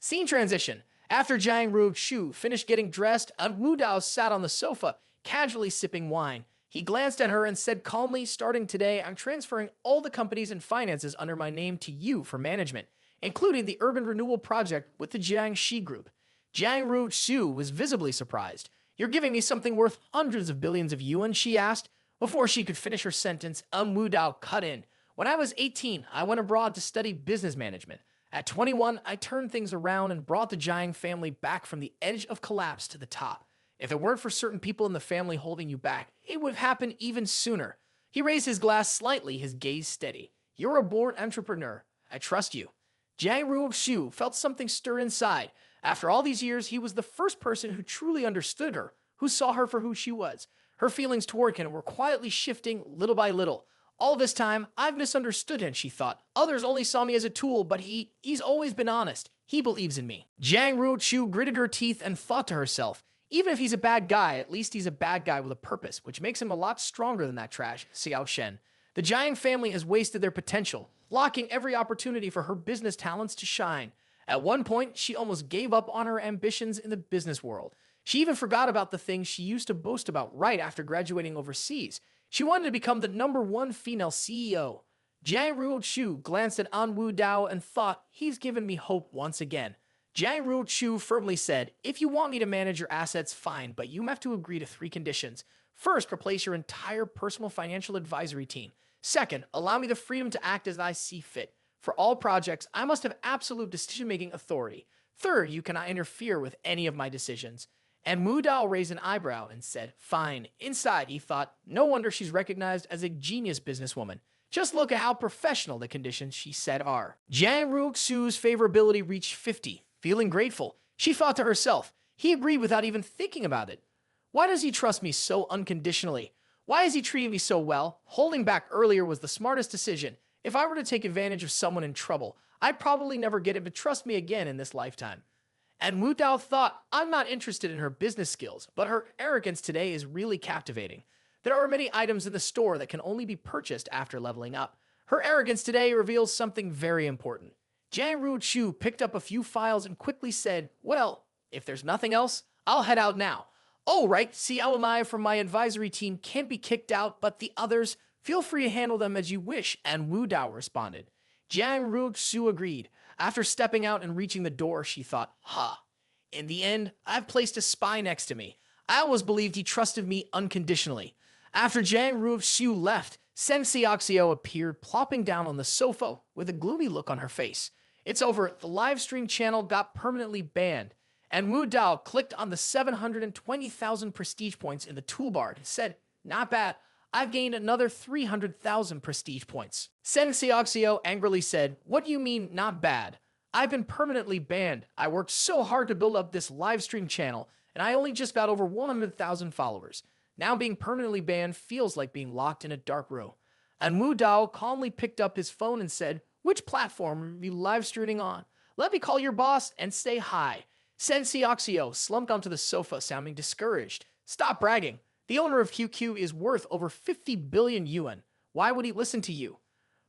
Scene transition. After Jiang Ruoxu finished getting dressed, En Wu Dao sat on the sofa, casually sipping wine. He glanced at her and said calmly, starting today, I'm transferring all the companies and finances under my name to you for management, including the urban renewal project with the Jiangxi Group. Jiang Ruoxu was visibly surprised. You're giving me something worth hundreds of billions of yuan, she asked. Before she could finish her sentence, En Wu Dao cut in. When I was 18, I went abroad to study business management. At 21, I turned things around and brought the Jiang family back from the edge of collapse to the top. If it weren't for certain people in the family holding you back, it would have happened even sooner. He raised his glass slightly, his gaze steady. You're a born entrepreneur. I trust you. Jiang Ruoxu felt something stir inside. After all these years, he was the first person who truly understood her, who saw her for who she was. Her feelings toward him were quietly shifting little by little. All this time, I've misunderstood him, she thought. Others only saw me as a tool, but he's always been honest. He believes in me. Jiang Ruoxu gritted her teeth and thought to herself, even if he's a bad guy, at least he's a bad guy with a purpose, which makes him a lot stronger than that trash, Xiao Shen. The Jiang family has wasted their potential, blocking every opportunity for her business talents to shine. At one point, she almost gave up on her ambitions in the business world. She even forgot about the things she used to boast about right after graduating overseas. She wanted to become the #1 female CEO. Jiang Ruoxu glanced at En Wu Dao and thought, he's given me hope once again. Jiang Ruoxu firmly said, if you want me to manage your assets, fine, but you have to agree to 3 conditions. First, replace your entire personal financial advisory team. Second, allow me the freedom to act as I see fit. For all projects, I must have absolute decision-making authority. Third, you cannot interfere with any of my decisions. And Wu Dao raised an eyebrow and said, fine. Inside, he thought, no wonder she's recognized as a genius businesswoman. Just look at how professional the conditions she said are. Jiang Ruoxu's favorability reached 50. Feeling grateful, she thought to herself, he agreed without even thinking about it. Why does he trust me so unconditionally? Why is he treating me so well? Holding back earlier was the smartest decision. If I were to take advantage of someone in trouble, I'd probably never get him to trust me again in this lifetime. And Wu Dao thought, I'm not interested in her business skills, but her arrogance today is really captivating. There are many items in the store that can only be purchased after leveling up. Her arrogance today reveals something very important. Jiang Ruoxu picked up a few files and quickly said, well, if there's nothing else, I'll head out now. Oh, right, Xiao and I from my advisory team can't be kicked out, but the others, feel free to handle them as you wish, and Wu Dao responded. Jiang Ruoxu agreed. After stepping out and reaching the door, she thought, in the end, I've placed a spy next to me. I always believed he trusted me unconditionally. After Jiang Ruoxu left, Sen Xiaoxiao appeared, plopping down on the sofa with a gloomy look on her face. It's over, the live stream channel got permanently banned, and Wu Dao clicked on the 720,000 prestige points in the toolbar and said, not bad. I've gained another 300,000 prestige points. Sen Xiaoxiao angrily said, what do you mean, not bad? I've been permanently banned. I worked so hard to build up this live stream channel, and I only just got over 100,000 followers. Now being permanently banned feels like being locked in a dark room. And Wu Dao calmly picked up his phone and said, which platform are you live streaming on? Let me call your boss and say hi. Sen Xiaoxiao slumped onto the sofa, sounding discouraged. Stop bragging. The owner of QQ is worth over 50 billion yuan. Why would he listen to you?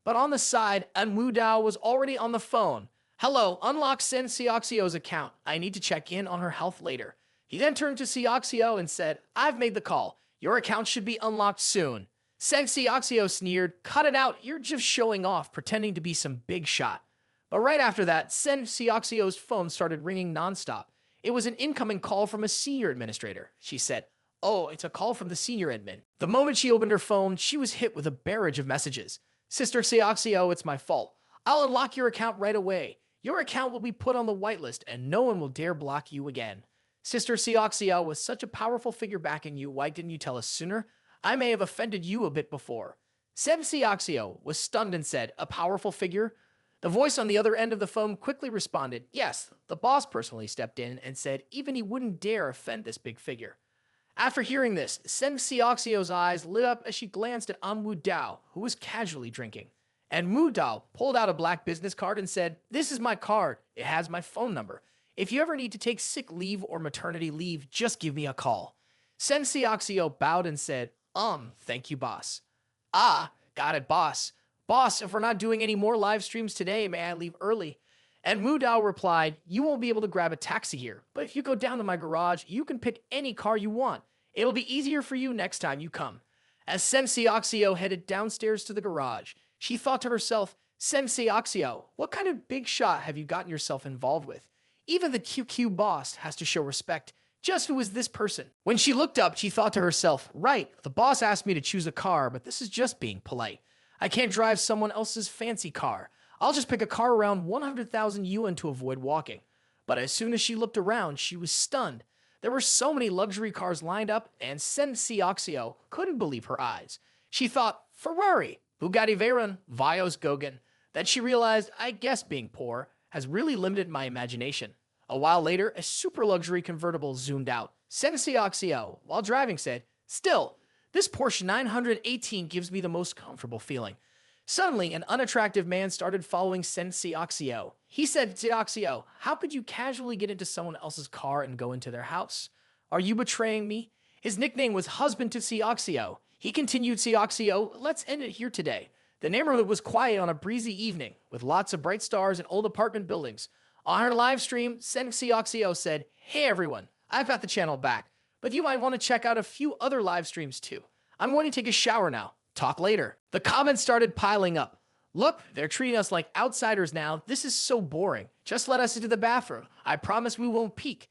But on the side, En Wu Dao was already on the phone. Hello, unlock Sen Xiaoxiao's account. I need to check in on her health later. He then turned to Xiaoxiao and said, I've made the call. Your account should be unlocked soon. Sen Xiaoxiao sneered, cut it out, you're just showing off, pretending to be some big shot. But right after that, Sen Xiaoxiao's phone started ringing nonstop. It was an incoming call from a senior administrator. She said, oh, it's a call from the senior admin. The moment she opened her phone, she was hit with a barrage of messages. Sister Xiaoxiao, it's my fault. I'll unlock your account right away. Your account will be put on the whitelist and no one will dare block you again. Sister Xiaoxiao was such a powerful figure backing you, why didn't you tell us sooner? I may have offended you a bit before. Sen Xiaoxiao was stunned and said, a powerful figure? The voice on the other end of the phone quickly responded, yes, the boss personally stepped in and said even he wouldn't dare offend this big figure. After hearing this, Sen Xiaoxiao's eyes lit up as she glanced at En Wu Dao, who was casually drinking. And Wu Dao pulled out a black business card and said, this is my card. It has my phone number. If you ever need to take sick leave or maternity leave, just give me a call. Sen Xiaoxiao bowed and said, thank you, boss. Ah, got it, boss. Boss, if we're not doing any more live streams today, may I leave early? En Wu Dao replied, "You won't be able to grab a taxi here, but if you go down to my garage, you can pick any car you want. It'll be easier for you next time you come." As Sensei Oxio headed downstairs to the garage, she thought to herself, "Sensei Oxio, what kind of big shot have you gotten yourself involved with? Even the QQ boss has to show respect. Just who is this person?" When she looked up, she thought to herself, "Right, the boss asked me to choose a car, but this is just being polite. I can't drive someone else's fancy car. I'll just pick a car around 100,000 yuan to avoid walking." But as soon as she looked around, she was stunned. There were so many luxury cars lined up, and Sensei Oxio couldn't believe her eyes. She thought, Ferrari, Bugatti Veyron, Vios Gauguin. Then she realized, I guess being poor has really limited my imagination. A while later, a super luxury convertible zoomed out. Sensei Oxio, while driving, said, "Still, this Porsche 918 gives me the most comfortable feeling." Suddenly, an unattractive man started following Sensei Oxio. He said to Oxio, "How could you casually get into someone else's car and go into their house? Are you betraying me?" His nickname was Husband to Oxio. He continued, Oxio, "Let's end it here today." The neighborhood was quiet on a breezy evening, with lots of bright stars and old apartment buildings. On her live stream, Sensei Oxio said, "Hey everyone, I've got the channel back, but you might want to check out a few other live streams too. I'm going to take a shower now. Talk later." The comments started piling up. "Look, they're treating us like outsiders now. This is so boring. Just let us into the bathroom. I promise we won't peek."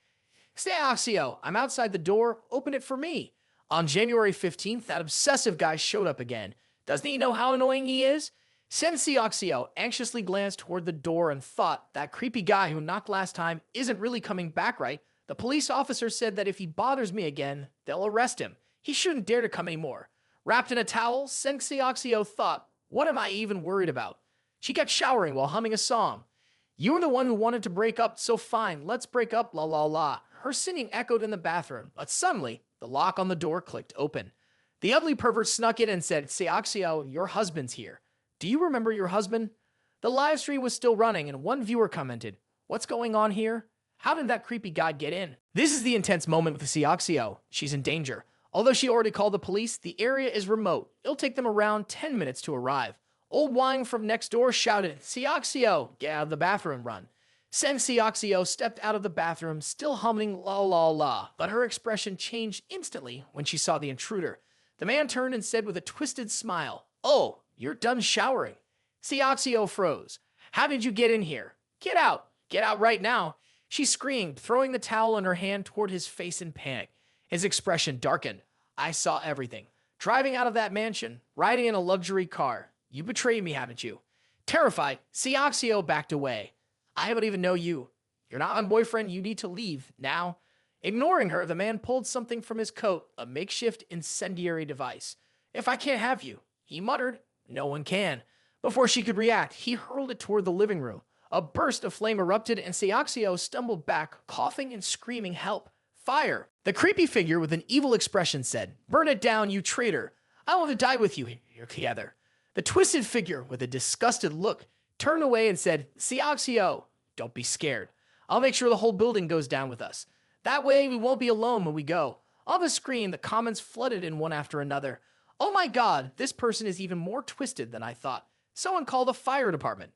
"Stay, Oxio. I'm outside the door. Open it for me." On January 15th, that obsessive guy showed up again. Doesn't he know how annoying he is? Sensei Oxio anxiously glanced toward the door and thought, that creepy guy who knocked last time isn't really coming back, right? The police officer said that if he bothers me again, they'll arrest him. He shouldn't dare to come anymore. Wrapped in a towel, Sensei Oxio thought, what am I even worried about? She kept showering while humming a song. "You were the one who wanted to break up, so fine, let's break up, la la la." Her singing echoed in the bathroom, but suddenly, the lock on the door clicked open. The ugly pervert snuck in and said, "Oxio, your husband's here. Do you remember your husband?" The live stream was still running, and one viewer commented, "What's going on here? How did that creepy guy get in?" This is the intense moment with Oxio. She's in danger. Although she already called the police, the area is remote. It'll take them around 10 minutes to arrive. Old Wang from next door shouted, "Oxio, get out of the bathroom and run." Sensei Oxio stepped out of the bathroom, still humming la la la, but her expression changed instantly when she saw the intruder. The man turned and said with a twisted smile, "Oh, you're done showering." Oxio froze. "How did you get in here? Get out. Get out right now." She screamed, throwing the towel in her hand toward his face in panic. His expression darkened. "I saw everything. Driving out of that mansion, riding in a luxury car. You betrayed me, haven't you?" Terrified, Oxio backed away. "I don't even know you. You're not my boyfriend. You need to leave now." Ignoring her, the man pulled something from his coat, a makeshift incendiary device. "If I can't have you," he muttered, "no one can." Before she could react, he hurled it toward the living room. A burst of flame erupted, and Oxio stumbled back, coughing and screaming help. "Fire!" The creepy figure with an evil expression said, "Burn it down, you traitor. I want to die with you here together." The twisted figure with a disgusted look turned away and said, "Oxio, don't be scared. I'll make sure the whole building goes down with us. That way we won't be alone when we go." On the screen, the comments flooded in one after another. "Oh my god, this person is even more twisted than I thought. Someone call the fire department."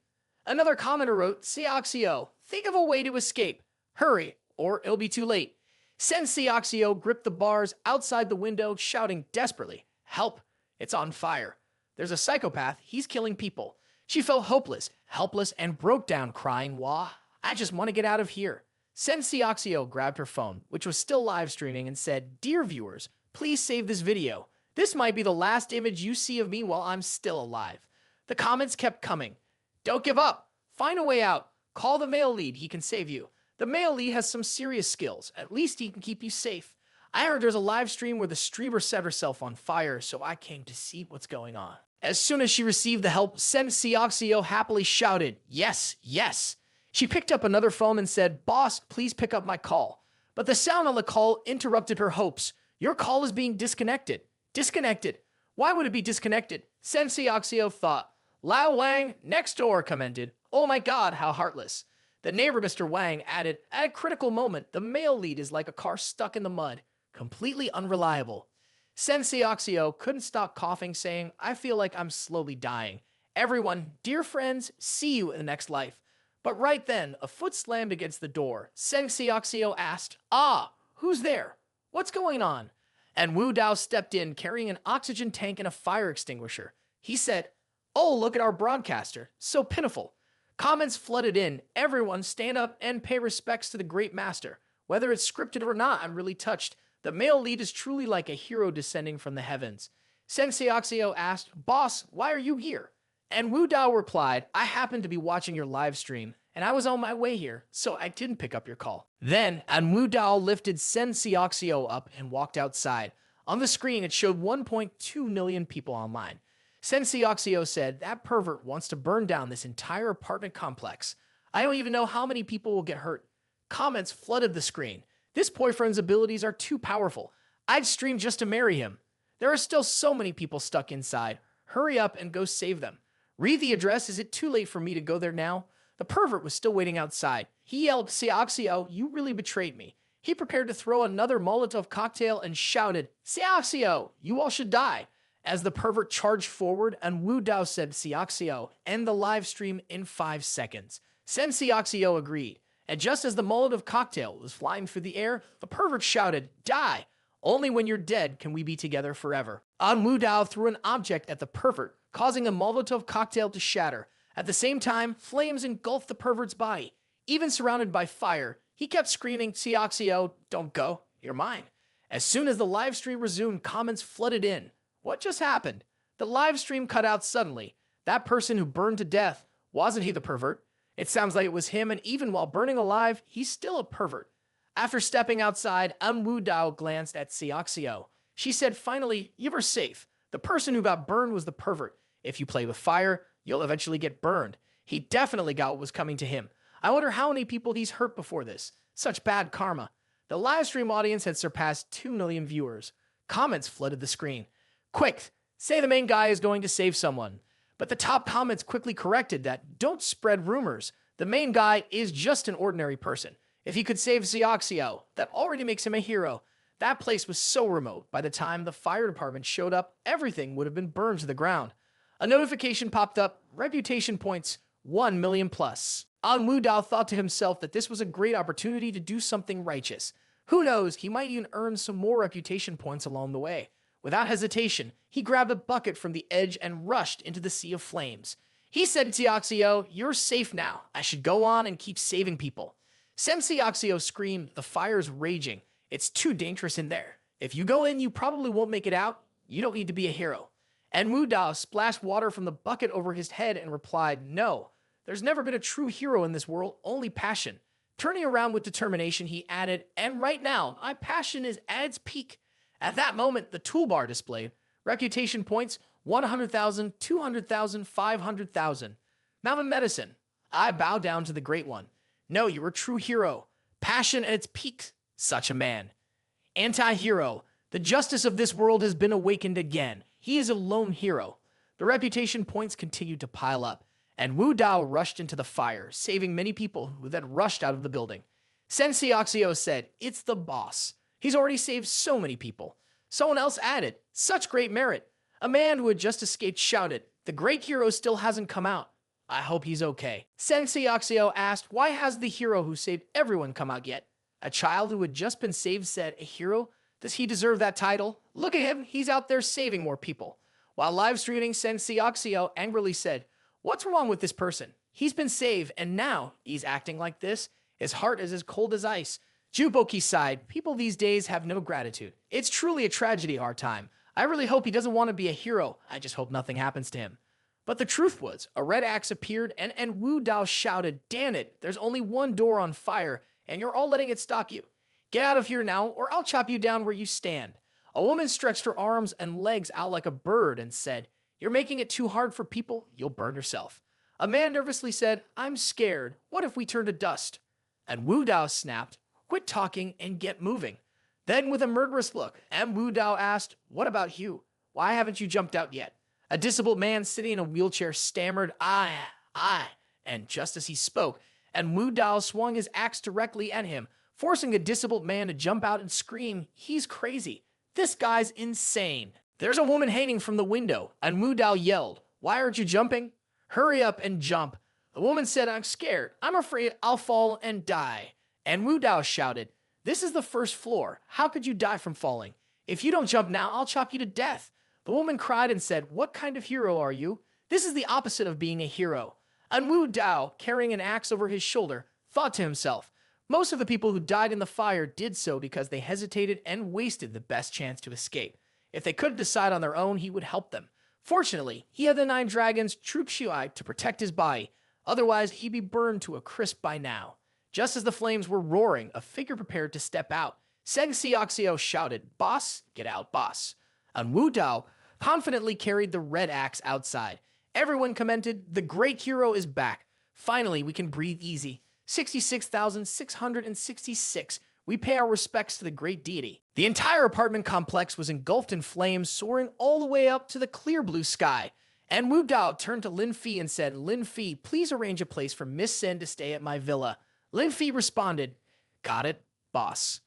Another commenter wrote, "Oxio, think of a way to escape. Hurry, or it'll be too late." Sensei Oxio gripped the bars outside the window, shouting desperately, "Help, it's on fire. There's a psychopath, he's killing people." She felt hopeless, helpless, and broke down crying, "Wah, I just want to get out of here." Sensei Oxio grabbed her phone, which was still live streaming, and said, "Dear viewers, please save this video. This might be the last image you see of me while I'm still alive." The comments kept coming. "Don't give up. Find a way out. Call the male lead, he can save you. The male lead has some serious skills. At least he can keep you safe. I heard there's a live stream where the streamer set herself on fire, so I came to see what's going on." As soon as she received the help, Sensei Oxio happily shouted, "Yes, yes." She picked up another phone and said, "Boss, please pick up my call." But the sound on the call interrupted her hopes. "Your call is being disconnected." Disconnected? Why would it be disconnected? Sensei Oxio thought. Lao Wang, next door, commented, "Oh my god, how heartless." The neighbor, Mr. Wang, added, "At a critical moment, the male lead is like a car stuck in the mud. Completely unreliable." Sensei Oxio couldn't stop coughing, saying, "I feel like I'm slowly dying. Everyone, dear friends, see you in the next life. But right then, a foot slammed against the door. Seng Xiaoxiao asked, "Ah, who's there? What's going on?" And Wu Dao stepped in carrying an oxygen tank and a fire extinguisher. He said, "Oh, look at our broadcaster. So pitiful." Comments flooded in. Everyone stand up and pay respects to the great master. Whether it's scripted or not, I'm really touched. The male lead is truly like a hero descending from the heavens. Seng Xiaoxiao asked, "Boss, why are you here?" And Wu Dao replied, "I happened to be watching your live stream, and I was on my way here, so I didn't pick up your call." Then, En Wu Dao lifted Seng Xiaoxiao up and walked outside. On the screen, it showed 1.2 million people online. Seng Xiaoxiao said, "That pervert wants to burn down this entire apartment complex. I don't even know how many people will get hurt." Comments flooded the screen. "This boyfriend's abilities are too powerful. I'd stream just to marry him. There are still so many people stuck inside. Hurry up and go save them. Read the address. Is it too late for me to go there now?" The pervert was still waiting outside. He yelled, "Xiaoxiao, you really betrayed me." He prepared to throw another Molotov cocktail and shouted, "Xiaoxiao, you all should die." As the pervert charged forward, and Wu Dao said, "Xiaoxiao, end the live stream in 5 seconds." Seng Xiaoxiao agreed. And just as the Molotov cocktail was flying through the air, the pervert shouted, "Die! Only when you're dead can we be together forever." En Wu Dao threw an object at the pervert, causing a Molotov cocktail to shatter. At the same time, flames engulfed the pervert's body. Even surrounded by fire, he kept screaming, "Xiaoxiao, don't go. You're mine." As soon as the live stream resumed, comments flooded in. What just happened? The live stream cut out suddenly. That person who burned to death, wasn't he the pervert? It sounds like it was him, and even while burning alive, he's still a pervert. After stepping outside, En Wu Dao glanced at Xiaoxiao. She said, "Finally, you were safe. The person who got burned was the pervert. If you play with fire, you'll eventually get burned. He definitely got what was coming to him. I wonder how many people he's hurt before this. Such bad karma." The live stream audience had surpassed 2 million viewers. Comments flooded the screen. "Quick, say the main guy is going to save someone." But the top comments quickly corrected that, "Don't spread rumors. The main guy is just an ordinary person. If he could save Xiaoxiao, that already makes him a hero." That place was so remote, by the time the fire department showed up, everything would have been burned to the ground. A notification popped up, reputation points 1 million plus. En Wu Dao thought to himself that this was a great opportunity to do something righteous. Who knows, he might even earn some more reputation points along the way. Without hesitation, he grabbed a bucket from the edge and rushed into the sea of flames. He said, "Xiaoxiao, you're safe now. I should go on and keep saving people." Seng Xiaoxiao screamed, "The fire's raging. It's too dangerous in there. If you go in, you probably won't make it out. You don't need to be a hero." And Wu Dao splashed water from the bucket over his head and replied, "No, there's never been a true hero in this world, only passion." Turning around with determination, he added, "And right now, my passion is at its peak." At that moment, the toolbar displayed reputation points 100,000, 200,000, 500,000. Mountain medicine. I bow down to the great one. No, you're a true hero. Passion at its peak. Such a man. Anti-hero. The justice of this world has been awakened again. He is a lone hero. The reputation points continued to pile up, and Wu Dao rushed into the fire, saving many people who then rushed out of the building. Seng Xiaoxiao said, "It's the boss. He's already saved so many people." Someone else added, "Such great merit." A man who had just escaped shouted, "The great hero still hasn't come out. I hope he's okay." Seng Xiaoxiao asked, "Why has the hero who saved everyone come out yet?" A child who had just been saved said, "A hero? Does he deserve that title? Look at him, he's out there saving more people." While live streaming, Seng Xiaoxiao angrily said, "What's wrong with this person? He's been saved, and now he's acting like this. His heart is as cold as ice." Juboki sighed, "People these days have no gratitude. It's truly a tragedy our time. I really hope he doesn't want to be a hero. I just hope nothing happens to him." But the truth was, a red axe appeared, and En Wu Dao shouted, "Damn it, there's only one door on fire, and you're all letting it stop you. Get out of here now, or I'll chop you down where you stand." A woman stretched her arms and legs out like a bird and said, "You're making it too hard for people. You'll burn yourself." A man nervously said, "I'm scared. What if we turn to dust?" And Wu Dao snapped, "Quit talking and get moving." Then, with a murderous look, En Wu Dao asked, "What about you? Why haven't you jumped out yet?" A disabled man sitting in a wheelchair stammered, I. And just as he spoke, En Wu Dao swung his axe directly at him, forcing a disabled man to jump out and scream, "He's crazy. This guy's insane." "There's a woman hanging from the window," En Wu Dao yelled. "Why aren't you jumping? Hurry up and jump." The woman said, I'm scared. I'm afraid I'll fall and die. En Wu Dao shouted, this is the first floor. How could you die from falling? If you don't jump now, I'll chop you to death. The woman cried and said, what kind of hero are you? This is the opposite of being a hero. En Wu Dao, carrying an axe over his shoulder, thought to himself, most of the people who died in the fire did so because they hesitated and wasted the best chance to escape. If they could decide on their own, he would help them. Fortunately, he had the 9 dragons Troop Shui to protect his body. Otherwise, he'd be burned to a crisp by now. Just as the flames were roaring, a figure prepared to step out. Seng Sioxio shouted, boss, get out, boss. En Wu Dao confidently carried the red axe outside. Everyone commented, the great hero is back. Finally, we can breathe easy. 66,666. We pay our respects to the great deity. The entire apartment complex was engulfed in flames, soaring all the way up to the clear blue sky. En Wu Dao turned to Lin Fi and said, Lin Fi, please arrange a place for Miss Sen to stay at my villa. Lin Fi responded, got it, boss.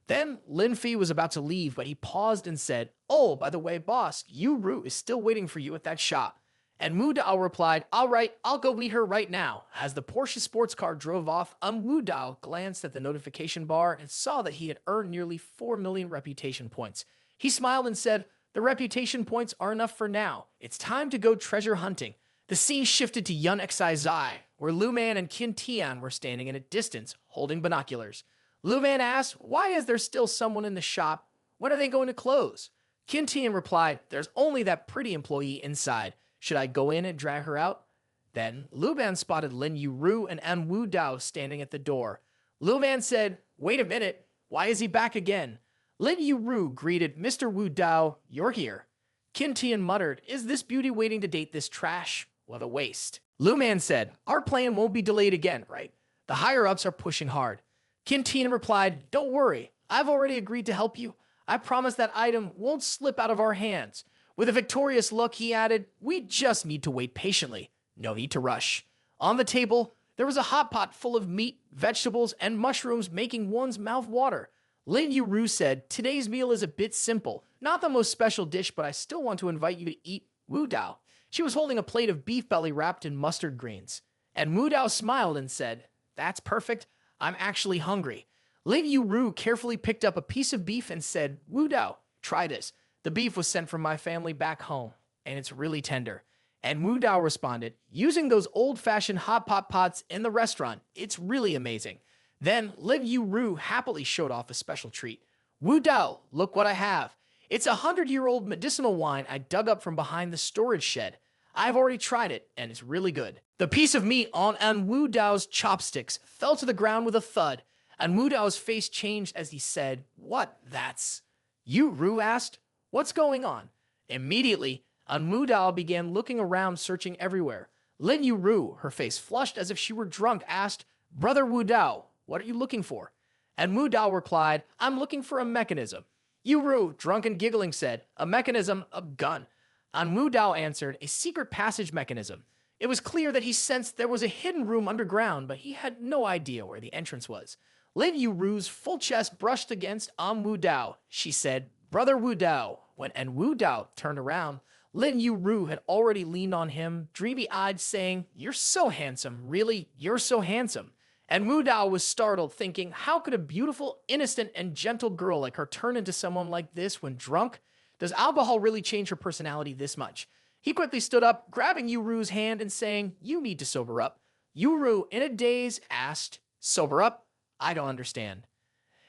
Then Lin Fi was about to leave, but he paused and said, oh, by the way, boss, Yu Ru is still waiting for you at that shop. En Wu Dao replied, all right, I'll go meet her right now. As the Porsche sports car drove off, En Wu Dao glanced at the notification bar and saw that he had earned nearly 4 million reputation points. He smiled and said, the reputation points are enough for now. It's time to go treasure hunting. The scene shifted to Yun Xi Zai, where Lu Man and Qin Tian were standing at a distance, holding binoculars. Lu Man asked, why is there still someone in the shop? When are they going to close? Qin Tian replied, there's only that pretty employee inside. Should I go in and drag her out? Then Lu Man spotted Lin Yu and En Wu Dao standing at the door. Lu Man said, wait a minute, why is he back again? Lin Yu greeted, Mr. Wu Dao, you're here. Qin Tian muttered, is this beauty waiting to date this trash? What a waste. Lu Man said, our plan won't be delayed again, right? The higher-ups are pushing hard. Qin Tian replied, don't worry, I've already agreed to help you. I promise that item won't slip out of our hands. With a victorious look, he added, we just need to wait patiently. No need to rush. On the table, there was a hot pot full of meat, vegetables, and mushrooms making one's mouth water. Lin Yu said, today's meal is a bit simple. Not the most special dish, but I still want to invite you to eat Wu Dao. She was holding a plate of beef belly wrapped in mustard greens. And Wu Dao smiled and said, that's perfect. I'm actually hungry. Lin Yu carefully picked up a piece of beef and said, Wu Dao, try this. The beef was sent from my family back home, and it's really tender. And Wu Dao responded, using those old-fashioned hot pot pots in the restaurant, it's really amazing. Then Lin Yu happily showed off a special treat. Wu Dao, look what I have. It's a 100-year-old medicinal wine I dug up from behind the storage shed. I've already tried it, and it's really good. The piece of meat on En Wu Dao's chopsticks fell to the ground with a thud, and Wu Dao's face changed as he said, what, that's... Yu asked, what's going on? Immediately, En Wu Dao began looking around, searching everywhere. Lin Yu, her face flushed as if she were drunk, asked, Brother Wu Dao, what are you looking for? And Wu Dao replied, I'm looking for a mechanism. Yu, drunk and giggling, said, a mechanism, a gun. En Wu Dao answered, a secret passage mechanism. It was clear that he sensed there was a hidden room underground, but he had no idea where the entrance was. Lin Yu's full chest brushed against En Wu Dao. She said, Brother Wu Dao. When En Wu Dao turned around, Lin Yu had already leaned on him, dreamy-eyed, saying, you're so handsome, really, you're so handsome. And Wu Dao was startled, thinking, how could a beautiful, innocent, and gentle girl like her turn into someone like this when drunk? Does alcohol really change her personality this much? He quickly stood up, grabbing Yuru's hand and saying, you need to sober up. Yuru, in a daze, asked, sober up? I don't understand.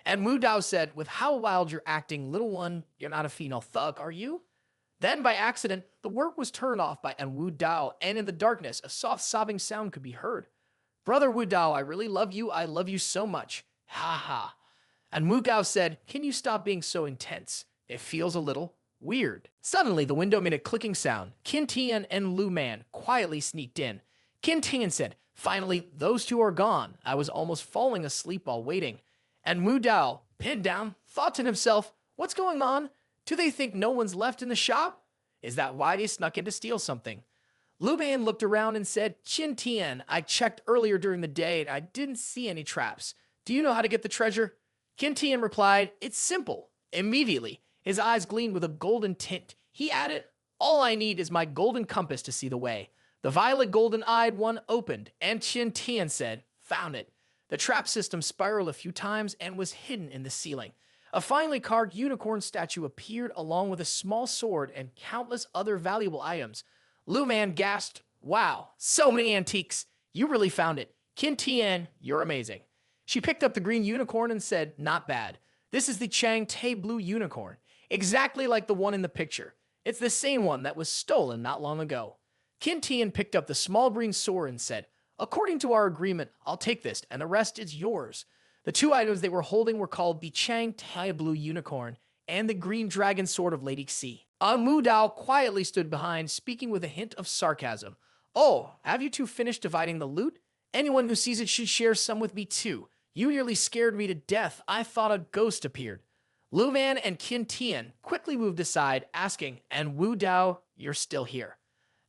And Wu Dao said, with how wild you're acting, little one, you're not a female thug, are you? Then, by accident, the work was turned off by En Wu Dao, and in the darkness, a soft sobbing sound could be heard. Brother Wu Dao, I really love you so much. Ha ha. And Wu Dao said, can you stop being so intense? It feels a little weird. Suddenly, the window made a clicking sound. Qin Tian and Lu Man quietly sneaked in. Qin Tian said, finally, those two are gone. I was almost falling asleep while waiting. And Wu Dao, pinned down, thought to himself, what's going on? Do they think no one's left in the shop? Is that why they snuck in to steal something? Lu Man looked around and said, Qin Tian, I checked earlier during the day and I didn't see any traps. Do you know how to get the treasure? Qin Tian replied, it's simple. Immediately, his eyes gleamed with a golden tint. He added, all I need is my golden compass to see the way. The violet golden-eyed one opened, and Qin Tian said, "Found it." The trap system spiraled a few times and was hidden in the ceiling. A finely carved unicorn statue appeared along with a small sword and countless other valuable items. Lu Man gasped, "Wow, so many antiques. You really found it. Qin Tian, you're amazing." She picked up the green unicorn and said, "Not bad. This is the Chang Te blue unicorn, exactly like the one in the picture. It's the same one that was stolen not long ago." Qin Tian picked up the small green sword and said, "According to our agreement, I'll take this, and the rest is yours." The two items they were holding were called the Chang Tai Blue Unicorn and the Green Dragon Sword of Lady Xi. En Wu Dao quietly stood behind, speaking with a hint of sarcasm. "Oh, have you two finished dividing the loot? Anyone who sees it should share some with me too. You nearly scared me to death. I thought a ghost appeared." Lu Man and Qin Tian quickly moved aside, asking, "En Wu Dao, you're still here."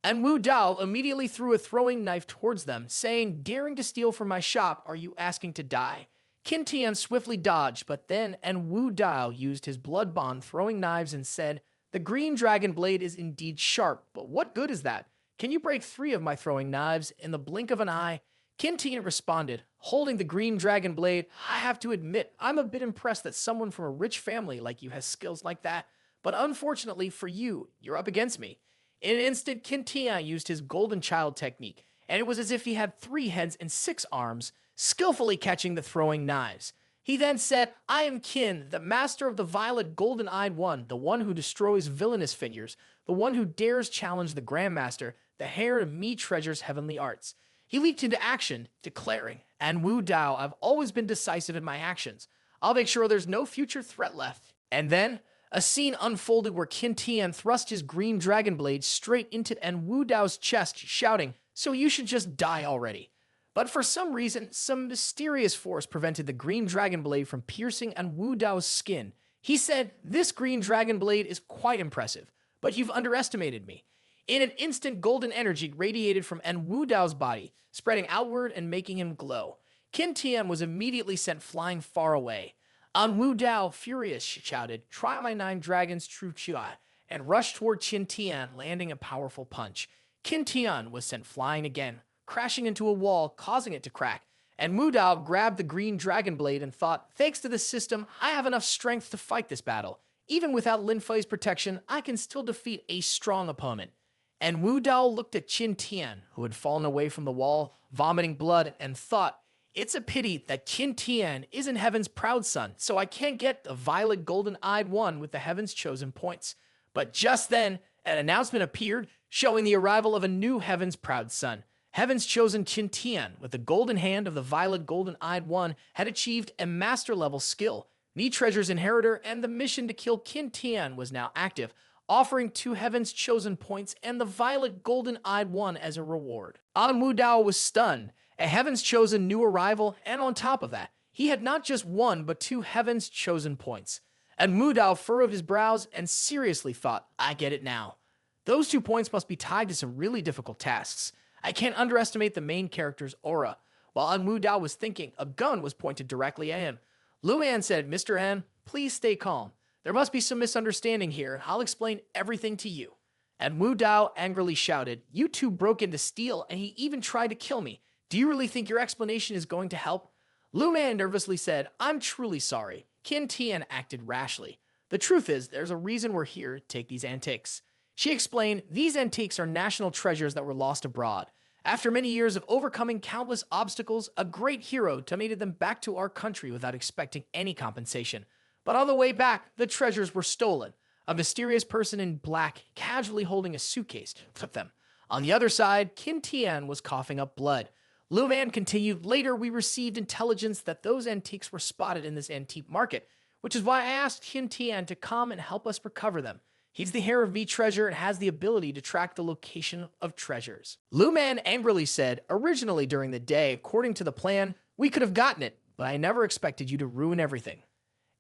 En Wu Dao immediately threw a throwing knife towards them, saying, "Daring to steal from my shop, are you asking to die?" Qin Tian swiftly dodged, but then En Wu Dao used his blood bond throwing knives and said, "The green dragon blade is indeed sharp, but what good is that? Can you break 3 of my throwing knives in the blink of an eye?" Qin Tian responded, holding the green dragon blade, "I have to admit, I'm a bit impressed that someone from a rich family like you has skills like that, but unfortunately for you, you're up against me." In an instant, Qin Tian used his golden child technique, and it was as if he had 3 heads and 6 arms, skillfully catching the throwing knives. He then said, "I am Qin, the master of the violet golden-eyed one, the one who destroys villainous figures, the one who dares challenge the Grandmaster, the heir of me treasures heavenly arts." He leaped into action, declaring, "En Wu Dao, I've always been decisive in my actions. I'll make sure there's no future threat left." And then, a scene unfolded where Qin Tian thrust his green dragon blade straight into En Wu Dao's chest, shouting, "So you should just die already." But for some reason, some mysterious force prevented the green dragon blade from piercing En Wu Dao's skin. He said, "This green dragon blade is quite impressive, but you've underestimated me." In an instant, golden energy radiated from En Wu Dao's body, spreading outward and making him glow. Qin Tian was immediately sent flying far away. En Wu Dao, furious, shouted, "Try my 9 dragons true Chua," and rushed toward Qin Tian, landing a powerful punch. Qin Tian was sent flying again, crashing into a wall, causing it to crack. And Wu Dao grabbed the green dragon blade and thought, "Thanks to this system, I have enough strength to fight this battle. Even without Lin Fei's protection, I can still defeat a strong opponent." And Wu Dao looked at Qin Tian, who had fallen away from the wall, vomiting blood, and thought, "It's a pity that Qin Tian isn't Heaven's proud son, so I can't get the violet golden-eyed one with the Heaven's chosen points." But just then, an announcement appeared showing the arrival of a new Heaven's proud son. Heaven's chosen Qin Tian, with the golden hand of the violet golden-eyed one, had achieved a master-level skill. Me Treasure's inheritor and the mission to kill Qin Tian was now active, offering 2 Heaven's chosen points and the violet golden-eyed one as a reward. En Wu Dao was stunned. A Heaven's chosen new arrival, and on top of that, he had not just 1 but 2 Heaven's chosen points. And Wu Dao furrowed his brows and seriously thought, "I get it now. Those 2 points must be tied to some really difficult tasks. I can't underestimate the main character's aura." While En Wu Dao was thinking, a gun was pointed directly at him. Lu Man said, "Mr. En, please stay calm. There must be some misunderstanding here. I'll explain everything to you." And Wu Dao angrily shouted, "You 2 broke in to steal, and he even tried to kill me. Do you really think your explanation is going to help?" Lu Man nervously said, "I'm truly sorry." Qin Tian acted rashly. "The truth is, there's a reason we're here to take these antiques." She explained, "These antiques are national treasures that were lost abroad. After many years of overcoming countless obstacles, a great hero donated them back to our country without expecting any compensation. But on the way back, the treasures were stolen. A mysterious person in black, casually holding a suitcase, took them. On the other side, Qin Tian was coughing up blood." Lu Man continued, "Later, we received intelligence that those antiques were spotted in this antique market, which is why I asked Qin Tian to come and help us recover them. He's the heir of me treasure and has the ability to track the location of treasures." Lu Man angrily said, "Originally during the day, according to the plan, we could have gotten it, but I never expected you to ruin everything."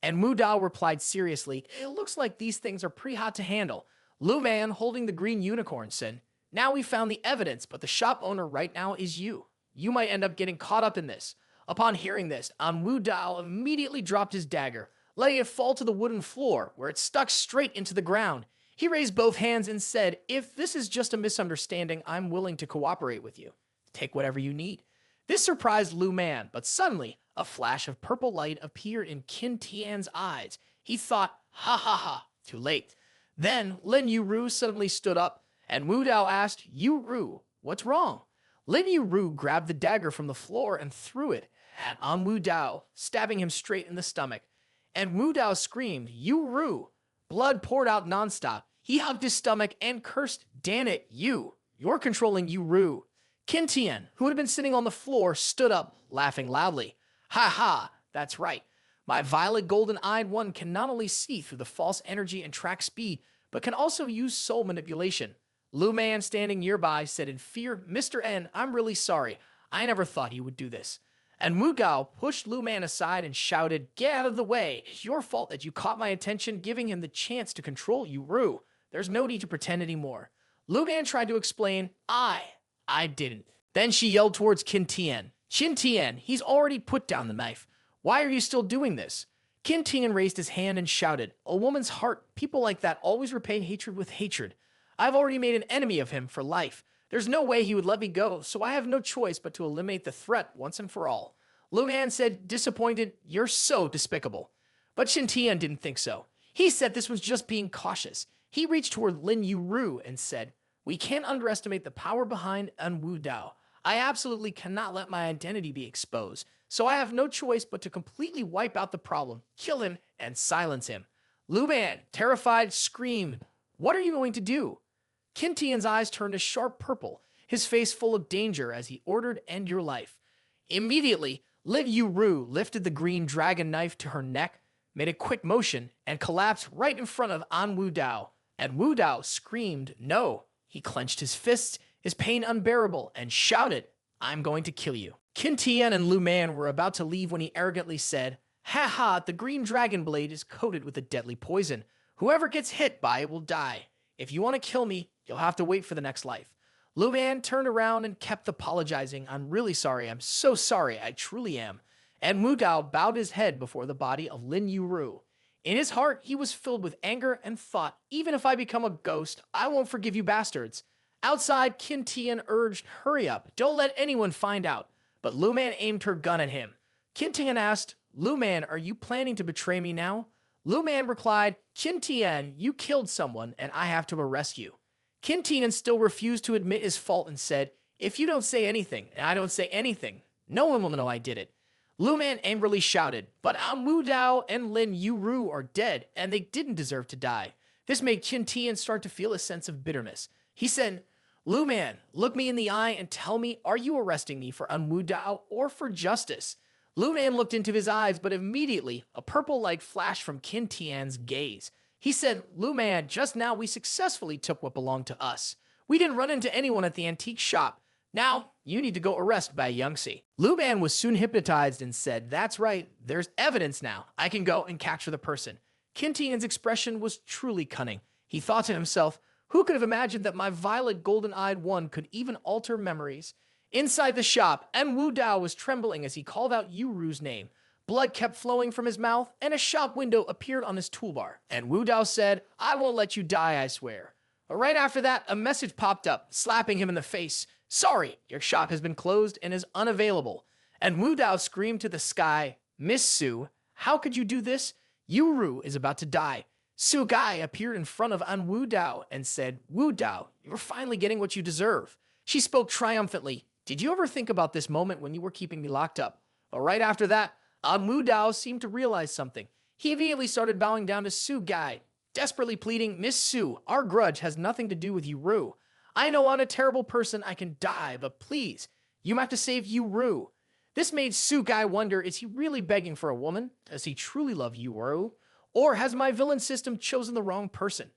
And Wu Dao replied seriously, "It looks like these things are pretty hot to handle." Lu Man, holding the green unicorn, said, "Now we found the evidence, but the shop owner right now is you. You might end up getting caught up in this." Upon hearing this, En Wu Dao immediately dropped his dagger, letting it fall to the wooden floor, where it stuck straight into the ground. He raised both hands and said, "If this is just a misunderstanding, I'm willing to cooperate with you. Take whatever you need." This surprised Lu Man, but suddenly, a flash of purple light appeared in Qin Tian's eyes. He thought, "Ha ha ha," too late. Then, Lin Yu suddenly stood up, and Wu Dao asked, "Yu, what's wrong?" Lin Yu grabbed the dagger from the floor and threw it at En Wu Dao, stabbing him straight in the stomach. And Wu Dao screamed, "Yu!" Blood poured out nonstop. He hugged his stomach and cursed, "Damn it, you're controlling Yu." Qin Tian, who had been sitting on the floor, stood up, laughing loudly. "Ha ha, that's right. My violet golden-eyed one can not only see through the false energy and track speed, but can also use soul manipulation." Lu Man, standing nearby, said in fear, "Mr. N, I'm really sorry. I never thought he would do this." And Wu Gao pushed Lu Man aside and shouted, "Get out of the way. It's your fault that you caught my attention, giving him the chance to control Yu. There's no need to pretend anymore." Lu Man tried to explain, I didn't. Then she yelled towards Qin Tian, "Qin Tian, he's already put down the knife. Why are you still doing this?" Qin Tian raised his hand and shouted, "A woman's heart, people like that always repay hatred with hatred. I've already made an enemy of him for life. There's no way he would let me go, so I have no choice but to eliminate the threat once and for all." Lu Han said, disappointed, "You're so despicable." But Qin Tian didn't think so. He said this was just being cautious. He reached toward Lin Yu and said, "We can't underestimate the power behind En Wu Dao. I absolutely cannot let my identity be exposed, so I have no choice but to completely wipe out the problem, kill him, and silence him." Lu Man, terrified, screamed, "What are you going to do?" Qin Tian's eyes turned a sharp purple, his face full of danger as he ordered, "End your life." Immediately, Lin Yu lifted the green dragon knife to her neck, made a quick motion, and collapsed right in front of En Wu Dao. And Wu Dao screamed, "No." He clenched his fists, his pain unbearable, and shouted, "I'm going to kill you." Qin Tian and Lu Man were about to leave when he arrogantly said, "Ha ha, the green dragon blade is coated with a deadly poison. Whoever gets hit by it will die. If you want to kill me, you'll have to wait for the next life." Lu Man turned around and kept apologizing. "I'm really sorry. I'm so sorry. I truly am." And Wu Dao bowed his head before the body of Lin Yu. In his heart, he was filled with anger and thought, "Even if I become a ghost, I won't forgive you bastards." Outside, Qin Tian urged, "Hurry up. Don't let anyone find out." But Lu Man aimed her gun at him. Qin Tian asked, "Lu Man, are you planning to betray me now?" Lu Man replied, "Qin Tian, you killed someone, and I have to arrest you." Qin Tian still refused to admit his fault and said, "If you don't say anything, and I don't say anything, no one will know I did it." Lu Man angrily shouted, "But En Wu Dao and Lin Yu are dead, and they didn't deserve to die." This made Qin Tian start to feel a sense of bitterness. He said, "Lu Man, look me in the eye and tell me, are you arresting me for En Wu Dao or for justice?" Lu Man looked into his eyes, but immediately a purple light flashed from Qin Tian's gaze. He said, "Lu Man, just now we successfully took what belonged to us. We didn't run into anyone at the antique shop. Now, you need to go arrest Ba Yumsy." Lu Man was soon hypnotized and said, "That's right, there's evidence now. I can go and capture the person." Qin Tian's expression was truly cunning. He thought to himself, who could have imagined that my violet golden-eyed one could even alter memories? Inside the shop, En Wu Dao was trembling as he called out Yuru's name. Blood kept flowing from his mouth, and a shop window appeared on his toolbar. And Wu Dao said, "I won't let you die, I swear." But right after that, a message popped up, slapping him in the face. "Sorry, your shop has been closed and is unavailable." And Wu Dao screamed to the sky, "Miss Su, how could you do this? Yuru is about to die." Su Gai appeared in front of En Wu Dao and said, "Wu Dao, you're finally getting what you deserve." She spoke triumphantly. "Did you ever think about this moment when you were keeping me locked up?" But right after that, En Wu Dao seemed to realize something. He immediately started bowing down to Su Gai, desperately pleading, "Miss Su, our grudge has nothing to do with Yuru. I know I'm a terrible person, I can die, but please, you have to save Yuru." This made Su Gai wonder, is he really begging for a woman? Does he truly love Yuru? Or has my villain system chosen the wrong person?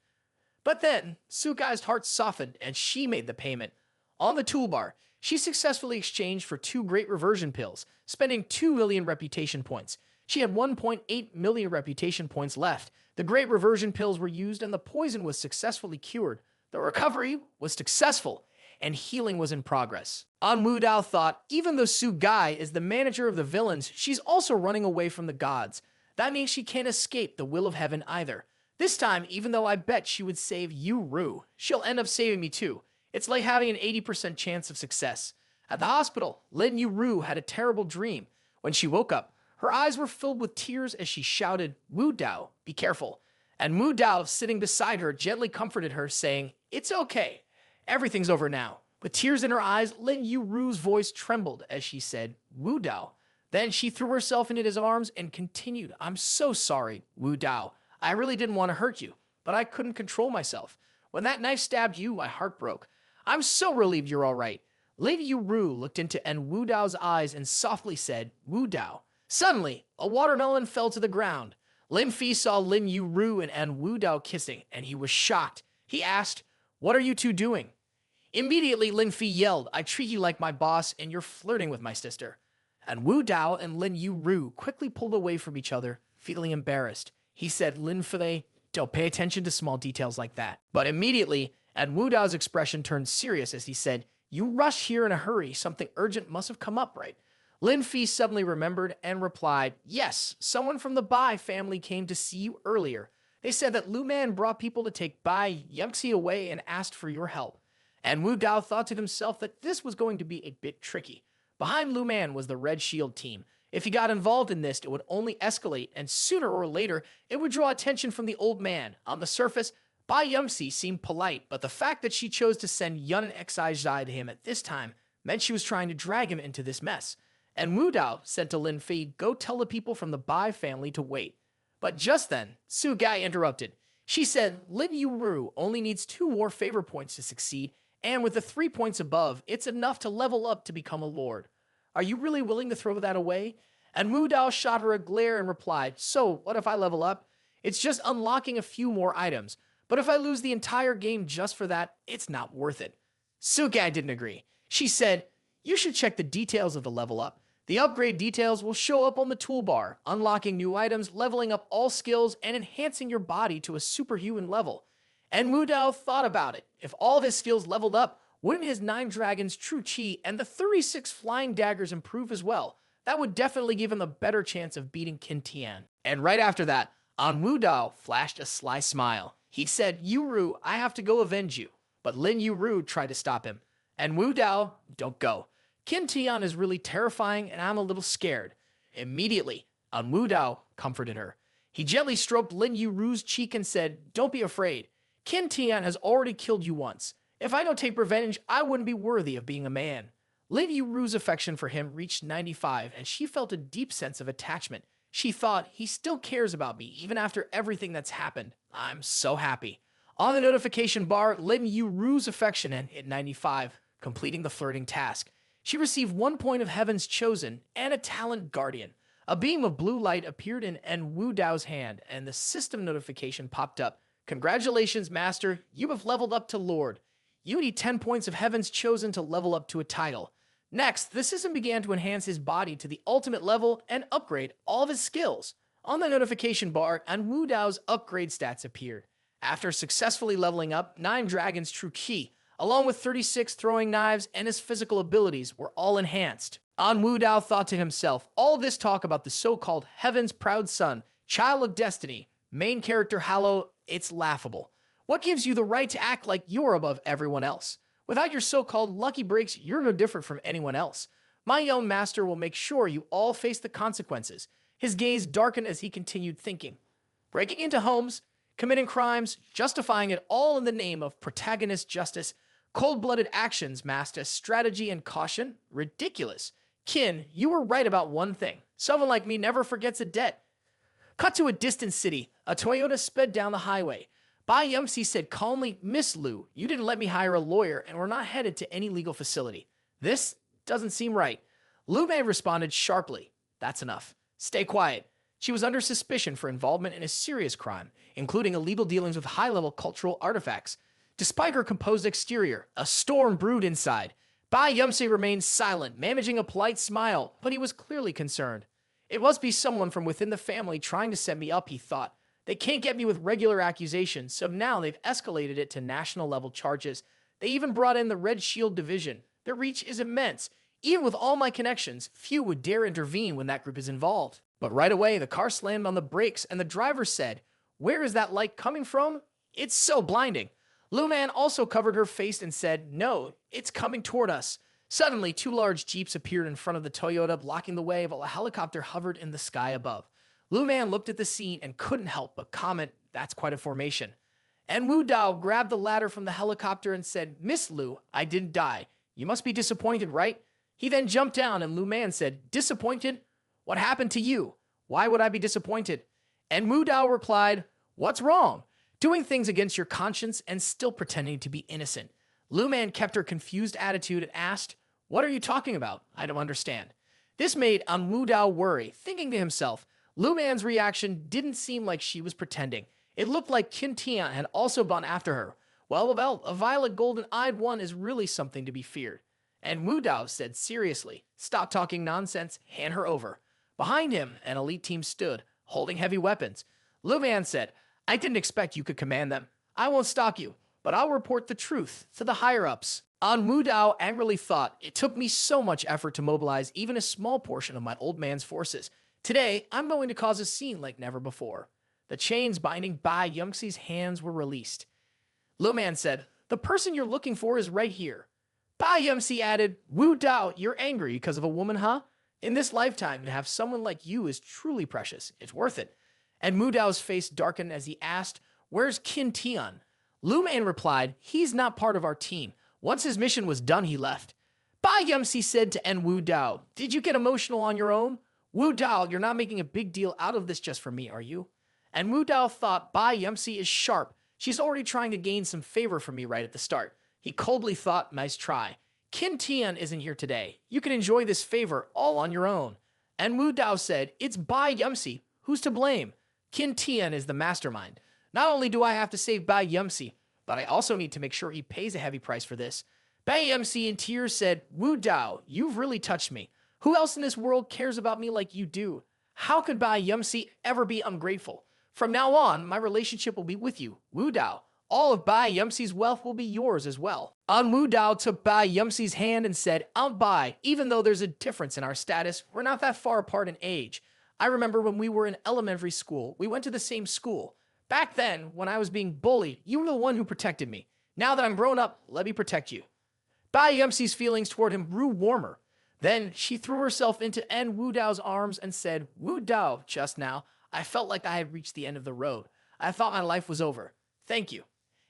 But then, Su Gai's heart softened and she made the payment. On the toolbar, she successfully exchanged for 2 great reversion pills, spending 2 million reputation points. She had 1.8 million reputation points left. The great reversion pills were used and the poison was successfully cured. The recovery was successful, and healing was in progress. En Wu Dao thought, even though Su Gai is the manager of the villains, she's also running away from the gods. That means she can't escape the will of heaven either. This time, even though I bet she would save Yu Ru, she'll end up saving me too. It's like having an 80% chance of success. At the hospital, Lin Yu Ru had a terrible dream. When she woke up, her eyes were filled with tears as she shouted, "Wu Dao, be careful." And Wu Dao, sitting beside her, gently comforted her, saying, "It's okay. Everything's over now." With tears in her eyes, Lin Yu Ru's voice trembled as she said, "Wu Dao." Then she threw herself into his arms and continued, "I'm so sorry, Wu Dao. I really didn't want to hurt you, but I couldn't control myself. When that knife stabbed you, my heart broke. I'm so relieved you're all right." Lady Yu Ru looked into En Wu Dao's eyes and softly said, "Wu Dao." Suddenly, a watermelon fell to the ground. Lin Fi saw Lin Yu Ru and En Wu Dao kissing, and he was shocked. He asked, "What are you two doing?" Immediately, Lin Fi yelled, "I treat you like my boss, and you're flirting with my sister." And Wu Dao and Lin Yu Ru quickly pulled away from each other, feeling embarrassed. He said, "Lin Fi, don't pay attention to small details like that." But immediately, En Wu Dao's expression turned serious as he said, "You rushed here in a hurry. Something urgent must have come up, right?" Lin Fi suddenly remembered and replied, "Yes, someone from the Ba family came to see you earlier. They said that Lu Man brought people to take Ba Yumsy away and asked for your help." And Wu Dao thought to himself that this was going to be a bit tricky. Behind Lu Man was the Red Shield team. If he got involved in this, it would only escalate, and sooner or later, it would draw attention from the old man. On the surface, Ba Yumsy seemed polite, but the fact that she chose to send Yun and Xi Zai to him at this time meant she was trying to drag him into this mess. And Wu Dao said to Lin Fi, "Go tell the people from the Bai family to wait." But just then, Su Gai interrupted. She said, "Lin Yu Ru only needs 2 more favor points to succeed, and with the 3 points above, it's enough to level up to become a lord. Are you really willing to throw that away?" And Wu Dao shot her a glare and replied, "So, what if I level up? It's just unlocking a few more items. But if I lose the entire game just for that, it's not worth it." Su Gai didn't agree. She said, "You should check the details of the level up. The upgrade details will show up on the toolbar, unlocking new items, leveling up all skills, and enhancing your body to a superhuman level." And Wu Dao thought about it. If all of his skills leveled up, wouldn't his 9 dragons, true chi, and the 36 flying daggers improve as well? That would definitely give him a better chance of beating Qin Tian. And right after that, on Wu Dao flashed a sly smile. He said, "Yu Ru, I have to go avenge you." But Lin Yu Ru tried to stop him. And Wu Dao, "Don't go. Qin Tian is really terrifying, and I'm a little scared." Immediately, An Wu Dao comforted her. He gently stroked Lin Yu Ru's cheek and said, "Don't be afraid. Qin Tian has already killed you once. If I don't take revenge, I wouldn't be worthy of being a man." Lin Yu Ru's affection for him reached 95, and she felt a deep sense of attachment. She thought, "He still cares about me, even after everything that's happened. I'm so happy." On the notification bar, Lin Yu Ru's affection hit 95, completing the flirting task. She received 1 point of Heaven's Chosen and a Talent Guardian. A beam of blue light appeared in En Wu Dao's hand, and the system notification popped up. "Congratulations, Master. You have leveled up to Lord. You need 10 points of Heaven's Chosen to level up to a title." Next, the system began to enhance his body to the ultimate level and upgrade all of his skills. On the notification bar, En Wu Dao's upgrade stats appeared. After successfully leveling up, 9 dragons true ki, along with 36 throwing knives and his physical abilities, were all enhanced. En Wu Dao thought to himself, all this talk about the so-called Heaven's proud son, child of destiny, main character Hallow, it's laughable. What gives you the right to act like you're above everyone else? Without your so-called lucky breaks, you're no different from anyone else. My own master will make sure you all face the consequences." His gaze darkened as he continued thinking. Breaking into homes, committing crimes, justifying it all in the name of protagonist justice, cold-blooded actions masked as strategy and caution? Ridiculous. Qin, you were right about one thing. Someone like me never forgets a debt. Cut to a distant city. A Toyota sped down the highway. Ba Yumsy said calmly, "Miss Lu, you didn't let me hire a lawyer and we're not headed to any legal facility. This doesn't seem right." Lu Mei responded sharply, "That's enough. Stay quiet." She was under suspicion for involvement in a serious crime, including illegal dealings with high-level cultural artifacts. Despite her composed exterior, a storm brewed inside. Ba Yumsy remained silent, managing a polite smile, but he was clearly concerned. It must be someone from within the family trying to set me up, he thought. They can't get me with regular accusations, so now they've escalated it to national-level charges. They even brought in the Red Shield Division. Their reach is immense. Even with all my connections, few would dare intervene when that group is involved. But right away, the car slammed on the brakes, and the driver said, Where is that light coming from? It's so blinding. Lu Man also covered her face and said, no, it's coming toward us. Suddenly, two large jeeps appeared in front of the Toyota, blocking the way while a helicopter hovered in the sky above. Lu Man looked at the scene and couldn't help but comment, that's quite a formation. En Wu Dao grabbed the ladder from the helicopter and said, Miss Lu, I didn't die. You must be disappointed, right? He then jumped down and Lu Man said, disappointed? What happened to you? Why would I be disappointed? En Wu Dao replied, what's wrong? Doing things against your conscience and still pretending to be innocent. Lu Man kept her confused attitude and asked, what are you talking about? I don't understand. This made En Wu Dao worry, thinking to himself, Lu Man's reaction didn't seem like she was pretending. It looked like Qin Tian had also gone after her. Well, a violet golden-eyed one is really something to be feared. And Wu Dao said seriously, stop talking nonsense, hand her over. Behind him, an elite team stood, holding heavy weapons. Lu Man said, I didn't expect you could command them. I won't stop you, but I'll report the truth to the higher-ups. En Wu Dao angrily thought, it took me so much effort to mobilize even a small portion of my old man's forces. Today, I'm going to cause a scene like never before. The chains binding Ba Yumsy's hands were released. Lu Man said, the person you're looking for is right here. Ba Yumsy added, Wu Dao, you're angry because of a woman, huh? In this lifetime, to have someone like you is truly precious. It's worth it. And Wu Dao's face darkened as he asked, where's Qin Tian? Lu Man replied, he's not part of our team. Once his mission was done, he left. Ba Yumsy said to En Wu Dao, did you get emotional on your own? Wu Dao, you're not making a big deal out of this just for me, are you? And Wu Dao thought Ba Yumsy is sharp. She's already trying to gain some favor from me right at the start. He coldly thought, nice try. Qin Tian isn't here today. You can enjoy this favor all on your own. And Wu Dao said, it's Ba Yumsy. Who's to blame? Qin Tian is the mastermind. Not only do I have to save Ba Yumsy, but I also need to make sure he pays a heavy price for this. Ba Yumsy in tears said, Wu Dao, you've really touched me. Who else in this world cares about me like you do? How could Ba Yumsy ever be ungrateful? From now on, my relationship will be with you, Wu Dao. All of Ba Yumsy's wealth will be yours as well. En Wu Dao took Ba Yumsy's hand and said, Aunt Bai, even though there's a difference in our status, we're not that far apart in age. I remember when we were in elementary school, we went to the same school. Back then, when I was being bullied, you were the one who protected me. Now that I'm grown up, let me protect you. Ba Yumsy's feelings toward him grew warmer. Then she threw herself into En Wu Dao's arms and said, Wu Dao, just now, I felt like I had reached the end of the road. I thought my life was over. Thank you.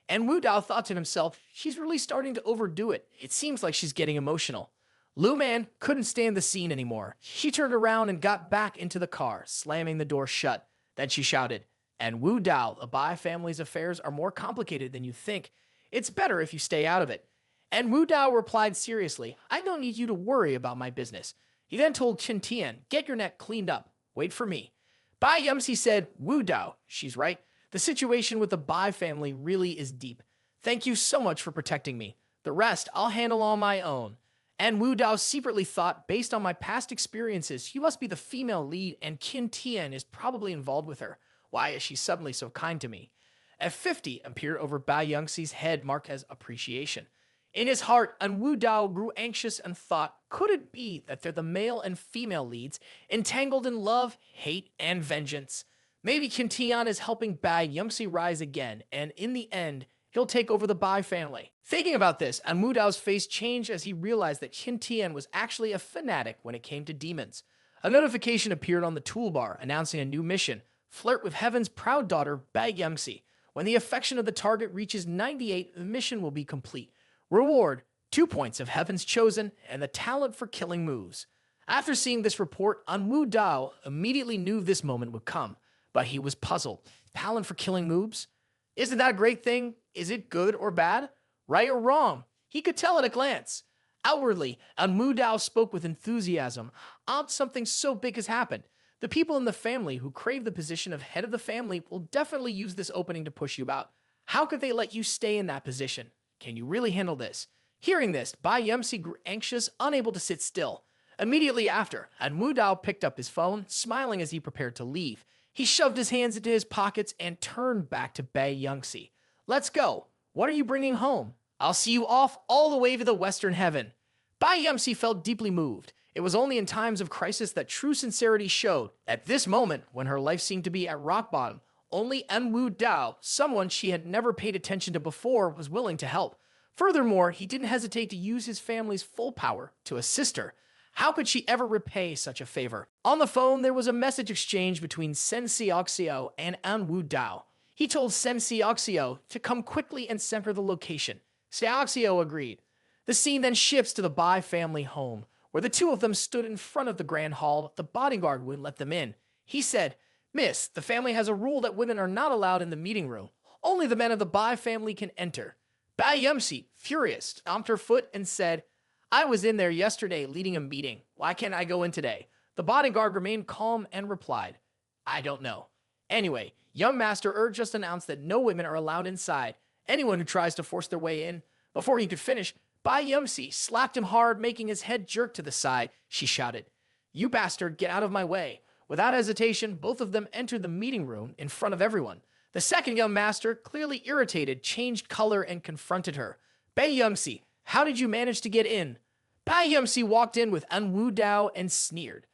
And Wu Dao thought to himself, she's really starting to overdo it. It seems like she's getting emotional. Lu Man couldn't stand the scene anymore. She turned around and got back into the car, slamming the door shut. Then she shouted, and Wu Dao, the Bai family's affairs are more complicated than you think. It's better if you stay out of it. And Wu Dao replied seriously, I don't need you to worry about my business. He then told Qin Tian, get your neck cleaned up. Wait for me. Ba Yumsy said, Wu Dao, she's right. The situation with the Bai family really is deep. Thank you so much for protecting me. The rest I'll handle on my own. And Wu Dao secretly thought, based on my past experiences, she must be the female lead and Qin Tian is probably involved with her. Why is she suddenly so kind to me? A 50 appeared over Ba Yumsy's head marked as appreciation. In his heart, En Wu Dao grew anxious and thought, could it be that they're the male and female leads, entangled in love, hate, and vengeance? Maybe Qin Tian is helping Ba Yumsy rise again, and in the end, he'll take over the Bai family. Thinking about this, En Wu Dao's face changed as he realized that Qin Tian was actually a fanatic when it came to demons. A notification appeared on the toolbar announcing a new mission, flirt with heaven's proud daughter, Ba Yumsy. When the affection of the target reaches 98, the mission will be complete. Reward, 2 points of heaven's chosen and the talent for killing moves. After seeing this report, En Wu Dao immediately knew this moment would come, but he was puzzled. Talent for killing moves? Isn't that a great thing? Is it good or bad? Right or wrong? He could tell at a glance. Outwardly, En Wu Dao spoke with enthusiasm. Something so big has happened. The people in the family who crave the position of head of the family will definitely use this opening to push you out. How could they let you stay in that position? Can you really handle this? Hearing this, Ba Yumsy grew anxious, unable to sit still. Immediately after, En Wu Dao picked up his phone, smiling as he prepared to leave. He shoved his hands into his pockets and turned back to Ba Yumsy. Let's go. What are you bringing home? I'll see you off all the way to the western heaven. Ba Yumsy felt deeply moved. It was only in times of crisis that true sincerity showed. At this moment, when her life seemed to be at rock bottom, Only En Wu Dao, someone she had never paid attention to before, was willing to help. Furthermore, he didn't hesitate to use his family's full power to assist her. How could she ever repay such a favor? On the phone, there was a message exchange between Sensei Oxio and En Wu Dao. He told Sensei Oxio to come quickly and send her the location. Oxio agreed. The scene then shifts to the Bai family home, where the two of them stood in front of the grand hall. The bodyguard wouldn't let them in. He said, "Miss, the family has a rule that women are not allowed in the meeting room. Only the men of the Bai family can enter." Ba Yumsy, furious, stomped her foot and said, "I was in there yesterday leading a meeting. Why can't I go in today?" The bodyguard remained calm and replied, "I don't know." Anyway, young master just announced that no women are allowed inside. Anyone who tries to force their way in. Before he could finish, Ba Yumsy slapped him hard, making his head jerk to the side. She shouted, "You bastard, get out of my way." Without hesitation, both of them entered the meeting room in front of everyone. The second young master, clearly irritated, changed color and confronted her. "Ba Yumsy, how did you manage to get in?" Ba Yumsy walked in with En Wu Dao and sneered,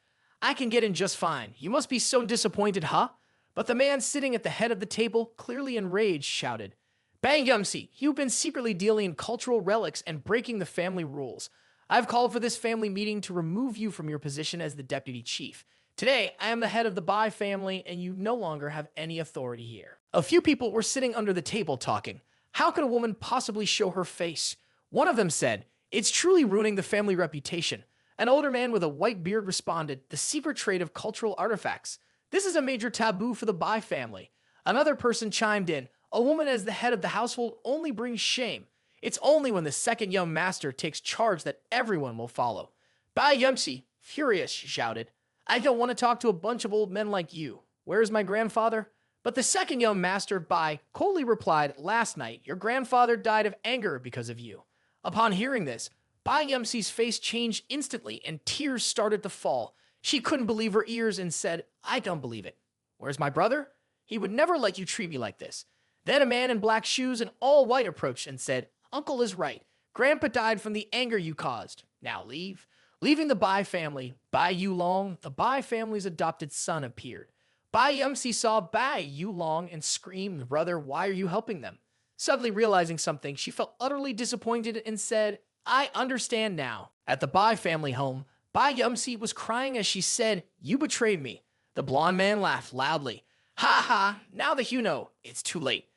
"I can get in just fine. You must be so disappointed, huh?" But the man sitting at the head of the table, clearly enraged, shouted, "Ba Yumsy, you've been secretly dealing in cultural relics and breaking the family rules. I've called for this family meeting to remove you from your position as the deputy chief. Today, I am the head of the Bai family, and you no longer have any authority here." A few people were sitting under the table talking. How could a woman possibly show her face? One of them said, "It's truly ruining the family reputation." An older man with a white beard responded, "The secret trade of cultural artifacts. This is a major taboo for the Bai family." Another person chimed in, "A woman as the head of the household only brings shame. It's only when the second young master takes charge that everyone will follow." Ba Yumsy, furious, shouted, "I don't want to talk to a bunch of old men like you. Where is my grandfather?" But the second young master, Bai, coldly replied, "Last night, your grandfather died of anger because of you." Upon hearing this, Ba Yumsy's face changed instantly and tears started to fall. She couldn't believe her ears and said, "I don't believe it. Where's my brother? He would never let you treat me like this." Then a man in black shoes and all white approached and said, "Uncle is right. Grandpa died from the anger you caused. Now leave." Leaving the Bai family, Bai Yulong, the Bai family's adopted son, appeared. Ba Yumsy saw Bai Yulong and screamed, "Brother, why are you helping them?" Suddenly realizing something, she felt utterly disappointed and said, "I understand now." At the Bai family home, Ba Yumsy was crying as she said, "You betrayed me." The blonde man laughed loudly. "Ha ha, now that you know, it's too late."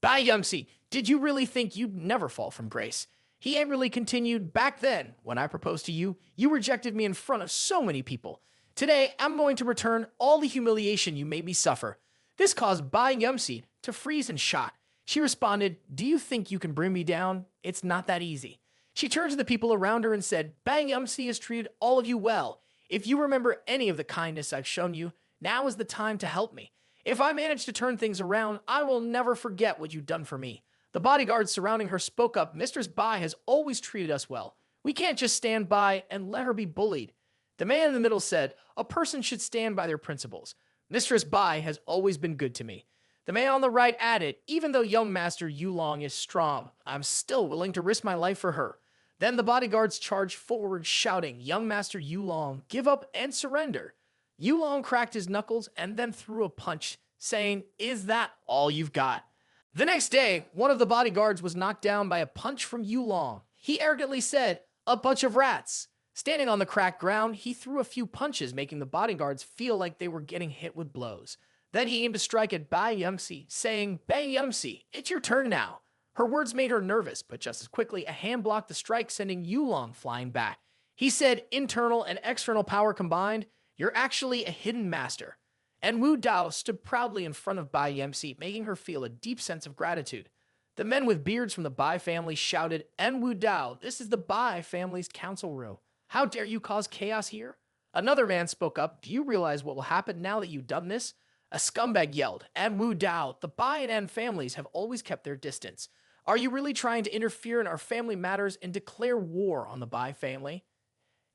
Ba Yumsy, did you really think you'd never fall from grace? He angrily continued, "Back then, when I proposed to you, you rejected me in front of so many people. Today, I'm going to return all the humiliation you made me suffer." This caused Ba Yumsy to freeze in shock. She responded, "Do you think you can bring me down? It's not that easy." She turned to the people around her and said, "Ba Yumsy has treated all of you well. If you remember any of the kindness I've shown you, now is the time to help me. If I manage to turn things around, I will never forget what you've done for me." The bodyguards surrounding her spoke up, "Mistress Bai has always treated us well. We can't just stand by and let her be bullied." The man in the middle said, "A person should stand by their principles. Mistress Bai has always been good to me." The man on the right added, "Even though young master Yulong is strong, I'm still willing to risk my life for her." Then the bodyguards charged forward, shouting, "Young master Yulong, give up and surrender." Yulong cracked his knuckles and then threw a punch, saying, "Is that all you've got?" The next day, one of the bodyguards was knocked down by a punch from Yulong. He arrogantly said, "A bunch of rats." Standing on the cracked ground, he threw a few punches, making the bodyguards feel like they were getting hit with blows. Then he aimed to strike at Ba Yumsy, saying, "Ba Yumsy, it's your turn now." Her words made her nervous, but just as quickly, a hand blocked the strike, sending Yulong flying back. He said, "Internal and external power combined, you're actually a hidden master." En Wu Dao stood proudly in front of Ba Yumsy, making her feel a deep sense of gratitude. The men with beards from the Bai family shouted, "En Wu Dao, this is the Bai family's council room. How dare you cause chaos here?" Another man spoke up, "Do you realize what will happen now that you've done this?" A scumbag yelled, "En Wu Dao, the Bai and En families have always kept their distance. Are you really trying to interfere in our family matters and declare war on the Bai family?"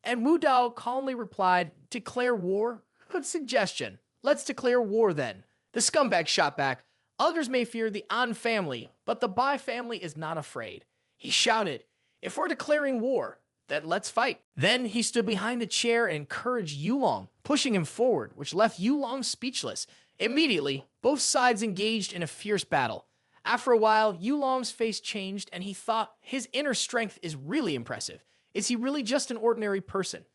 En Wu Dao calmly replied, "Declare war? Good suggestion. Let's declare war then." The scumbag shot back, "Others may fear the An family, but the Bai family is not afraid." He shouted, "If we're declaring war, then let's fight." Then he stood behind the chair and encouraged Yulong, pushing him forward, which left Yulong speechless. Immediately, both sides engaged in a fierce battle. After a while, Yulong's face changed and he thought his inner strength is really impressive. Is he really just an ordinary person?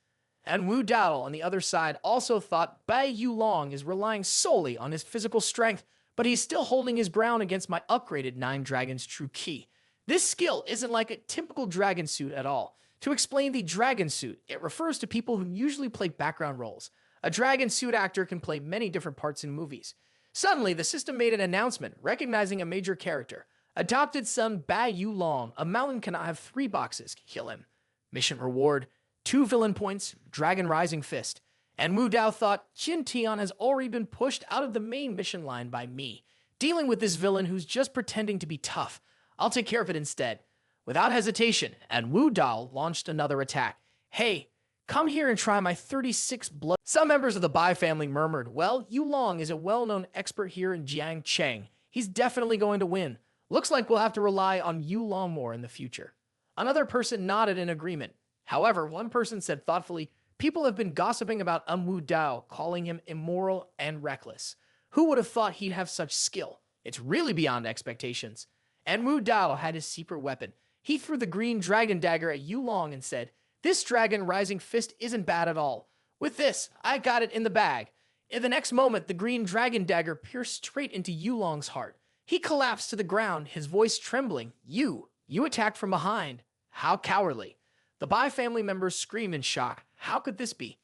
En Wu Dao on the other side also thought Ba Yulong is relying solely on his physical strength, but he's still holding his ground against my upgraded 9 Dragons True Ki. This skill isn't like a typical dragon suit at all. To explain the dragon suit, it refers to people who usually play background roles. A dragon suit actor can play many different parts in movies. Suddenly, the system made an announcement recognizing a major character. Adopted son Ba Yulong, a mountain cannot have 3 boxes. Kill him. Mission reward, 2 villain points, Dragon Rising Fist. And Wu Dao thought Jin Tian has already been pushed out of the main mission line by me. Dealing with this villain who's just pretending to be tough. I'll take care of it instead. Without hesitation, and Wu Dao launched another attack. Hey, come here and try my 36 blood. Some members of the Bai family murmured, well, Yulong is a well-known expert here in Jiangcheng. He's definitely going to win. Looks like we'll have to rely on Yulong more in the future. Another person nodded in agreement. However, one person said thoughtfully, people have been gossiping about En Wu Dao, calling him immoral and reckless. Who would have thought he'd have such skill? It's really beyond expectations. En Wu Dao had his secret weapon. He threw the green dragon dagger at Yulong and said, this Dragon Rising Fist isn't bad at all. With this, I got it in the bag. In the next moment, the green dragon dagger pierced straight into Yulong's heart. He collapsed to the ground, his voice trembling. You attacked from behind. How cowardly. The Bai family members screamed in shock. How could this be?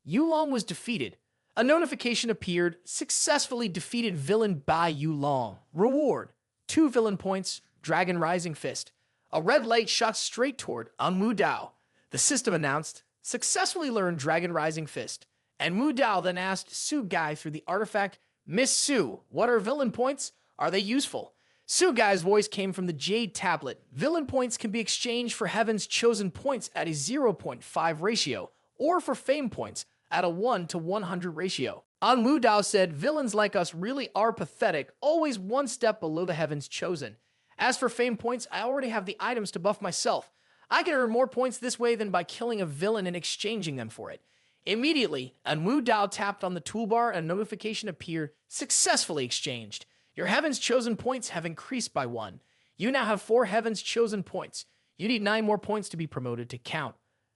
Yulong was defeated. A notification appeared, successfully defeated villain Ba Yulong. Reward, 2 villain points, Dragon Rising Fist. A red light shot straight toward En Wu Dao. The system announced, successfully learned Dragon Rising Fist. And Wu Dao then asked Su Gai through the artifact, Miss Su, what are villain points? Are they useful? Su Gai's voice came from the jade tablet. Villain points can be exchanged for Heaven's chosen points at a 0.5 ratio, or for fame points at a 1 to 100 ratio. En Wu Dao said, villains like us really are pathetic, always one step below the Heavens chosen. As for fame points, I already have the items to buff myself. I can earn more points this way than by killing a villain and exchanging them for it. Immediately, En Wu Dao tapped on the toolbar and a notification appeared, successfully exchanged. Your Heaven's Chosen points have increased by 1. You now have 4 Heaven's Chosen points. You need 9 more points to be promoted to count.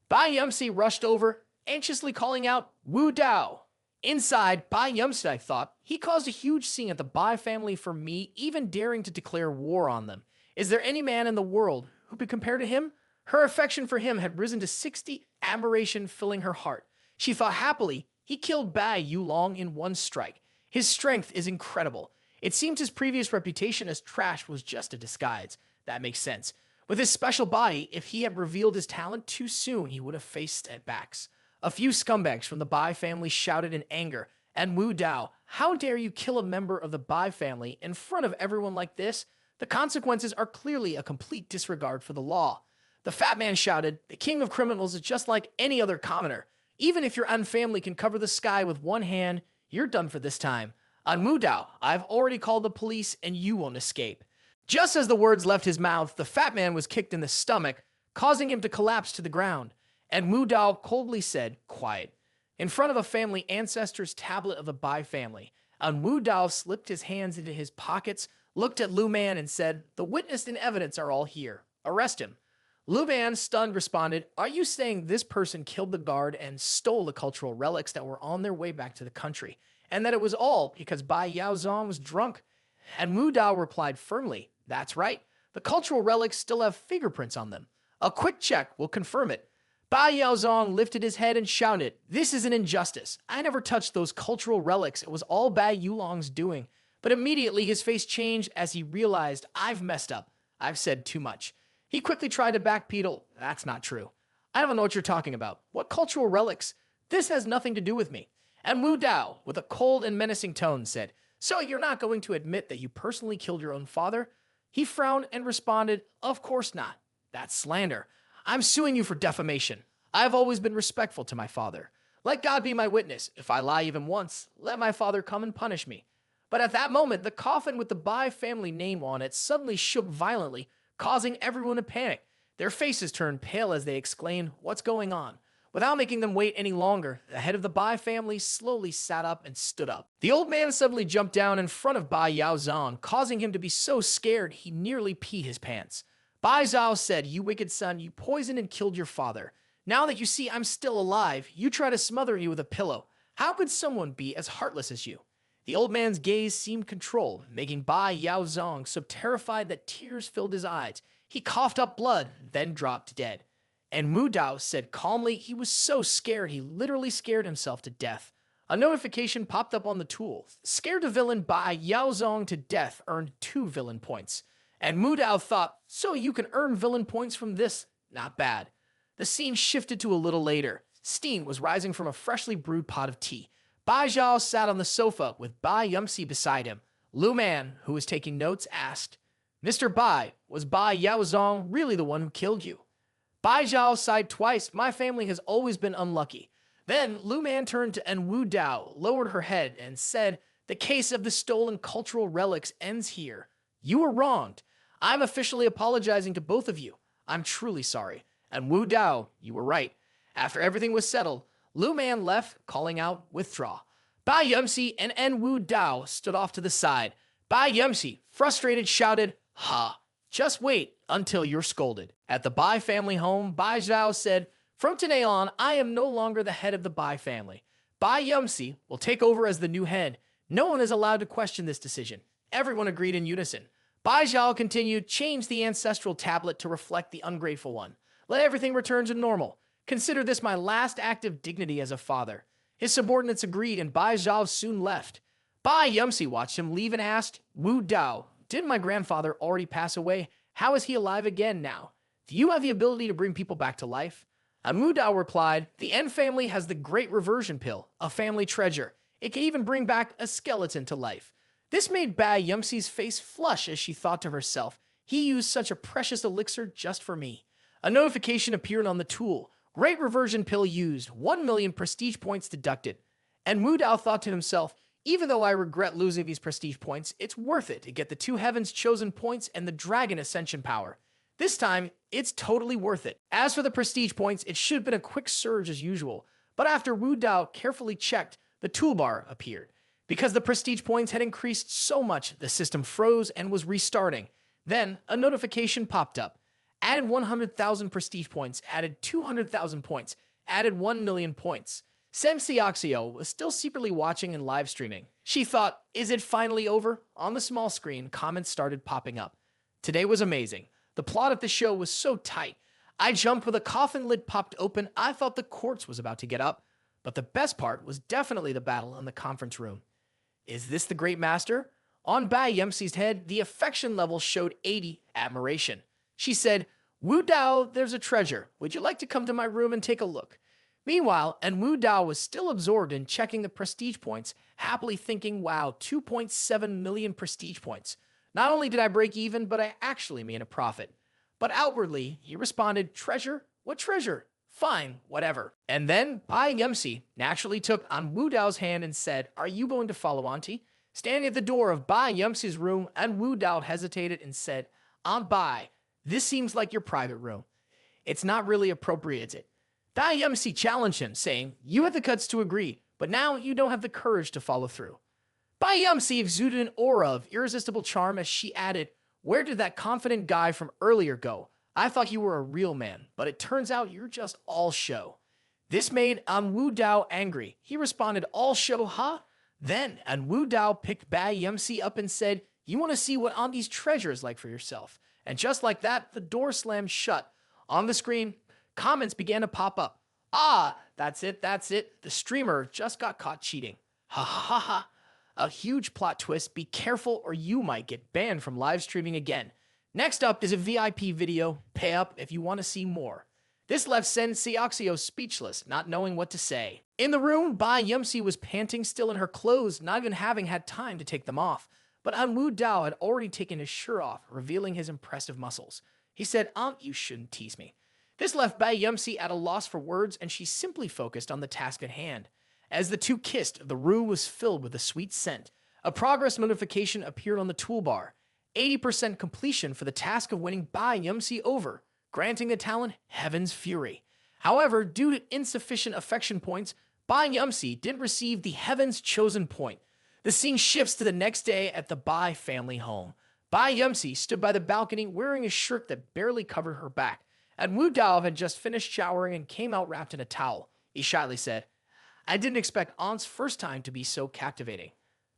Ba Yumsy rushed over, anxiously calling out, Wu Dao. Inside, Ba Yumsy thought, he caused a huge scene at the Bai family for me, even daring to declare war on them. Is there any man in the world who could compare to him? Her affection for him had risen to 60, admiration filling her heart. She thought happily, he killed Ba Yulong in 1 strike. His strength is incredible. It seems his previous reputation as trash was just a disguise. That makes sense. With his special body, if he had revealed his talent too soon, he would have faced setbacks. A few scumbags from the Bai family shouted in anger, and Wu Dao, how dare you kill a member of the Bai family in front of everyone like this? The consequences are clearly a complete disregard for the law. The fat man shouted, the king of criminals is just like any other commoner. Even if your own family can cover the sky with 1 hand, you're done for this time. En Wu Dao, I've already called the police and you won't escape. Just as the words left his mouth, the fat man was kicked in the stomach, causing him to collapse to the ground. And Wu Dao coldly said, quiet. In front of a family ancestor's tablet of the Bai family, En Wu Dao slipped his hands into his pockets, looked at Lu Man and said, the witness and evidence are all here. Arrest him. Lu Man, stunned, responded, are you saying this person killed the guard and stole the cultural relics that were on their way back to the country, and that it was all because Bai Yaozong was drunk? And Wu Dao replied firmly, that's right. The cultural relics still have fingerprints on them. A quick check will confirm it. Bai Yaozong lifted his head and shouted, this is an injustice. I never touched those cultural relics. It was all Bai Yulong's doing. But immediately his face changed as he realized, I've messed up. I've said too much. He quickly tried to backpedal. That's not true. I don't know what you're talking about. What cultural relics? This has nothing to do with me. And Wu Dao, with a cold and menacing tone, said, so you're not going to admit that you personally killed your own father? He frowned and responded, of course not. That's slander. I'm suing you for defamation. I've always been respectful to my father. Let God be my witness. If I lie even once, let my father come and punish me. But at that moment, the coffin with the Bai family name on it suddenly shook violently, causing everyone to panic. Their faces turned pale as they exclaimed, what's going on? Without making them wait any longer, the head of the Bai family slowly sat up and stood up. The old man suddenly jumped down in front of Ba Yaozong, causing him to be so scared he nearly peed his pants. Bai Zhao said, "You wicked son, you poisoned and killed your father. Now that you see I'm still alive, you try to smother me with a pillow. How could someone be as heartless as you?" The old man's gaze seemed controlled, making Ba Yaozong so terrified that tears filled his eyes. He coughed up blood, then dropped dead. En Wu Dao said calmly he was so scared he literally scared himself to death. A notification popped up on the tool. Scared the villain Ba Yaozong to death earned 2 villain points. And Wu Dao thought, so you can earn villain points from this? Not bad. The scene shifted to a little later. Steam was rising from a freshly brewed pot of tea. Bai Zhao sat on the sofa with Ba Yumsy beside him. Lu Man, who was taking notes, asked, "Mr. Bai, was Ba Yaozong really the one who killed you?" Bai Zhao sighed twice. "My family has always been unlucky." Then Lu Man turned to En Wu Dao, lowered her head, and said, "The case of the stolen cultural relics ends here. You were wronged. I'm officially apologizing to both of you. I'm truly sorry. And Wu Dao, you were right." After everything was settled, Lu Man left, calling out, "Withdraw." Ba Yumsy and En Wu Dao stood off to the side. Ba Yumsy, frustrated, shouted, "Ha! Just wait until you're scolded." At the Bai family home, Bai Zhao said, "From today on, I am no longer the head of the Bai family. Ba Yumsy will take over as the new head. No one is allowed to question this decision." Everyone agreed in unison. Bai Zhao continued, "Change the ancestral tablet to reflect the ungrateful one. Let everything return to normal. Consider this my last act of dignity as a father." His subordinates agreed, and Bai Zhao soon left. Ba Yumsy watched him leave and asked, "Wu Dao, didn't my grandfather already pass away? How is he alive again now? Do you have the ability to bring people back to life?" And Wu Dao replied, "The En family has the Great Reversion Pill, a family treasure. It can even bring back a skeleton to life." This made Ba Yumsy's face flush as she thought to herself, "He used such a precious elixir just for me." A notification appeared on the tool. "Great Reversion Pill used, 1 million prestige points deducted." And Wu Dao thought to himself, "Even though I regret losing these prestige points, it's worth it to get the 2 Heavens Chosen points and the Dragon Ascension power. This time, it's totally worth it." As for the prestige points, it should have been a quick surge as usual, but after Wu Dao carefully checked, the toolbar appeared. Because the prestige points had increased so much, the system froze and was restarting. Then, a notification popped up. Added 100,000 prestige points, added 200,000 points, added 1 million points. Seducing was still secretly watching and live streaming. She thought, is it finally over? On the small screen, comments started popping up. "Today was amazing. The plot of the show was so tight. I jumped when the coffin lid popped open. I thought the corpse was about to get up. But the best part was definitely the battle in the conference room." Is this the great master? On Ba Yumsy's head, the affection level showed 80, admiration. She said, "Wu Dao, there's a treasure. Would you like to come to my room and take a look?" Meanwhile, En Wu Dao was still absorbed in checking the prestige points, happily thinking, wow, 2.7 million prestige points. Not only did I break even, but I actually made a profit. But outwardly, he responded, "Treasure? What treasure? Fine, whatever." And then Ba Yumsy naturally took En Wu Dao's hand and said, "Are you going to follow Auntie?" Standing at the door of Ba Yumsy's room, En Wu Dao hesitated and said, "Aunt Bai, this seems like your private room. It's not really appropriate, is it?" Ba Yumsy challenged him, saying, "You had the guts to agree, but now you don't have the courage to follow through." Ba Yumsy exuded an aura of irresistible charm as she added, "Where did that confident guy from earlier go? I thought you were a real man, but it turns out you're just all show." This made En Wu Dao angry. He responded, "All show, huh?" Then En Wu Dao picked Ba Yumsy up and said, "You want to see what Auntie's treasure is like for yourself." And just like that, the door slammed shut. On the screen, comments began to pop up. "Ah, that's it. The streamer just got caught cheating. Ha ha ha ha. A huge plot twist. Be careful or you might get banned from live streaming again. Next up is a VIP video. Pay up if you want to see more." This left Seducing speechless, not knowing what to say. In the room, Ba Yumsy was panting still in her clothes, not even having had time to take them off. But En Wu Dao had already taken his shirt off, revealing his impressive muscles. He said, "Aunt, you shouldn't tease me." This left Ba Yumsy at a loss for words, and she simply focused on the task at hand. As the two kissed, the room was filled with a sweet scent. A progress notification appeared on the toolbar. 80% completion for the task of winning Ba Yumsy over, granting the talent Heaven's Fury. However, due to insufficient affection points, Ba Yumsy didn't receive the Heaven's Chosen point. The scene shifts to the next day at the Ba family home. Ba Yumsy stood by the balcony wearing a shirt that barely covered her back. En Wu Dao had just finished showering and came out wrapped in a towel. He shyly said, "I didn't expect Aunt's first time to be so captivating."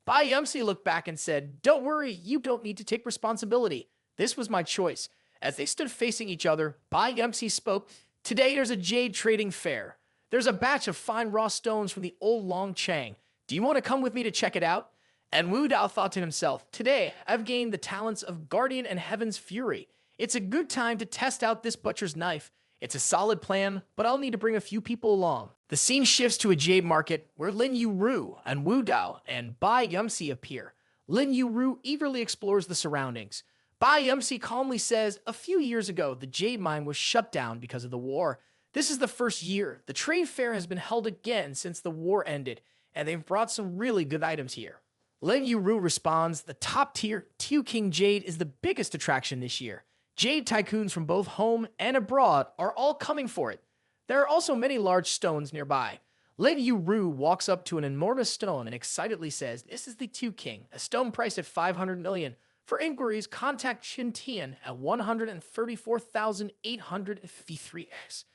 Ba Yumsy looked back and said, "Don't worry, you don't need to take responsibility. This was my choice." As they stood facing each other, Ba Yumsy spoke, "Today there's a jade trading fair. There's a batch of fine raw stones from the old Long Chang. Do you want to come with me to check it out?" And Wu Dao thought to himself, "Today I've gained the talents of Guardian and Heaven's Fury. It's a good time to test out this butcher's knife. It's a solid plan, but I'll need to bring a few people along." The scene shifts to a jade market where Lin Yu and Wu Dao and Ba Yumsy appear. Lin Yu eagerly explores the surroundings. Ba Yumsy calmly says, "A few years ago, the jade mine was shut down because of the war. This is the first year. The trade fair has been held again since the war ended, and they've brought some really good items here." Lin Yu responds, "The top-tier Tew King jade is the biggest attraction this year. Jade tycoons from both home and abroad are all coming for it. There are also many large stones nearby." Lin Yu walks up to an immortal stone and excitedly says, "This is the Tew King, a stone priced at 500 million. For inquiries, contact Qin Tian at 134,853x.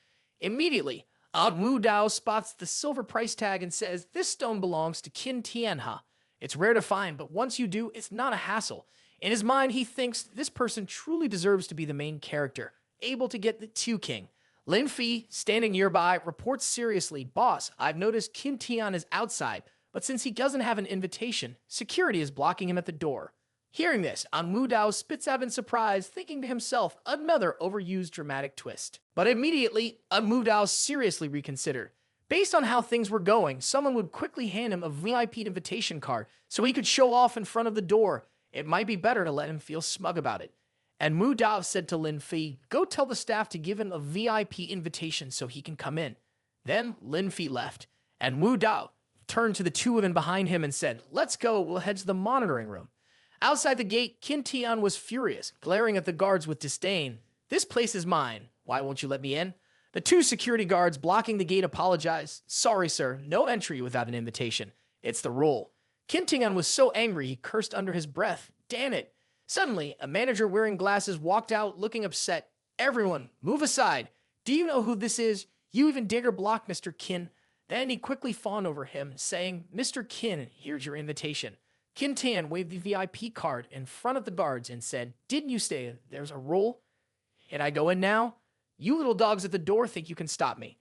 Immediately, En Wu Dao spots the silver price tag and says, "This stone belongs to Qin Tian, huh? It's rare to find, but once you do, it's not a hassle." In his mind, he thinks this person truly deserves to be the main character, able to get the Tew King. Lin Fi, standing nearby, reports seriously, "Boss, I've noticed Qin Tian is outside, but since he doesn't have an invitation, security is blocking him at the door." Hearing this, En Wu Dao spits out in surprise, thinking to himself, another overused dramatic twist. But immediately, En Wu Dao seriously reconsidered. Based on how things were going, someone would quickly hand him a VIP invitation card so he could show off in front of the door. It might be better to let him feel smug about it. And Wu Dao said to Lin Fi, "Go tell the staff to give him a VIP invitation so he can come in." Then Lin Fi left, and Wu Dao turned to the two women behind him and said, "Let's go, we'll head to the monitoring room." Outside the gate, Qin Tian was furious, glaring at the guards with disdain. "This place is mine. Why won't you let me in?" The two security guards blocking the gate apologized. "Sorry, sir, no entry without an invitation. It's the rule." Qin Tian was so angry he cursed under his breath. "Damn it." Suddenly, a manager wearing glasses walked out looking upset. "Everyone, move aside. Do you know who this is? You even dare block Mr. Qin." Then he quickly fawned over him, saying, "Mr. Qin, here's your invitation." Qin Tian waved the VIP card in front of the guards and said, "Didn't you say there's a rule? And I go in now? You little dogs at the door think you can stop me."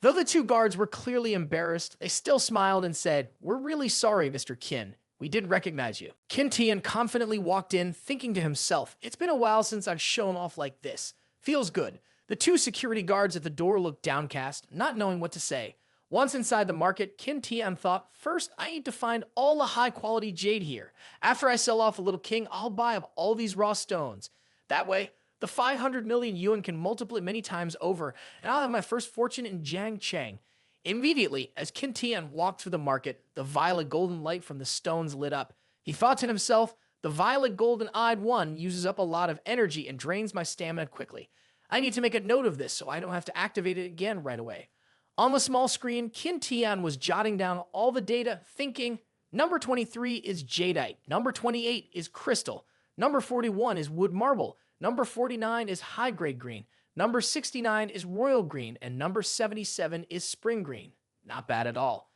Though the two guards were clearly embarrassed, they still smiled and said, "We're really sorry, Mr. Qin. We didn't recognize you." Qin Tian confidently walked in, thinking to himself, "It's been a while since I've shown off like this. Feels good." The two security guards at the door looked downcast, not knowing what to say. Once inside the market, Qin Tian thought, "First, I need to find all the high-quality jade here. After I sell off a little king, I'll buy up all these raw stones. That way, the 500 million yuan can multiply many times over, and I'll have my first fortune in Jiangchang." Immediately, as Qin Tian walked through the market, the violet golden light from the stones lit up. He thought to himself, "The violet golden-eyed one uses up a lot of energy and drains my stamina quickly. I need to make a note of this so I don't have to activate it again right away." On the small screen, Qin Tian was jotting down all the data, thinking, "Number 23 is jadeite, number 28 is crystal, number 41 is wood marble, number 49 is high-grade green, number 69 is royal green, and number 77 is spring green." Not bad at all.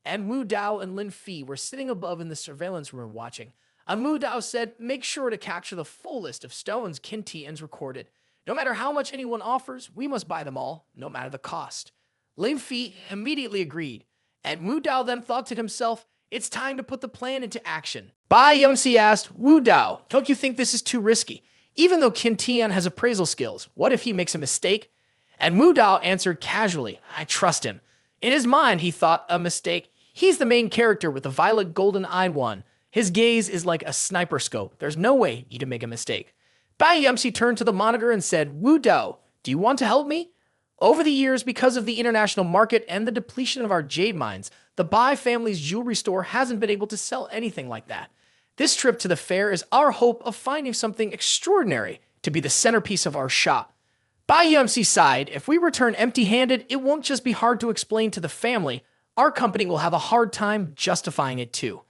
And Wu Dao and Lin Fi were sitting above in the surveillance room watching. And Wu Dao said, "Make sure to capture the full list of stones Qin Tian's recorded. No matter how much anyone offers, we must buy them all, no matter the cost." Lin Fi immediately agreed, and Wu Dao then thought to himself, "It's time to put the plan into action." Ba Yumsy asked, "Wu Dao, don't you think this is too risky? Even though Qin Tian has appraisal skills, what if he makes a mistake?" And Wu Dao answered casually, "I trust him." In his mind, he thought, "A mistake? He's the main character with the violet golden-eyed one. His gaze is like a sniper scope. There's no way he'd make a mistake." Ba Yumsy turned to the monitor and said, "Wu Dao, do you want to help me? Over the years, because of the international market and the depletion of our jade mines, the Ba family's jewelry store hasn't been able to sell anything like that. This trip to the fair is our hope of finding something extraordinary to be the centerpiece of our shop." Ba Yumsy sighed, if we return empty-handed, it won't just be hard to explain to the family. Our company will have a hard time justifying it too.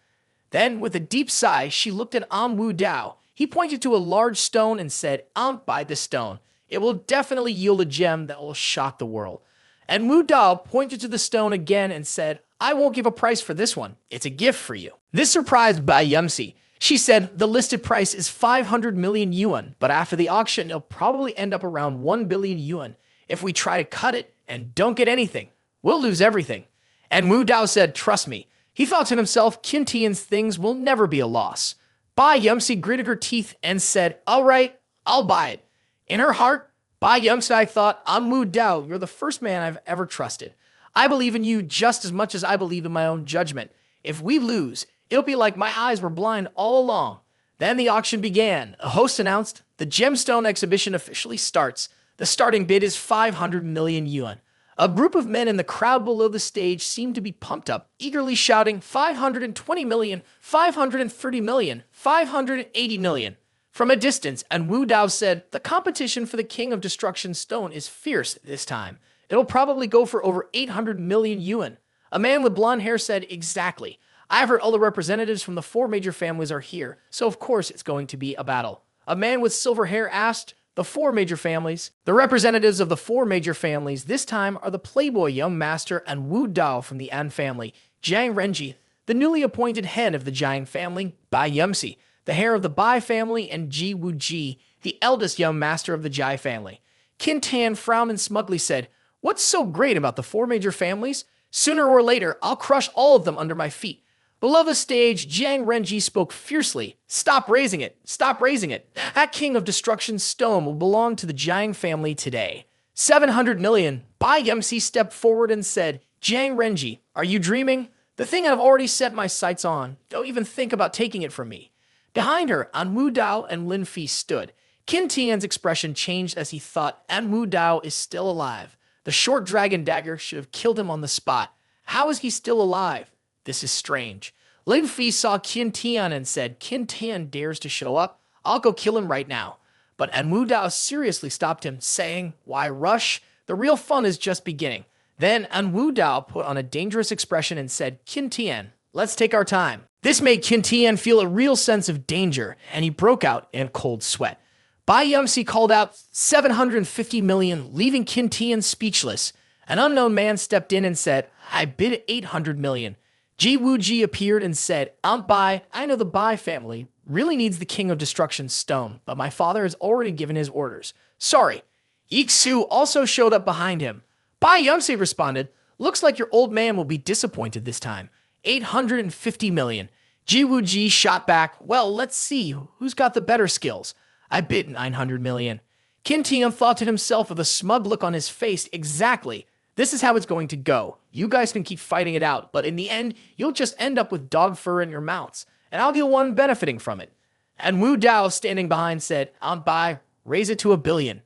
Then, with a deep sigh, she looked at En Wu Dao. He pointed to a large stone and said, I'll buy this stone. It will definitely yield a gem that will shock the world. En Wu Dao pointed to the stone again and said, I won't give a price for this one. It's a gift for you. This surprised Ba Yumsy. She said, the listed price is 500 million yuan, but after the auction, it'll probably end up around 1 billion yuan. If we try to cut it and don't get anything, we'll lose everything. En Wu Dao said, trust me. He thought to himself, Qin Tian's things will never be a loss. Ba Yumsy gritted her teeth and said, all right, I'll buy it. In her heart, Ba Yumsy thought, En Wu Dao, you're the first man I've ever trusted. I believe in you just as much as I believe in my own judgment. If we lose, it'll be like my eyes were blind all along. Then the auction began. A host announced, the gemstone exhibition officially starts. The starting bid is 500 million yuan. A group of men in the crowd below the stage seemed to be pumped up, eagerly shouting 520 million, 530 million, 580 million. From a distance, En Wu Dao said, the competition for the King of Destruction stone is fierce this time. It'll probably go for over 800 million yuan. A man with blonde hair said, exactly. I've heard all the representatives from the 4 major families are here, so of course it's going to be a battle. A man with silver hair asked, the 4 major families. The representatives of the 4 major families this time are the playboy young master En Wu Dao from the An family, Jiang Renji, the newly appointed head of the Jiang family, Ba Yumsy, the heir of the Bai family, and Ji Wu Ji, the eldest young master of the Jai family. Qin Tian frowned and smugly said, what's so great about the 4 major families? Sooner or later, I'll crush all of them under my feet. Below the stage, Jiang Renji spoke fiercely. Stop raising it! Stop raising it! That King of Destruction stone will belong to the Jiang family today. 700 million. Ba Yumsy stepped forward and said, Jiang Renji, are you dreaming? The thing I've already set my sights on. Don't even think about taking it from me. Behind her, En Wu Dao and Lin Fi stood. Qin Tian's expression changed as he thought En Wu Dao is still alive. The short dragon dagger should have killed him on the spot. How is he still alive? This is strange. Lin Fi saw Qin Tian and said, Qin Tian dares to show up. I'll go kill him right now. But En Wu Dao seriously stopped him, saying, why rush? The real fun is just beginning. Then En Wu Dao put on a dangerous expression and said, Qin Tian, let's take our time. This made Qin Tian feel a real sense of danger, and he broke out in a cold sweat. Ba Yumsy called out 750 million, leaving Qin Tian speechless. An unknown man stepped in and said, I bid 800 million. Ji Wu Ji appeared and said, Aunt Bai, I know the Bai family really needs the King of Destruction stone, but my father has already given his orders. Sorry. Yixu also showed up behind him. Ba Yumsy responded, looks like your old man will be disappointed this time. 850 million. Ji Wu Ji shot back, well, let's see, who's got the better skills? I bid 900 million. Qin Tian thought to himself with a smug look on his face, exactly. This is how it's going to go. You guys can keep fighting it out, but in the end, you'll just end up with dog fur in your mouths, and I'll be the one benefiting from it. And Wu Dao, standing behind, said, Aunt Bai, raise it to 1 billion.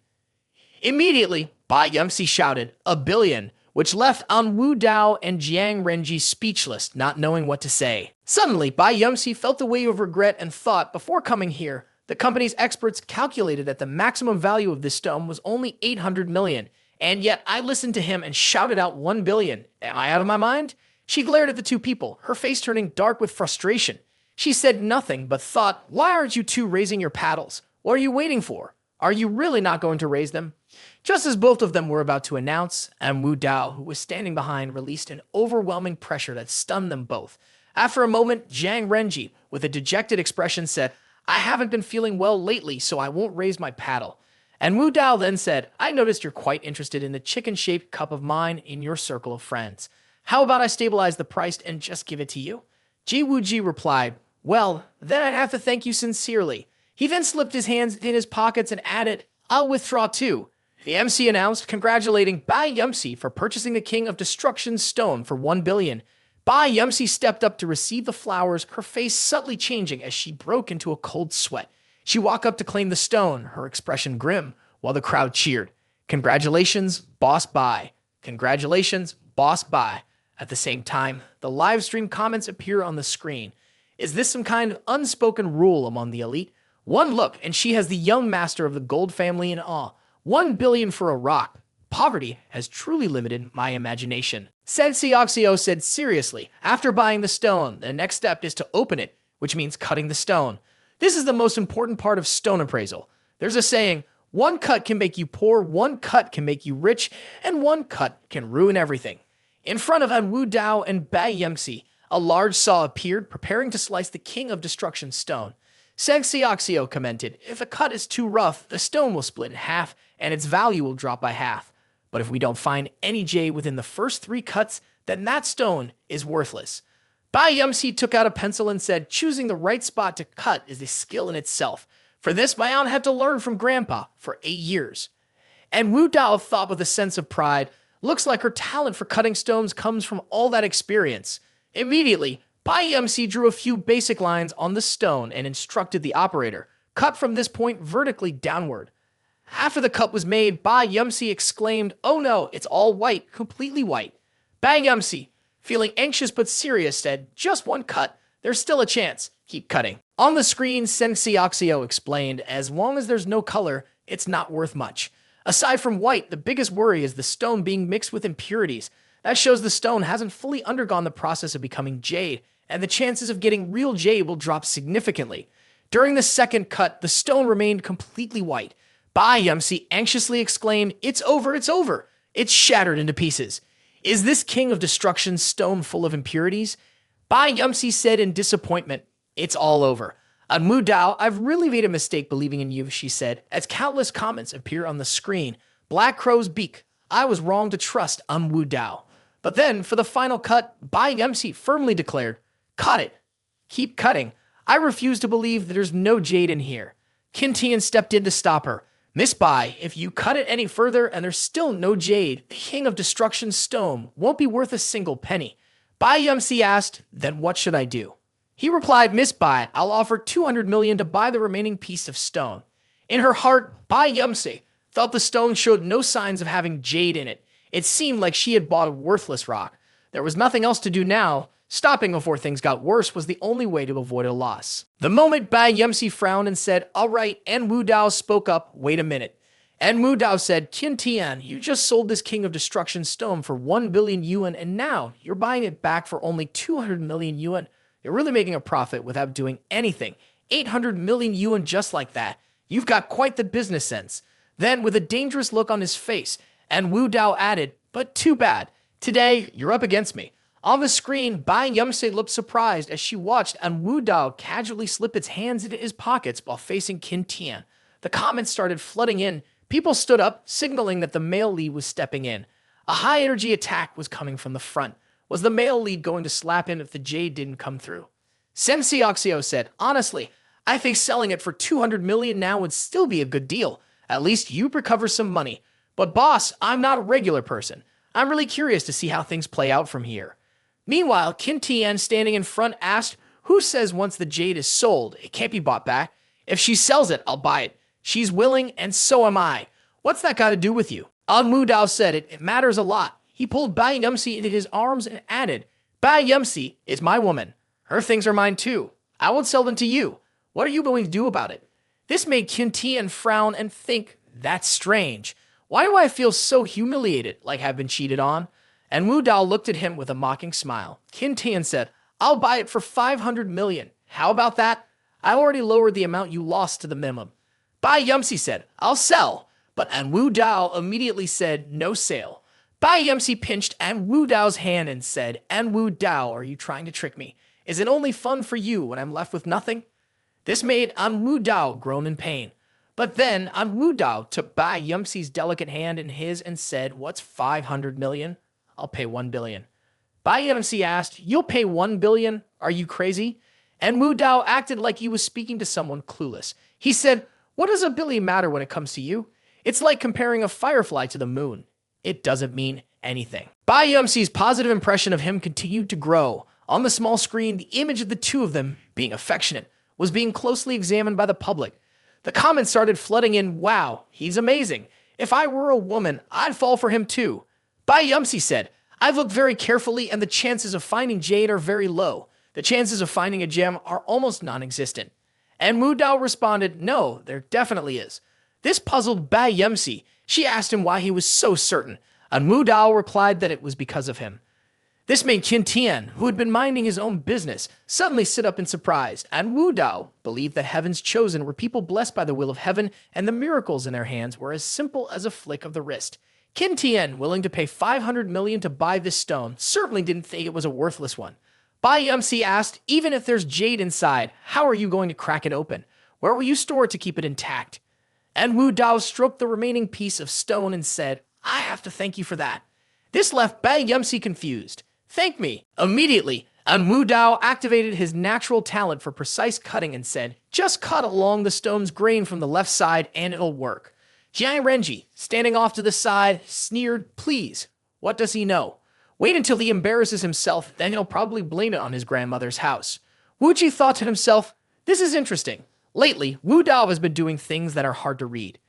Immediately, Ba Yumsy shouted, 1 billion, which left En Wu Dao and Jiang Renji speechless, not knowing what to say. Suddenly, Ba Yumsy felt a wave of regret and thought, before coming here, the company's experts calculated that the maximum value of this stone was only 800 million, and yet I listened to him and shouted out 1 billion. Am I out of my mind? She glared at the 2 people, her face turning dark with frustration. She said nothing, but thought, why aren't you 2 raising your paddles? What are you waiting for? Are you really not going to raise them? Just as both of them were about to announce, En Wu Dao, who was standing behind, released an overwhelming pressure that stunned them both. After a moment, Jiang Renji, with a dejected expression, said, I haven't been feeling well lately, so I won't raise my paddle. And Wu Dao then said, I noticed you're quite interested in the chicken-shaped cup of mine in your circle of friends. How about I stabilize the price and just give it to you? Ji Wu Ji replied, well, then I'd have to thank you sincerely. He then slipped his hands in his pockets and added, I'll withdraw too. The MC announced, congratulating Ba Yumsy for purchasing the King of Destruction stone for 1 billion. Ba Yumsy stepped up to receive the flowers, her face subtly changing as she broke into a cold sweat. She walked up to claim the stone, her expression grim, while the crowd cheered. Congratulations, Boss Bai. Congratulations, Boss Bai. At the same time, the live stream comments appear on the screen. Is this some kind of unspoken rule among the elite? One look, and she has the young master of the Gold family in awe. 1 billion for a rock. Poverty has truly limited my imagination. Seducing said seriously, after buying the stone, the next step is to open it, which means cutting the stone. This is the most important part of stone appraisal. There's a saying, one cut can make you poor, one cut can make you rich, and one cut can ruin everything. In front of En Wu Dao and Ba Yumsy, a large saw appeared, preparing to slice the King of Destruction stone. Seducing commented, if a cut is too rough, the stone will split in half, and its value will drop by half. But if we don't find any jade within the first 3 cuts, then that stone is worthless. Ba Yumsy took out a pencil and said, choosing the right spot to cut is a skill in itself. For this, my aunt had to learn from Grandpa for 8 years. En Wu Dao thought with a sense of pride, looks like her talent for cutting stones comes from all that experience. Immediately, Ba Yumsy drew a few basic lines on the stone and instructed the operator, cut from this point vertically downward. After the cut was made, Ba Yumsy exclaimed, oh no, it's all white, completely white. Ba Yumsy, feeling anxious but serious, said, just one cut, there's still a chance, keep cutting. On the screen, Seducing explained, as long as there's no color, it's not worth much. Aside from white, the biggest worry is the stone being mixed with impurities. That shows the stone hasn't fully undergone the process of becoming jade, and the chances of getting real jade will drop significantly. During the second cut, the stone remained completely white. Ba Yumsy anxiously exclaimed, it's over, it's over. It's shattered into pieces. Is this King of Destruction stone full of impurities? Ba Yumsy said in disappointment, it's all over. En Wu Dao, I've really made a mistake believing in you, she said, as countless comments appear on the screen. Black Crow's beak. I was wrong to trust En Wu Dao. But then, for the final cut, Ba Yumsy firmly declared, cut it. Keep cutting. I refuse to believe that there's no jade in here. Qin Tian stepped in to stop her. Miss Bai, if you cut it any further and there's still no jade, the King of Destruction's stone won't be worth a single penny. Ba Yumsy asked, then what should I do? He replied, Miss Bai, I'll offer 200 million to buy the remaining piece of stone. In her heart, Ba Yumsy thought the stone showed no signs of having jade in it. It seemed like she had bought a worthless rock. There was nothing else to do now. Stopping before things got worse was the only way to avoid a loss. The moment Ba Yumsy frowned and said, all right, En Wu Dao spoke up, wait a minute. En Wu Dao said, Qin Tian, you just sold this King of Destruction stone for 1 billion yuan and now you're buying it back for only 200 million yuan. You're really making a profit without doing anything. 800 million yuan just like that. You've got quite the business sense. Then, with a dangerous look on his face, En Wu Dao added, but too bad. Today, you're up against me. On the screen, Ba Yumsy looked surprised as she watched En Wu Dao casually slip its hands into his pockets while facing Qin Tian. The comments started flooding in. People stood up, signaling that the male lead was stepping in. A high-energy attack was coming from the front. Was the male lead going to slap in if the jade didn't come through? Seducing said, honestly, I think selling it for 200 million now would still be a good deal. At least you'd recover some money. But boss, I'm not a regular person. I'm really curious to see how things play out from here. Meanwhile, Qin Tian, standing in front, asked, who says once the jade is sold, it can't be bought back? If she sells it, I'll buy it. She's willing, and so am I. What's that got to do with you? En Wu Dao said it matters a lot. He pulled Ba Yumsy into his arms and added, Ba Yumsy is my woman. Her things are mine too. I won't sell them to you. What are you going to do about it? This made Qin Tian frown and think, that's strange. Why do I feel so humiliated, like I've been cheated on? En Wu Dao looked at him with a mocking smile. Qin Tian said, I'll buy it for 500 million. How about that? I already lowered the amount you lost to the minimum. Ba Yumsy said, I'll sell. But En Wu Dao immediately said, no sale. Ba Yumsy pinched En Wu Dao's hand and said, En Wu Dao, are you trying to trick me? Is it only fun for you when I'm left with nothing? This made En Wu Dao groan in pain. But then En Wu Dao took Ba Yumsy's delicate hand in his and said, what's 500 million? I'll pay 1 billion. Ba Yumsy asked, you'll pay 1 billion? Are you crazy? En Wu Dao acted like he was speaking to someone clueless. He said, what does a billion matter when it comes to you? It's like comparing a firefly to the moon. It doesn't mean anything. Ba Yumsy's positive impression of him continued to grow. On the small screen, the image of the two of them, being affectionate, was being closely examined by the public. The comments started flooding in, wow, he's amazing. If I were a woman, I'd fall for him too. Ba Yumsy said, I've looked very carefully and the chances of finding jade are very low. The chances of finding a gem are almost non-existent. En Wu Dao responded, no, there definitely is. This puzzled Ba Yumsy. She asked him why he was so certain. En Wu Dao replied that it was because of him. This made Qin Tian, who had been minding his own business, suddenly sit up in surprise. En Wu Dao believed that heaven's chosen were people blessed by the will of heaven, and the miracles in their hands were as simple as a flick of the wrist. Qin Tian, willing to pay 500 million to buy this stone, certainly didn't think it was a worthless one. Ba Yumsy asked, even if there's jade inside, how are you going to crack it open? Where will you store it to keep it intact? En Wu Dao stroked the remaining piece of stone and said, I have to thank you for that. This left Ba Yumsy confused. Thank me. Immediately, En Wu Dao activated his natural talent for precise cutting and said, just cut along the stone's grain from the left side and it'll work. Jiang Renji, standing off to the side, sneered, please. What does he know? Wait until he embarrasses himself, then he'll probably blame it on his grandmother's house. Wu Ji thought to himself, this is interesting. Lately, Wu Dao has been doing things that are hard to read.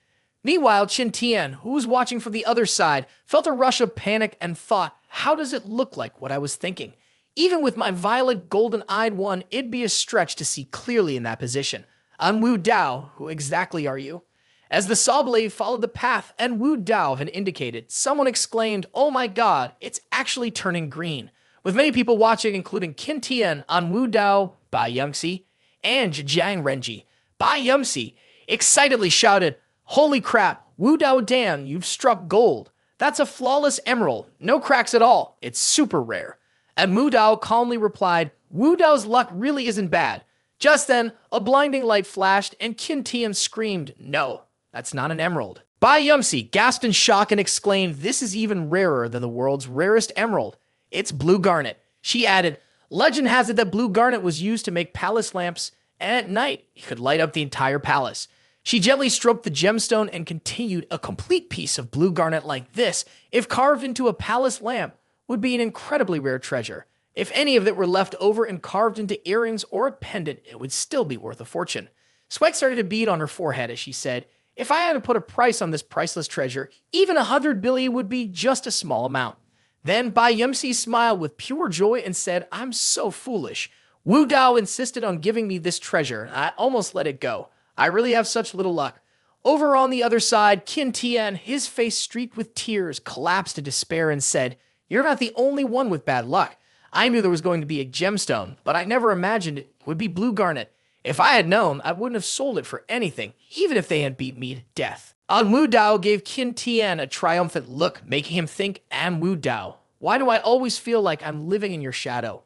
Meanwhile, Qin Tian, who was watching from the other side, felt a rush of panic and thought, how does it look like what I was thinking? Even with my violet golden-eyed one, it'd be a stretch to see clearly in that position. En Wu Dao, who exactly are you? As the saw blade followed the path En Wu Dao had indicated, someone exclaimed, oh my god, it's actually turning green. With many people watching, including Qin Tian, En Wu Dao, Ba Yumsy, and Jiang Renji. Ba Yumsy excitedly shouted, holy crap, Wu Dao Dan, you've struck gold. That's a flawless emerald, no cracks at all, it's super rare. And Wu Dao calmly replied, Wu Dao's luck really isn't bad. Just then, a blinding light flashed and Qin Tian screamed, no, that's not an emerald. Ba Yumsy gasped in shock and exclaimed, this is even rarer than the world's rarest emerald. It's blue garnet. She added, legend has it that blue garnet was used to make palace lamps, and at night, it could light up the entire palace. She gently stroked the gemstone and continued, a complete piece of blue garnet like this, if carved into a palace lamp, would be an incredibly rare treasure. If any of it were left over and carved into earrings or a pendant, it would still be worth a fortune. Sweat started to bead on her forehead as she said, if I had to put a price on this priceless treasure, even 100 billion would be just a small amount. Then Ba Yumsy smiled with pure joy and said, I'm so foolish. Wu Dao insisted on giving me this treasure, and I almost let it go. I really have such little luck. Over on the other side, Qin Tian, his face streaked with tears, collapsed in despair and said, you're not the only one with bad luck. I knew there was going to be a gemstone, but I never imagined it would be blue garnet. If I had known, I wouldn't have sold it for anything, even if they had beat me to death. En Wu Dao gave Qin Tian a triumphant look, making him think, En Wu Dao, why do I always feel like I'm living in your shadow?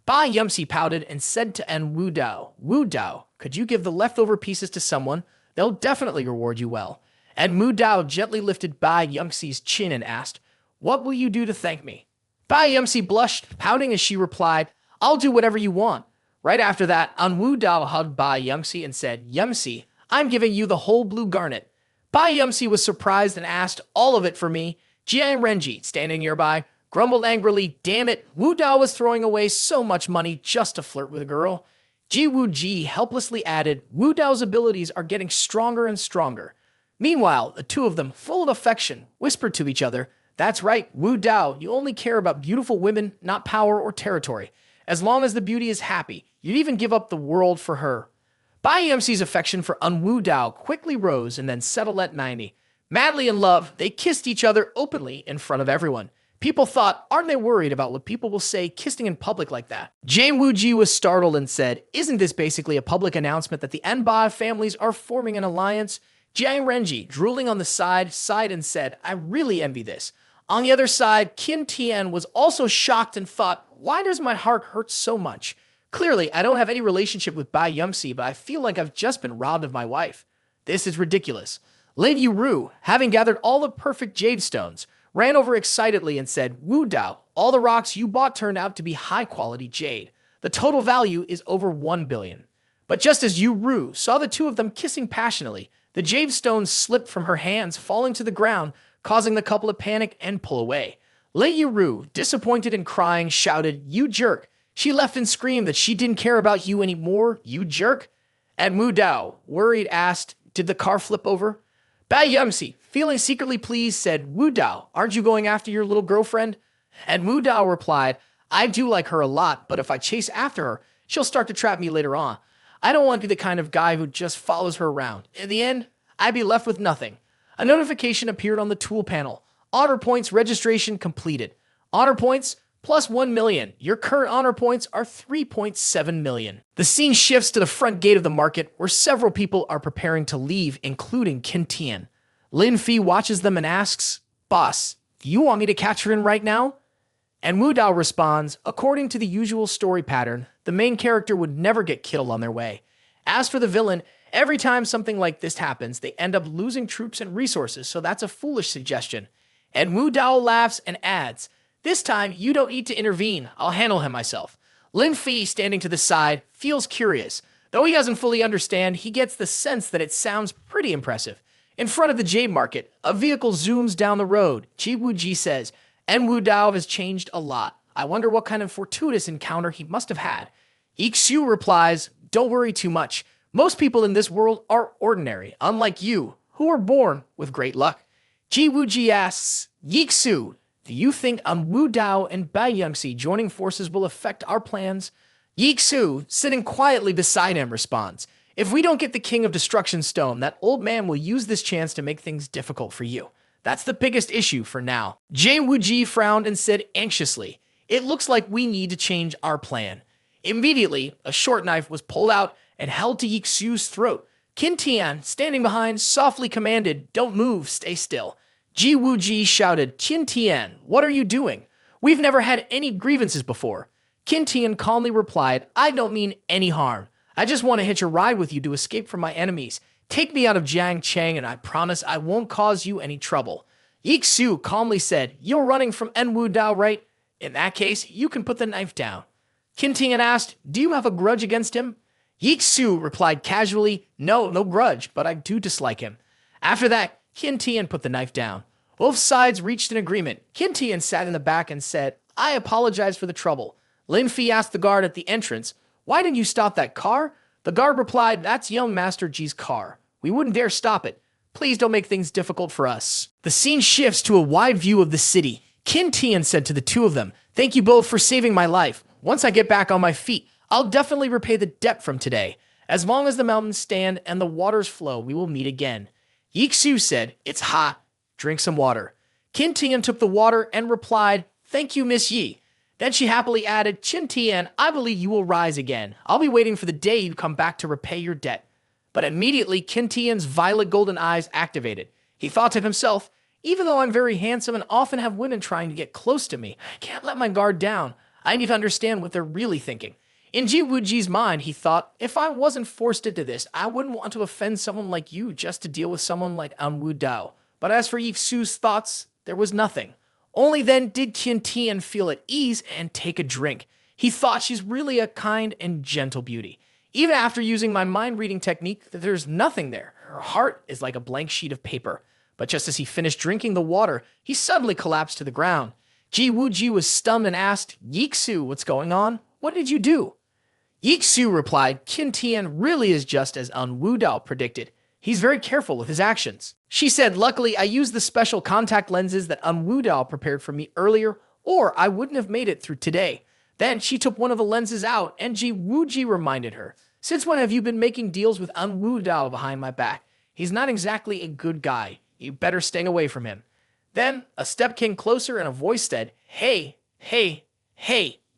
Ba Yumsy pouted and said to En Wu Dao, could you give the leftover pieces to someone? They'll definitely reward you well. En Wu Dao gently lifted Ba Yumsy's chin and asked, what will you do to thank me? Ba Yumsy blushed, pouting as she replied, I'll do whatever you want. Right after that, En Wu Dao hugged Ba Yumsy and said, Yumsy, I'm giving you the whole blue garnet. Ba Yumsy was surprised and asked, all of it for me. Jiang Renji, standing nearby, grumbled angrily, damn it, Wu Dao was throwing away so much money just to flirt with a girl. Ji Wu Ji helplessly added, Wu Dao's abilities are getting stronger and stronger. Meanwhile, the two of them, full of affection, whispered to each other, that's right, Wu Dao, you only care about beautiful women, not power or territory. As long as the beauty is happy, you'd even give up the world for her. Ba Yumsy's affection for En Wu Dao quickly rose and then settled at 90. Madly in love, they kissed each other openly in front of everyone. People thought, aren't they worried about what people will say kissing in public like that? Jane Wuji was startled and said, isn't this basically a public announcement that the Enba families are forming an alliance? Jiang Renji, drooling on the side, sighed and said, I really envy this. On the other side, Qin Tian was also shocked and thought, why does my heart hurt so much? Clearly, I don't have any relationship with Ba Yumsy, but I feel like I've just been robbed of my wife. This is ridiculous. Lady Ru, having gathered all the perfect jade stones, ran over excitedly and said, Wu Dao, all the rocks you bought turned out to be high-quality jade. The total value is over 1 billion. But just as Yu Ru saw the two of them kissing passionately, the jade stones slipped from her hands, falling to the ground, causing the couple to panic and pull away. Lady Ru, disappointed and crying, shouted, you jerk. She left and screamed that she didn't care about you anymore, you jerk. And Wu Dao, worried, asked, did the car flip over? Ba Yumsy, feeling secretly pleased, said, Wu Dao, aren't you going after your little girlfriend? And Wu Dao replied, I do like her a lot, but if I chase after her, she'll start to trap me later on. I don't want to be the kind of guy who just follows her around. In the end, I'd be left with nothing. A notification appeared on the tool panel. Honor points registration completed. Honor points plus 1 million. Your current honor points are 3.7 million. The scene shifts to the front gate of the market where several people are preparing to leave, including Qin Tian. Lin Fi watches them and asks, "Boss, do you want me to catch her in right now?" En Wu Dao responds, "According to the usual story pattern, the main character would never get killed on their way. As for the villain, every time something like this happens, they end up losing troops and resources, so that's a foolish suggestion." En Wu Dao laughs and adds, "This time, you don't need to intervene. I'll handle him myself." Lin Fi, standing to the side, feels curious. Though he doesn't fully understand, he gets the sense that it sounds pretty impressive. In front of the jade market, a vehicle zooms down the road. Ji Wuji says, "En Wu Dao has changed a lot. I wonder what kind of fortuitous encounter he must have had." Xiu replies, "Don't worry too much. Most people in this world are ordinary, unlike you, who were born with great luck." Ji Wuji asks, "Xiu, do you think En Wu Dao and Ba Yumsy joining forces will affect our plans?" Xiu, sitting quietly beside him, responds, "If we don't get the King of Destruction Stone, that old man will use this chance to make things difficult for you. That's the biggest issue for now." Jane Wuji frowned and said anxiously, "It looks like we need to change our plan." Immediately, a short knife was pulled out and held to Xiu's throat. Qin Tian, standing behind, softly commanded, "Don't move, stay still." Ji Wuji shouted, "Qin Tian, what are you doing? We've never had any grievances before." Qin Tian calmly replied, "I don't mean any harm. I just want to hitch a ride with you to escape from my enemies. Take me out of Jiang Chang and I promise I won't cause you any trouble." Xiu calmly said, "You're running from En Wu Dao, right? In that case, you can put the knife down." Qin Tian asked, "Do you have a grudge against him?" Xiu replied casually, no grudge, but I do dislike him." After that, Qin Tian put the knife down. Both sides reached an agreement. Qin Tian sat in the back and said, "I apologize for the trouble." Lin Fi asked the guard at the entrance, "Why didn't you stop that car?" The guard replied, "That's young Master Ji's car. We wouldn't dare stop it. Please don't make things difficult for us." The scene shifts to a wide view of the city. Qin Tian said to the two of them, "Thank you both for saving my life. Once I get back on my feet, I'll definitely repay the debt from today. As long as the mountains stand and the waters flow, we will meet again." Xiu said, "It's hot. Drink some water." Qin Tian took the water and replied, "Thank you, Miss Yi." Then she happily added, "Qin Tian, I believe you will rise again. I'll be waiting for the day you come back to repay your debt." But immediately, Qin Tian's violet golden eyes activated. He thought to himself, "Even though I'm very handsome and often have women trying to get close to me, I can't let my guard down. I need to understand what they're really thinking." In Ji Wuji's mind, he thought, "If I wasn't forced into this, I wouldn't want to offend someone like you just to deal with someone like En Wu Dao." But as for Xiu's thoughts, there was nothing. Only then did Qin Tian feel at ease and take a drink. He thought she's really a kind and gentle beauty. Even after using my mind-reading technique, there's nothing there. Her heart is like a blank sheet of paper. But just as he finished drinking the water, he suddenly collapsed to the ground. Ji Wuji was stunned and asked, "Xiu, what's going on? What did you do?" Xiu replied, "Qin Tian really is just as En Wu Dao predicted. He's very careful with his actions." She said, "Luckily, I used the special contact lenses that En Wu Dao prepared for me earlier, or I wouldn't have made it through today." Then she took one of the lenses out, and Ji Wuji reminded her, "Since when have you been making deals with En Wu Dao behind my back? He's not exactly a good guy. You better stay away from him." Then a step came closer and a voice said, Hey,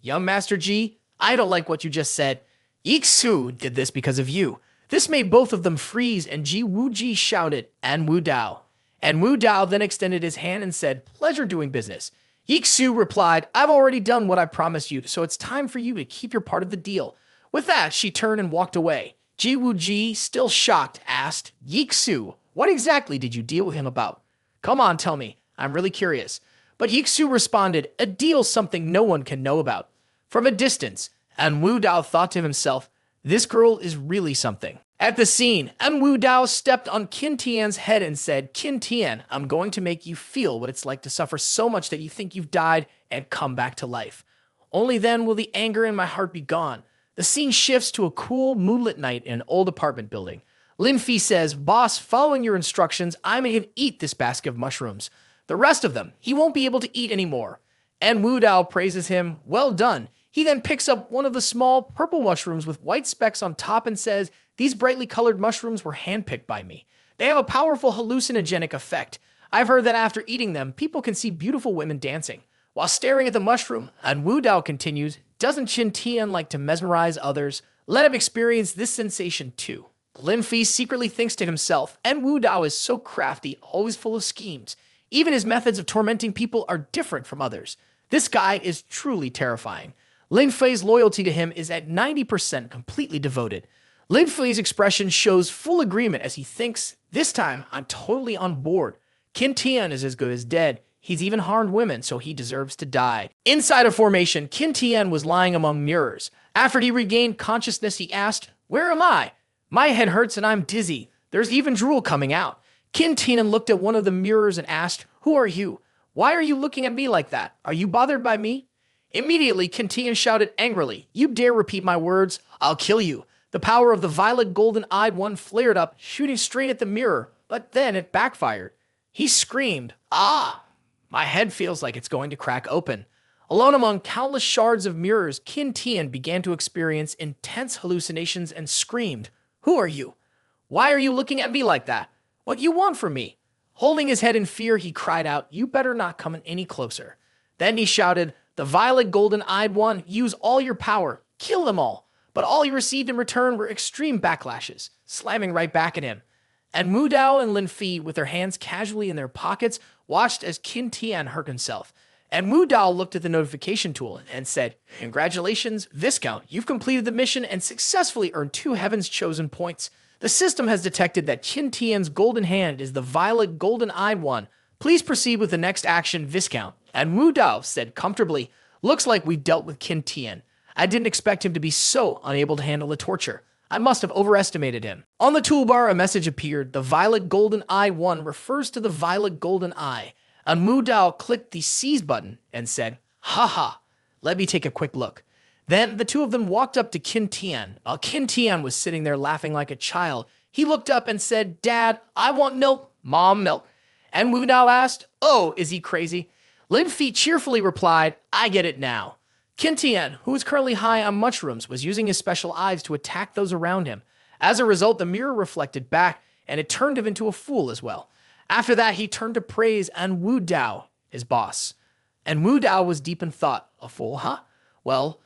young Master Ji, I don't like what you just said. Xiu did this because of you." This made both of them freeze, and Ji Wuji shouted, "En Wu Dao." En Wu Dao then extended his hand and said, "Pleasure doing business." Xiu replied, "I've already done what I promised you, so it's time for you to keep your part of the deal." With that, she turned and walked away. Ji Wuji, still shocked, asked, "Xiu, what exactly did you deal with him about? Come on, tell me. I'm really curious." But Xiu responded, "A deal's something no one can know about." From a distance, En Wu Dao thought to himself, "This girl is really something." At the scene, En Wu Dao stepped on Qin Tian's head and said, "Qin Tian, I'm going to make you feel what it's like to suffer so much that you think you've died and come back to life. Only then will the anger in my heart be gone." The scene shifts to a cool, moonlit night in an old apartment building. Lin Fi says, "Boss, following your instructions, I made him eat this basket of mushrooms. The rest of them, he won't be able to eat anymore." En Wu Dao praises him, "Well done." He then picks up one of the small purple mushrooms with white specks on top and says, "These brightly colored mushrooms were handpicked by me. They have a powerful hallucinogenic effect. I've heard that after eating them, people can see beautiful women dancing. While staring at the mushroom, En Wu Dao continues, doesn't Qin Tian like to mesmerize others? Let him experience this sensation too. Lin Fi secretly thinks to himself, En Wu Dao is so crafty, always full of schemes. Even his methods of tormenting people are different from others. This guy is truly terrifying. Lin Fei's loyalty to him is at 90% completely devoted. Lin Fei's expression shows full agreement as he thinks, this time I'm totally on board. Qin Tian is as good as dead. He's even harmed women, so he deserves to die. Inside a formation, Qin Tian was lying among mirrors. After he regained consciousness, he asked, where am I? My head hurts and I'm dizzy. There's even drool coming out. Qin Tian looked at one of the mirrors and asked, who are you? Why are you looking at me like that? Are you bothered by me? Immediately, Qin Tian shouted angrily, you dare repeat my words? I'll kill you. The power of the violet golden-eyed one flared up, shooting straight at the mirror, but then it backfired. He screamed, ah! My head feels like it's going to crack open. Alone among countless shards of mirrors, Qin Tian began to experience intense hallucinations and screamed, who are you? Why are you looking at me like that? What you want from me? Holding his head in fear, he cried out, you better not come any closer. Then he shouted, the violet golden-eyed one, use all your power, kill them all. But all he received in return were extreme backlashes, slamming right back at him. And Wu Dao and Lin Fi, with their hands casually in their pockets, watched as Qin Tian hurt himself. And Wu Dao looked at the notification tool and said, congratulations, Viscount, you've completed the mission and successfully earned 2 Heaven's Chosen points. The system has detected that Qin Tian's golden hand is the violet golden-eyed one. Please proceed with the next action, Viscount. And Wu Dao said comfortably, looks like we've dealt with Qin Tian. I didn't expect him to be so unable to handle the torture. I must have overestimated him. On the toolbar, a message appeared. The violet golden eye one refers to the violet golden eye. And Wu Dao clicked the seize button and said, haha, let me take a quick look. Then the two of them walked up to Qin Tian. While Qin Tian was sitting there laughing like a child, he looked up and said, Dad, I want milk. Mom, milk. And Wu Dao asked, oh, is he crazy? Lin Fi cheerfully replied, I get it now. Qin Tian, who was currently high on mushrooms, was using his special eyes to attack those around him. As a result, the mirror reflected back, and it turned him into a fool as well. After that, he turned to praise En Wu Dao, his boss. And Wu Dao was deep in thought. A fool, huh? Well,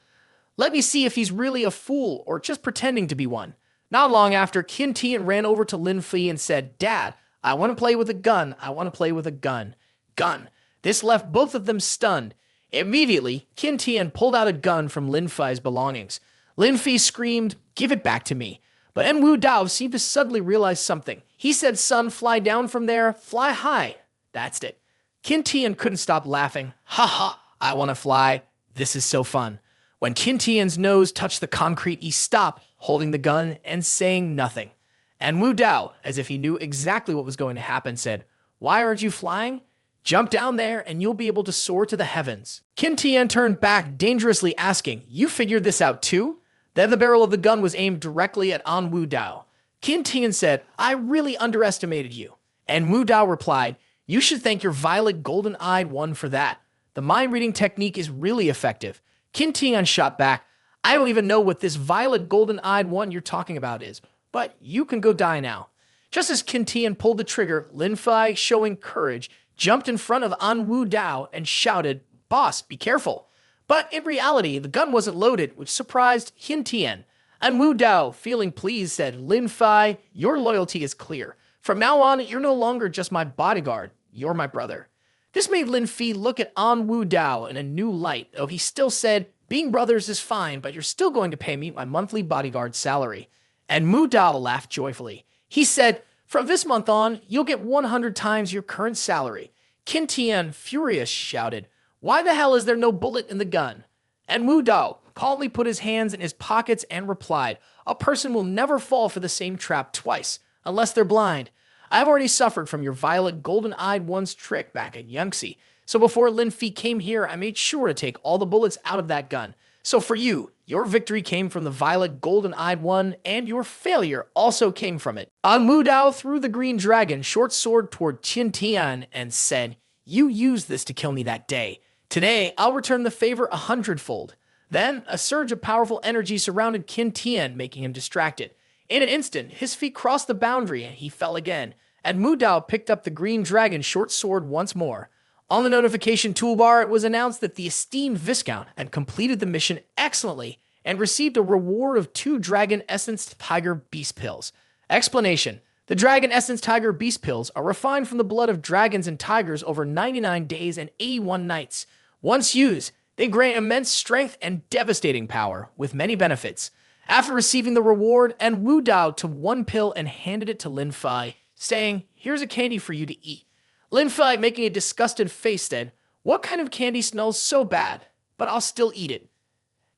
let me see if he's really a fool or just pretending to be one. Not long after, Qin Tian ran over to Lin Fi and said, Dad, I want to play with a gun. I want to play with a gun. Gun. This left both of them stunned. Immediately, Qin Tian pulled out a gun from Lin Fi's belongings. Lin Fi screamed, give it back to me. But En Wu Dao seemed to suddenly realize something. He said, son, fly down from there, fly high. That's it. Qin Tian couldn't stop laughing. Ha ha, I want to fly. This is so fun. When Qin Tian's nose touched the concrete, he stopped, holding the gun and saying nothing. And Wu Dao, as if he knew exactly what was going to happen, said, why aren't you flying? Jump down there and you'll be able to soar to the heavens. Qin Tian turned back, dangerously asking, you figured this out too? Then the barrel of the gun was aimed directly at En Wu Dao. Qin Tian said, I really underestimated you. And Wu Dao replied, you should thank your violet golden-eyed one for that. The mind-reading technique is really effective. Qin Tian shot back, I don't even know what this violet golden-eyed one you're talking about is, but you can go die now. Just as Qin Tian pulled the trigger, Lin Fi, showing courage, jumped in front of En Wu Dao and shouted, boss, be careful. But in reality, the gun wasn't loaded, which surprised Qin Tian. En Wu Dao, feeling pleased, said, Lin Fi, your loyalty is clear. From now on, you're no longer just my bodyguard, you're my brother. This made Lin Fi look at En Wu Dao in a new light, though he still said, being brothers is fine, but you're still going to pay me my monthly bodyguard salary. And Wu Dao laughed joyfully. He said, from this month on, you'll get 100 times your current salary. Qin Tian, furious, shouted, why the hell is there no bullet in the gun? And Wu Dao calmly put his hands in his pockets and replied, a person will never fall for the same trap twice, unless they're blind. I've already suffered from your violet golden-eyed one's trick back at Yumsy, so before Lin Fi came here, I made sure to take all the bullets out of that gun. So for you, your victory came from the violet golden-eyed one, and your failure also came from it. En Wu Dao threw the green dragon short sword toward Qin Tian and said, you used this to kill me that day. Today, I'll return the favor 100-fold. Then, a surge of powerful energy surrounded Qin Tian, making him distracted. In an instant, his feet crossed the boundary and he fell again. En Wu Dao picked up the green dragon short sword once more. On the notification toolbar, it was announced that the esteemed Viscount had completed the mission excellently and received a reward of 2 Dragon Essence Tiger Beast Pills. Explanation: the Dragon Essence Tiger Beast Pills are refined from the blood of dragons and tigers over 99 days and 81 nights. Once used, they grant immense strength and devastating power, with many benefits. After receiving the reward, En Wu Dao took 1 pill and handed it to Lin Fei, saying, "Here's a candy for you to eat." Lin Fei, making a disgusted face, said, "What kind of candy smells so bad? But I'll still eat it."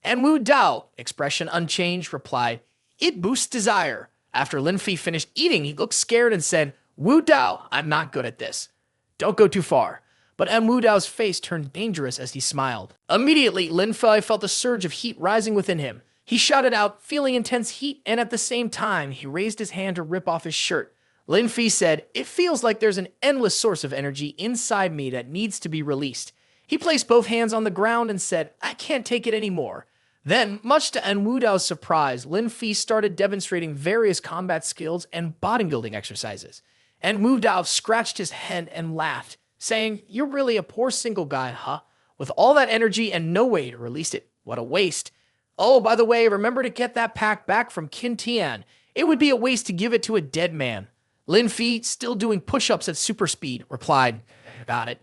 En Wu Dao, expression unchanged, replied, "It boosts desire." After Lin Fei finished eating, he looked scared and said, "Wu Dao, I'm not good at this. Don't go too far." But En Wu Dao's face turned dangerous as he smiled. Immediately, Lin Fei felt a surge of heat rising within him. He shouted out, feeling intense heat, and at the same time, he raised his hand to rip off his shirt. Lin Fei said, "It feels like there's an endless source of energy inside me that needs to be released." He placed both hands on the ground and said, "I can't take it anymore." Then, much to En Wu Dao's surprise, Lin Fei started demonstrating various combat skills and bodybuilding exercises. En Wu Dao scratched his head and laughed, saying, "You're really a poor single guy, huh? With all that energy and no way to release it. What a waste. Oh, by the way, remember to get that pack back from Qin Tian. It would be a waste to give it to a dead man." Lin Fei, still doing push-ups at super speed, replied, "Got it."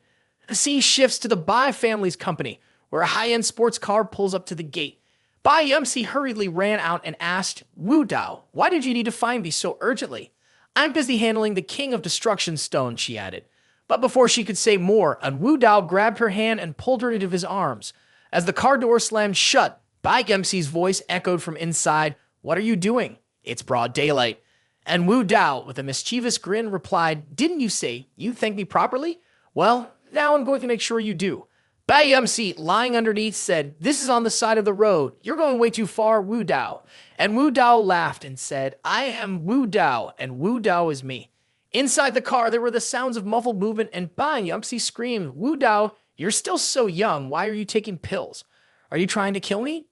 The scene shifts to the Ba family's company, where a high-end sports car pulls up to the gate. Ba Yumsy hurriedly ran out and asked, "Wu Dao, why did you need to find me so urgently?" "I'm busy handling the King of Destruction Stone," she added. But before she could say more, En Wu Dao grabbed her hand and pulled her into his arms. As the car door slammed shut, Ba Yumsy's voice echoed from inside, "What are you doing? It's broad daylight." En Wu Dao, with a mischievous grin, replied, "Didn't you say you thanked me properly? Well, now I'm going to make sure you do." Ba Yumsy, lying underneath, said, "This is on the side of the road. You're going way too far, Wu Dao." And Wu Dao laughed and said, "I am Wu Dao, and Wu Dao is me." Inside the car, there were the sounds of muffled movement, and Ba Yumsy screamed, "Wu Dao, you're still so young. Why are you taking pills? Are you trying to kill me?"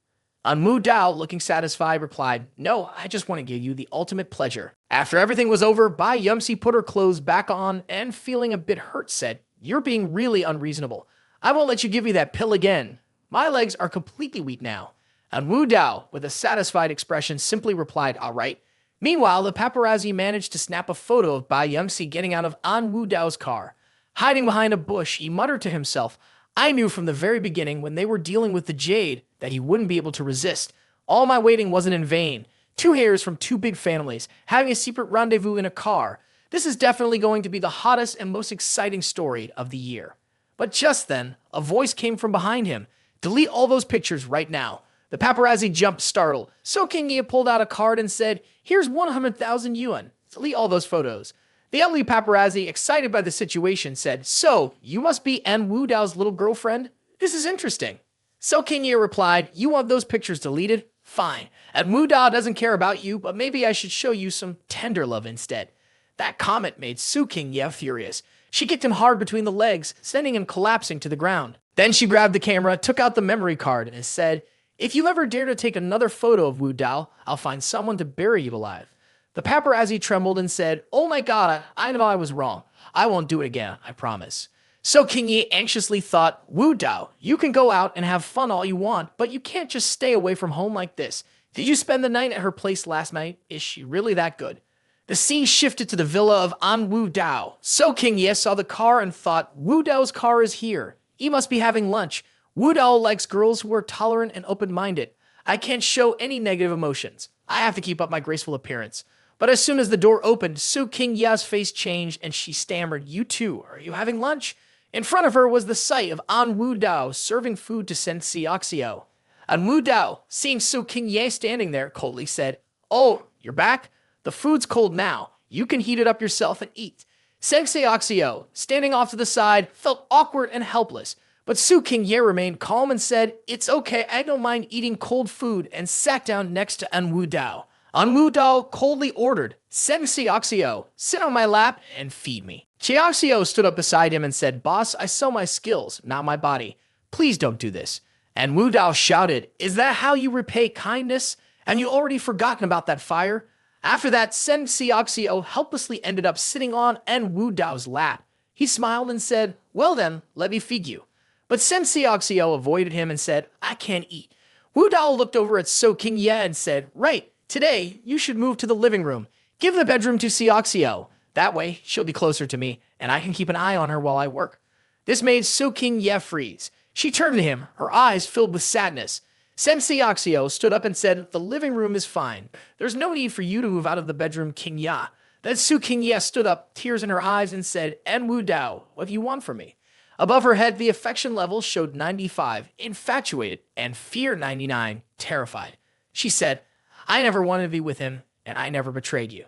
En Wu Dao, looking satisfied, replied, "No, I just want to give you the ultimate pleasure." After everything was over, Ba Yumsy put her clothes back on and, feeling a bit hurt, said, "You're being really unreasonable. I won't let you give me that pill again. My legs are completely weak now." And Wu Dao, with a satisfied expression, simply replied, "All right." Meanwhile, the paparazzi managed to snap a photo of Ba Yumsy getting out of En Wu Dao's car. Hiding behind a bush, he muttered to himself, "I knew from the very beginning when they were dealing with the jade that he wouldn't be able to resist. All my waiting wasn't in vain. 2 heirs from 2 big families, having a secret rendezvous in a car. This is definitely going to be the hottest and most exciting story of the year." But just then, a voice came from behind him. "Delete all those pictures right now." The paparazzi jumped, startled. So King Ye pulled out a card and said, "Here's 100,000 yuan. Delete all those photos." The elderly paparazzi, excited by the situation, said, "So, you must be En Wu Dao's little girlfriend? This is interesting." So King Ye replied, "You want those pictures deleted? Fine. En Wu Dao doesn't care about you, but maybe I should show you some tender love instead." That comment made Su King Ye furious. She kicked him hard between the legs, sending him collapsing to the ground. Then she grabbed the camera, took out the memory card, and said, "If you ever dare to take another photo of Wu Dao, I'll find someone to bury you alive." The paparazzi trembled and said, "Oh my god, I know I was wrong. I won't do it again, I promise." So King Yi anxiously thought, "Wu Dao, you can go out and have fun all you want, but you can't just stay away from home like this. Did you spend the night at her place last night? Is she really that good?" The scene shifted to the villa of En Wu Dao. So King Ye saw the car and thought, "Wu Dao's car is here. He must be having lunch. Wu Dao likes girls who are tolerant and open-minded. I can't show any negative emotions. I have to keep up my graceful appearance." But as soon as the door opened, Su King Ya's face changed and she stammered, "You too, are you having lunch?" In front of her was the sight of En Wu Dao serving food to Sensei Oxio. En Wu Dao, seeing Su King Ye standing there, coldly said, "Oh, you're back? The food's cold now. You can heat it up yourself and eat." Sensei Oxio, standing off to the side, felt awkward and helpless. But Su King Ye remained calm and said, "It's okay, I don't mind eating cold food," and sat down next to En Wu Dao. En Wu Dao coldly ordered, "Sensei Oxio, sit on my lap and feed me." Chioxio stood up beside him and said, "Boss, I sell my skills, not my body. Please don't do this." And Wu Dao shouted, "Is that how you repay kindness? And you already forgotten about that fire? After that, Sen Xiaoxiao helplessly ended up sitting on En Wu Dao's lap. He smiled and said, "Well then, let me feed you." But Sen Xiaoxiao avoided him and said, "I can't eat." Wu Dao looked over at So King Ye and said, "Right, today you should move to the living room. Give the bedroom to Xiaoxiao. That way, she'll be closer to me, and I can keep an eye on her while I work." This made So King Ye freeze. She turned to him, her eyes filled with sadness. Sen Xiaoxiao stood up and said, "The living room is fine. There's no need for you to move out of the bedroom, King Ya." Then Su King Ye stood up, tears in her eyes, and said, "En Wu Dao, what do you want from me?" Above her head, the affection level showed 95, infatuated, and fear 99, terrified. She said, "I never wanted to be with him, and I never betrayed you.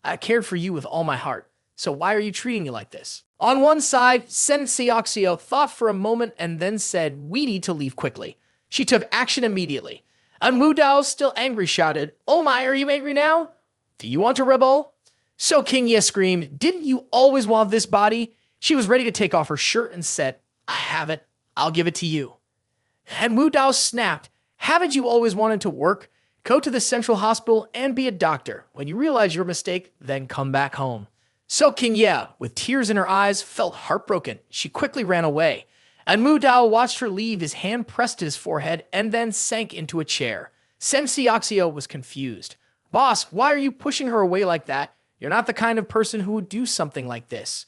I cared for you with all my heart, so why are you treating me like this?" On one side, Sen Xiaoxiao thought for a moment and then said, "We need to leave quickly." She took action immediately. And Wu Dao, still angry, shouted, "Oh my, are you angry now? Do you want to rebel?" So King Ye screamed, "Didn't you always want this body?" She was ready to take off her shirt and said, "I have it. I'll give it to you." And Wu Dao snapped, "Haven't you always wanted to work? Go to the central hospital and be a doctor. When you realize your mistake, then come back home." So King Ye, with tears in her eyes, felt heartbroken. She quickly ran away. And Wu Dao watched her leave, his hand pressed to his forehead, and then sank into a chair. Sen Xiaoxiao was confused. "Boss, why are you pushing her away like that? You're not the kind of person who would do something like this."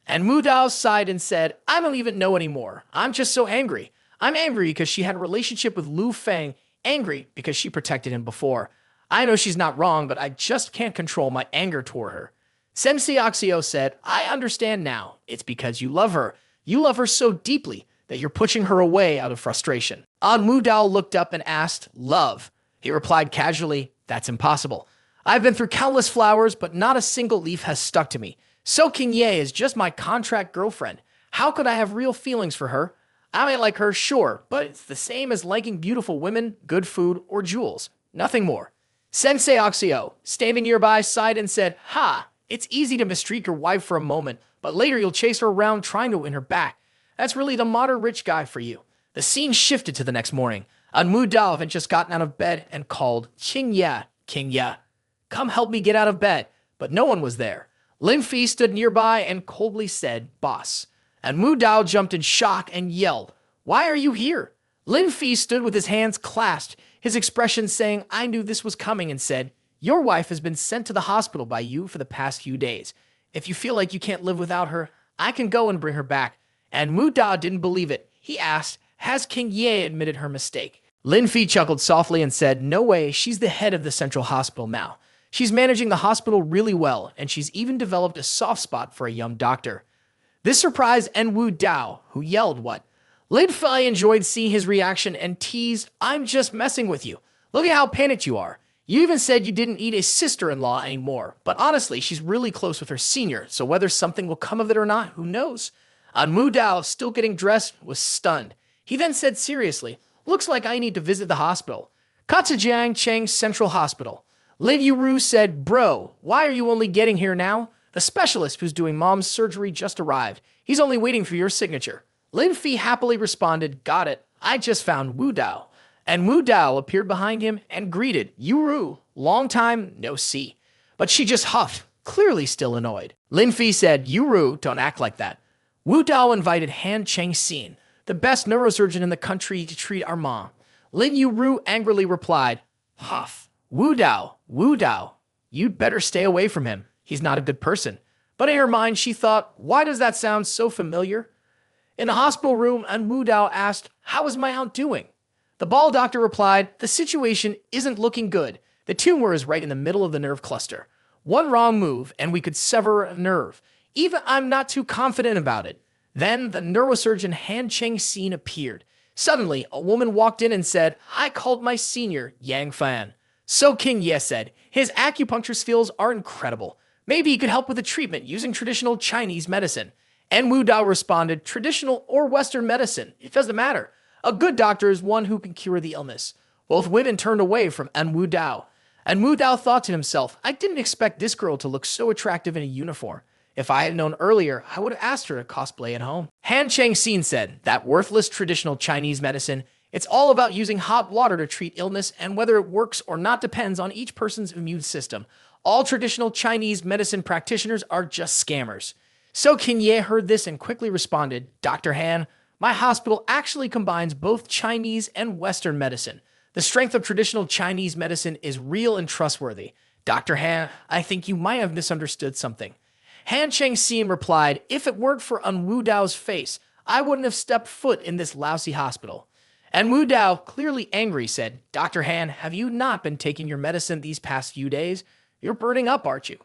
And Wu Dao sighed and said, "I don't even know anymore. I'm just so angry. I'm angry because she had a relationship with Lu Feng, angry because she protected him before. I know she's not wrong, but I just can't control my anger toward her." Sen Xiaoxiao said, "I understand now. It's because you love her. You love her so deeply that you're pushing her away out of frustration." An Wu Dao looked up and asked, "Love?" He replied casually, "That's impossible. I've been through countless flowers, but not a single leaf has stuck to me. So King Ye is just my contract girlfriend. How could I have real feelings for her? I might like her, sure, but it's the same as liking beautiful women, good food, or jewels. Nothing more." Sen Xiaoxiao, standing nearby, sighed and said, "Ha, it's easy to mistreat your wife for a moment, but later you'll chase her around trying to win her back. That's really the modern rich guy for you." The scene shifted to the next morning. An Wu Dao had just gotten out of bed and called, "King Ye, King Ye, come help me get out of bed." But no one was there. Lin Fi stood nearby and coldly said, "Boss." And Wu Dao jumped in shock and yelled, "Why are you here?" Lin Fi stood with his hands clasped, his expression saying, "I knew this was coming," and said, "Your wife has been sent to the hospital by you for the past few days. If you feel like you can't live without her, I can go and bring her back." And Wu Dao didn't believe it. He asked, "Has King Ye admitted her mistake?" Lin Fi chuckled softly and said, "No way, she's the head of the central hospital now. She's managing the hospital really well, and she's even developed a soft spot for a young doctor." This surprised En Wu Dao, who yelled, "What?" Lin Fi enjoyed seeing his reaction and teased, "I'm just messing with you. Look at how panicked you are. You even said you didn't need a sister-in-law anymore. But honestly, she's really close with her senior, so whether something will come of it or not, who knows?" An Wu Dao, still getting dressed, was stunned. He then said seriously, "Looks like I need to visit the hospital." Katsujiang Cheng Central Hospital. Lin Yuru said, "Bro, why are you only getting here now? The specialist who's doing mom's surgery just arrived. He's only waiting for your signature." Lin Fi happily responded, "Got it. I just found Wu Dao." And Wu Dao appeared behind him and greeted, "Yuru, long time no see." But she just huffed, clearly still annoyed. Lin Fi said, "Yuru, don't act like that." Wu Dao invited Han Cheng-sin, the best neurosurgeon in the country, to treat our mom. Lin Yuru angrily replied, "Huff. Wu Dao, you'd better stay away from him. He's not a good person." But in her mind, she thought, "Why does that sound so familiar?" In the hospital room, An Wu Dao asked, "How is my aunt doing?" The ball doctor replied, "The situation isn't looking good. The tumor is right in the middle of the nerve cluster. One wrong move, and we could sever a nerve. Even I'm not too confident about it." Then the neurosurgeon Han Cheng-sin appeared. Suddenly, a woman walked in and said, "I called my senior, Yang Fan." So King Ye said, "His acupuncture skills are incredible. Maybe he could help with the treatment using traditional Chinese medicine." And Wu Dao responded, "Traditional or Western medicine, it doesn't matter. A good doctor is one who can cure the illness." Both women turned away from En Wu Dao. And Wu Dao thought to himself, "I didn't expect this girl to look so attractive in a uniform. If I had known earlier, I would have asked her to cosplay at home." Han Cheng-sin said, "That worthless traditional Chinese medicine, it's all about using hot water to treat illness, and whether it works or not depends on each person's immune system. All traditional Chinese medicine practitioners are just scammers. So King Ye heard this and quickly responded, Dr. Han, my hospital actually combines both Chinese and Western medicine. The strength of traditional Chinese medicine is real and trustworthy. Dr. Han, I think you might have misunderstood something. Han Cheng-Xin replied, if it weren't for En Wu Dao's face, I wouldn't have stepped foot in this lousy hospital. En Wu Dao, clearly angry, said, Dr. Han, have you not been taking your medicine these past few days? You're burning up, aren't you?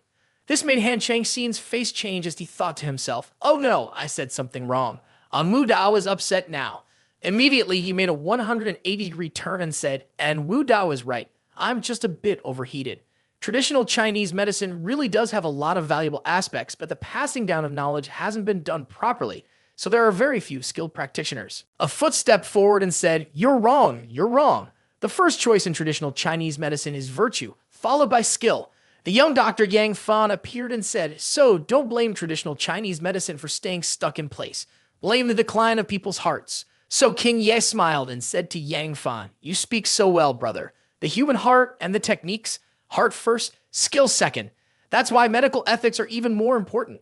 This made Han Cheng-Xin's face change as he thought to himself, oh no, I said something wrong. En Wu Dao is upset now. Immediately, he made a 180-degree turn and said, En Wu Dao is right. I'm just a bit overheated. Traditional Chinese medicine really does have a lot of valuable aspects, but the passing down of knowledge hasn't been done properly, so there are very few skilled practitioners. A foot stepped forward and said, you're wrong, you're wrong. The first choice in traditional Chinese medicine is virtue, followed by skill. The young Dr. Yang Fan appeared and said, so don't blame traditional Chinese medicine for staying stuck in place. Blame the decline of people's hearts. So King Ye smiled and said to Yang Fan, you speak so well, brother. The human heart and the techniques, heart first, skill second. That's why medical ethics are even more important.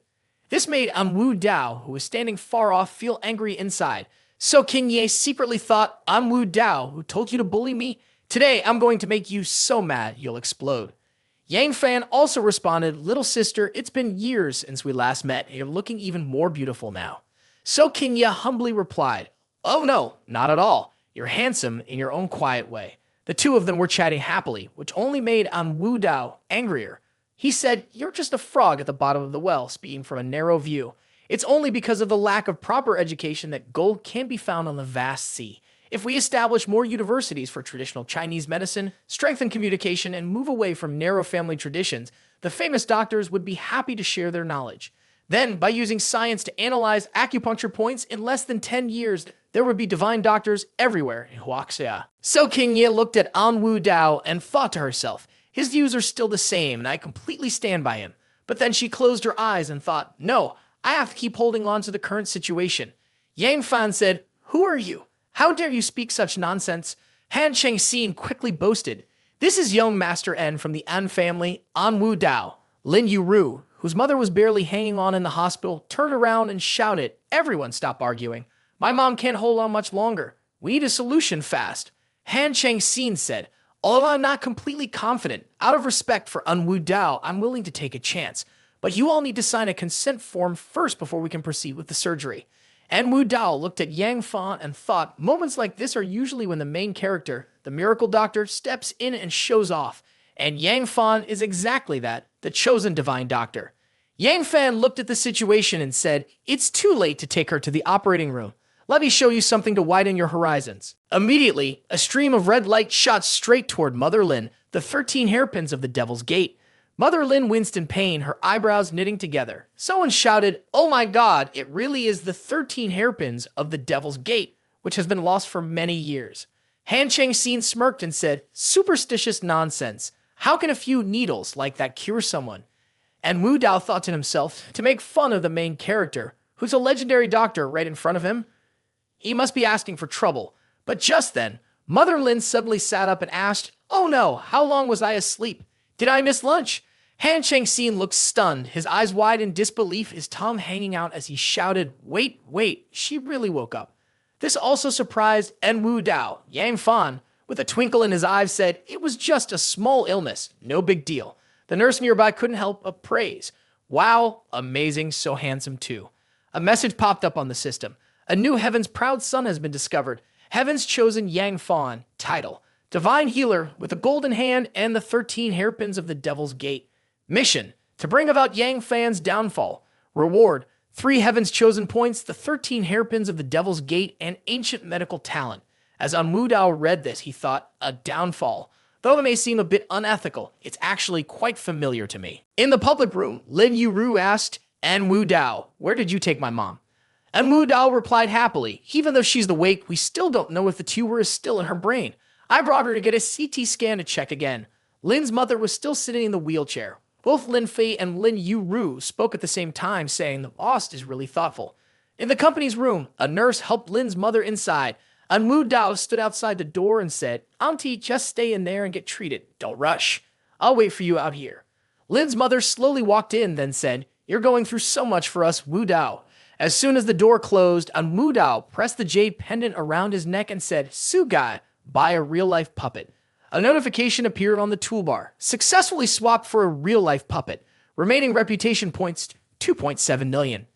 This made En Wu Dao, who was standing far off, feel angry inside. So King Ye secretly thought, En Wu Dao, who told you to bully me? Today, I'm going to make you so mad you'll explode. Yang Fan also responded, little sister, it's been years since we last met, and you're looking even more beautiful now. So King Ye humbly replied, oh no, not at all. You're handsome in your own quiet way. The two of them were chatting happily, which only made En Wu Dao angrier. He said, you're just a frog at the bottom of the well, speaking from a narrow view. It's only because of the lack of proper education that gold can be found on the vast sea. If we establish more universities for traditional Chinese medicine, strengthen communication, and move away from narrow family traditions, the famous doctors would be happy to share their knowledge. Then, by using science to analyze acupuncture points in less than 10 years, there would be divine doctors everywhere in Huaxia. So King Ye looked at En Wu Dao and thought to herself, his views are still the same and I completely stand by him. But then she closed her eyes and thought, no, I have to keep holding on to the current situation. Yang Fan said, who are you? How dare you speak such nonsense? Han Cheng-Xin quickly boasted, this is young Master En from the An family, En Wu Dao. Lin Yu-ru, whose mother was barely hanging on in the hospital, turned around and shouted, everyone stop arguing. My mom can't hold on much longer. We need a solution fast. Han Cheng-Xin said, although I'm not completely confident, out of respect for En Wu Dao, I'm willing to take a chance. But you all need to sign a consent form first before we can proceed with the surgery. En Wu Dao looked at Yang Fan and thought, moments like this are usually when the main character, the miracle doctor, steps in and shows off. And Yang Fan is exactly that, the chosen divine doctor. Yang Fan looked at the situation and said, it's too late to take her to the operating room. Let me show you something to widen your horizons. Immediately, a stream of red light shot straight toward Mother Lin, the 13 hairpins of the Devil's Gate. Mother Lin winced in pain, her eyebrows knitting together. Someone shouted, oh my god, it really is the 13 hairpins of the Devil's Gate, which has been lost for many years. Han Cheng-Xin smirked and said, superstitious nonsense. How can a few needles like that cure someone? And Wu Dao thought to himself, to make fun of the main character, who's a legendary doctor right in front of him? He must be asking for trouble. But just then, Mother Lin suddenly sat up and asked, oh no, how long was I asleep? Did I miss lunch? Han Cheng-Xin looked stunned, his eyes wide in disbelief, his tongue hanging out as he shouted, wait, she really woke up. This also surprised En Wu Dao. Yang Fan, with a twinkle in his eyes, said, it was just a small illness, no big deal. The nurse nearby couldn't help but praise. Wow, amazing, so handsome too. A message popped up on the system. A new Heaven's proud son has been discovered. Heaven's chosen Yang Fan. Title: Divine Healer with a golden hand and the 13 hairpins of the Devil's Gate. Mission: to bring about Yang Fan's downfall. Reward: 3 Heaven's chosen points, the 13 hairpins of the Devil's Gate, and ancient medical talent. As En Wu Dao read this, he thought, a downfall. Though it may seem a bit unethical, it's actually quite familiar to me. In the public room, Lin Yu-ru asked, En Wu Dao, where did you take my mom? En Wu Dao replied happily, even though she's awake, we still don't know if the tumor is still in her brain. I brought her to get a CT scan to check again. Lin's mother was still sitting in the wheelchair. Both Lin Fei and Lin Yu-ru spoke at the same time, saying the boss is really thoughtful. In the company's room, a nurse helped Lin's mother inside. En Wu Dao stood outside the door and said, Auntie, just stay in there and get treated. Don't rush. I'll wait for you out here. Lin's mother slowly walked in, then said, "You're going through so much for us, Wu Dao." As soon as the door closed, En Wu Dao pressed the jade pendant around his neck and said, "Sugai, buy a real-life puppet." A notification appeared on the toolbar. Successfully swapped for a real-life puppet. Remaining reputation points 2.7 million.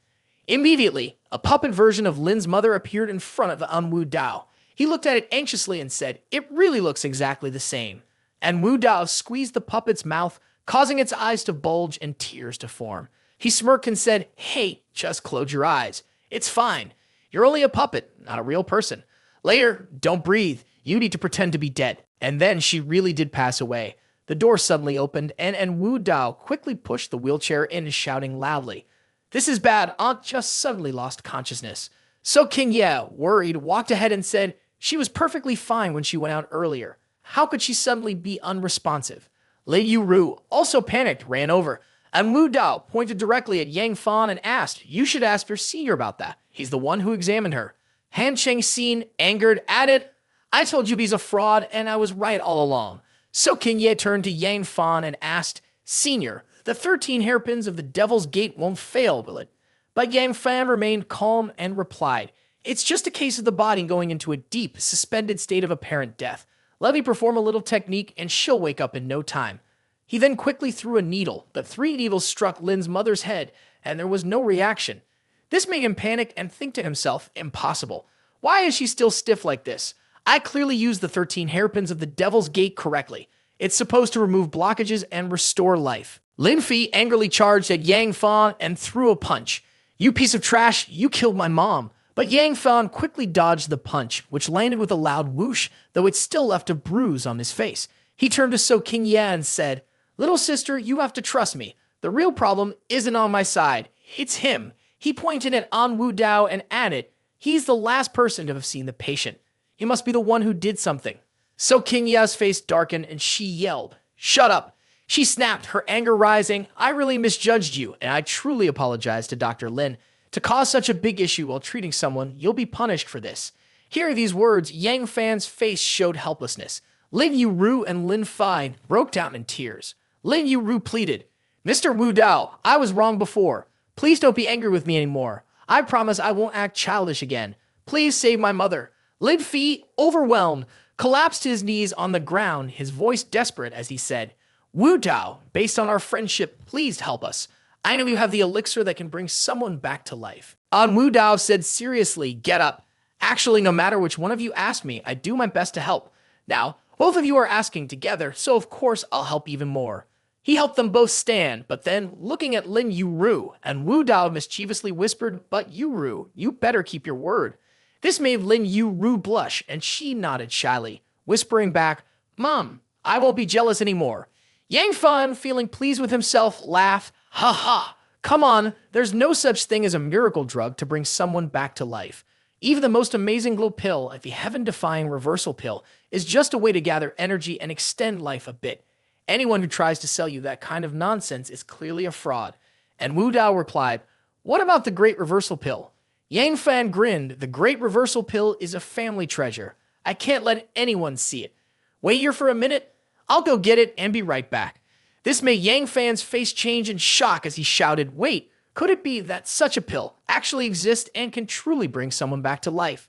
Immediately, a puppet version of Lin's mother appeared in front of En Wu Dao. He looked at it anxiously and said, "It really looks exactly the same." En Wu Dao squeezed the puppet's mouth, causing its eyes to bulge and tears to form. He smirked and said, "Hey, just close your eyes. It's fine. You're only a puppet, not a real person. Later, don't breathe. You need to pretend to be dead." And then she really did pass away. The door suddenly opened, and En Wu Dao quickly pushed the wheelchair in, shouting loudly, "This is bad. Aunt just suddenly lost consciousness." So King Ye, worried, walked ahead and said, "She was perfectly fine when she went out earlier. How could she suddenly be unresponsive?" Lin Yu, also panicked, ran over. En Wu Dao pointed directly at Yang Fan and asked, "You should ask your senior about that. He's the one who examined her." Han Cheng Xin, angered, added, "I told you he's a fraud, and I was right all along." So King Ye turned to Yang Fan and asked, "Senior, the 13 hairpins of the Devil's Gate won't fail, will it?" But Yang Fan remained calm and replied, "It's just a case of the body going into a deep, suspended state of apparent death. Let me perform a little technique, and she'll wake up in no time." He then quickly threw a needle. The 3 needles struck Lin's mother's head, and there was no reaction. This made him panic and think to himself, "Impossible. Why is she still stiff like this? I clearly used the 13 hairpins of the Devil's Gate correctly. It's supposed to remove blockages and restore life." Lin Fi angrily charged at Yang Fan and threw a punch. "You piece of trash, you killed my mom." But Yang Fan quickly dodged the punch, which landed with a loud whoosh, though it still left a bruise on his face. He turned to So King Ye and said, "Little sister, you have to trust me. The real problem isn't on my side. It's him." He pointed at En Wu Dao and added, "He's the last person to have seen the patient. He must be the one who did something." So King Ye's face darkened and she yelled, "Shut up." She snapped, her anger rising. "I really misjudged you, and I truly apologize to Dr. Lin. To cause such a big issue while treating someone, you'll be punished for this." Hearing these words, Yang Fan's face showed helplessness. Lin Yu and Lin Fi broke down in tears. Lin Yu pleaded, "Mr. Wu Dao, I was wrong before. Please don't be angry with me anymore. I promise I won't act childish again. Please save my mother." Lin Fi, overwhelmed, collapsed to his knees on the ground, his voice desperate as he said, "Wu Dao, based on our friendship, please help us. I know you have the elixir that can bring someone back to life." En Wu Dao said seriously, "Get up. Actually, no matter which one of you asked me, I do my best to help. Now, both of you are asking together, so of course I'll help even more." He helped them both stand, but then, looking at Lin Yu, and Wu Dao mischievously whispered, "But Yu, you better keep your word." This made Lin Yu blush, and she nodded shyly, whispering back, "Mom, I won't be jealous anymore." Yang Fan, feeling pleased with himself, laughed, "Ha ha, come on, there's no such thing as a miracle drug to bring someone back to life. Even the most amazing glow pill, the heaven-defying reversal pill, is just a way to gather energy and extend life a bit. Anyone who tries to sell you that kind of nonsense is clearly a fraud." And Wu Dao replied, "What about the great reversal pill?" Yang Fan grinned. "The great reversal pill is a family treasure. I can't let anyone see it. Wait here for a minute. I'll go get it and be right back." This made Yang Fan's face change in shock as he shouted, "Wait, could it be that such a pill actually exists and can truly bring someone back to life?"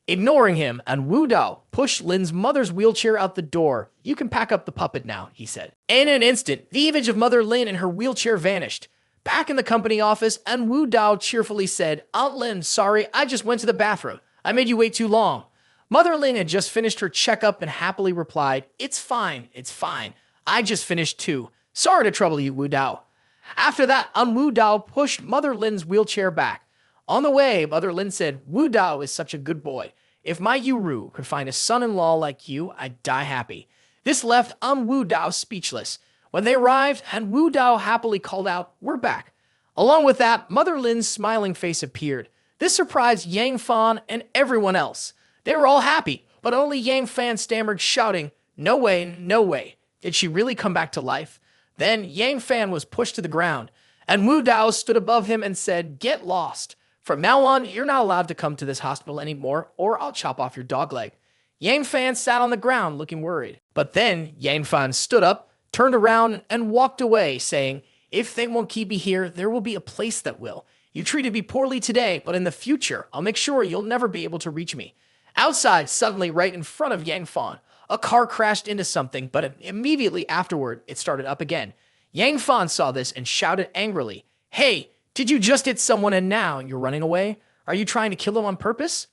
Ignoring him, and Wu Dao pushed Lin's mother's wheelchair out the door. "You can pack up the puppet now," he said. In an instant, the image of Mother Lin and her wheelchair vanished. Back in the company office, and Wu Dao cheerfully said, "Aunt Lin, sorry, I just went to the bathroom. I made you wait too long." Mother Lin had just finished her checkup and happily replied, "It's fine, it's fine. I just finished too. Sorry to trouble you, Wu Dao." After that, En Wu Dao pushed Mother Lin's wheelchair back. On the way, Mother Lin said, "Wu Dao is such a good boy. If my Yu could find a son-in-law like you, I'd die happy." This left En Wu Dao speechless. When they arrived, En Wu Dao happily called out, "We're back." Along with that, Mother Lin's smiling face appeared. This surprised Yang Fan and everyone else. They were all happy, but only Yang Fan stammered, shouting, "No way, no way. Did she really come back to life?" Then Yang Fan was pushed to the ground, and Wu Dao stood above him and said, "Get lost. From now on, you're not allowed to come to this hospital anymore, or I'll chop off your dog leg." Yang Fan sat on the ground looking worried. But then Yang Fan stood up, turned around and walked away, saying, "If they won't keep me here, there will be a place that will. You treated me poorly today, but in the future, I'll make sure you'll never be able to reach me." Outside, suddenly right in front of Yang Fan, a car crashed into something, but immediately afterward, it started up again. Yang Fan saw this and shouted angrily, "Hey, did you just hit someone and now you're running away? Are you trying to kill them on purpose?"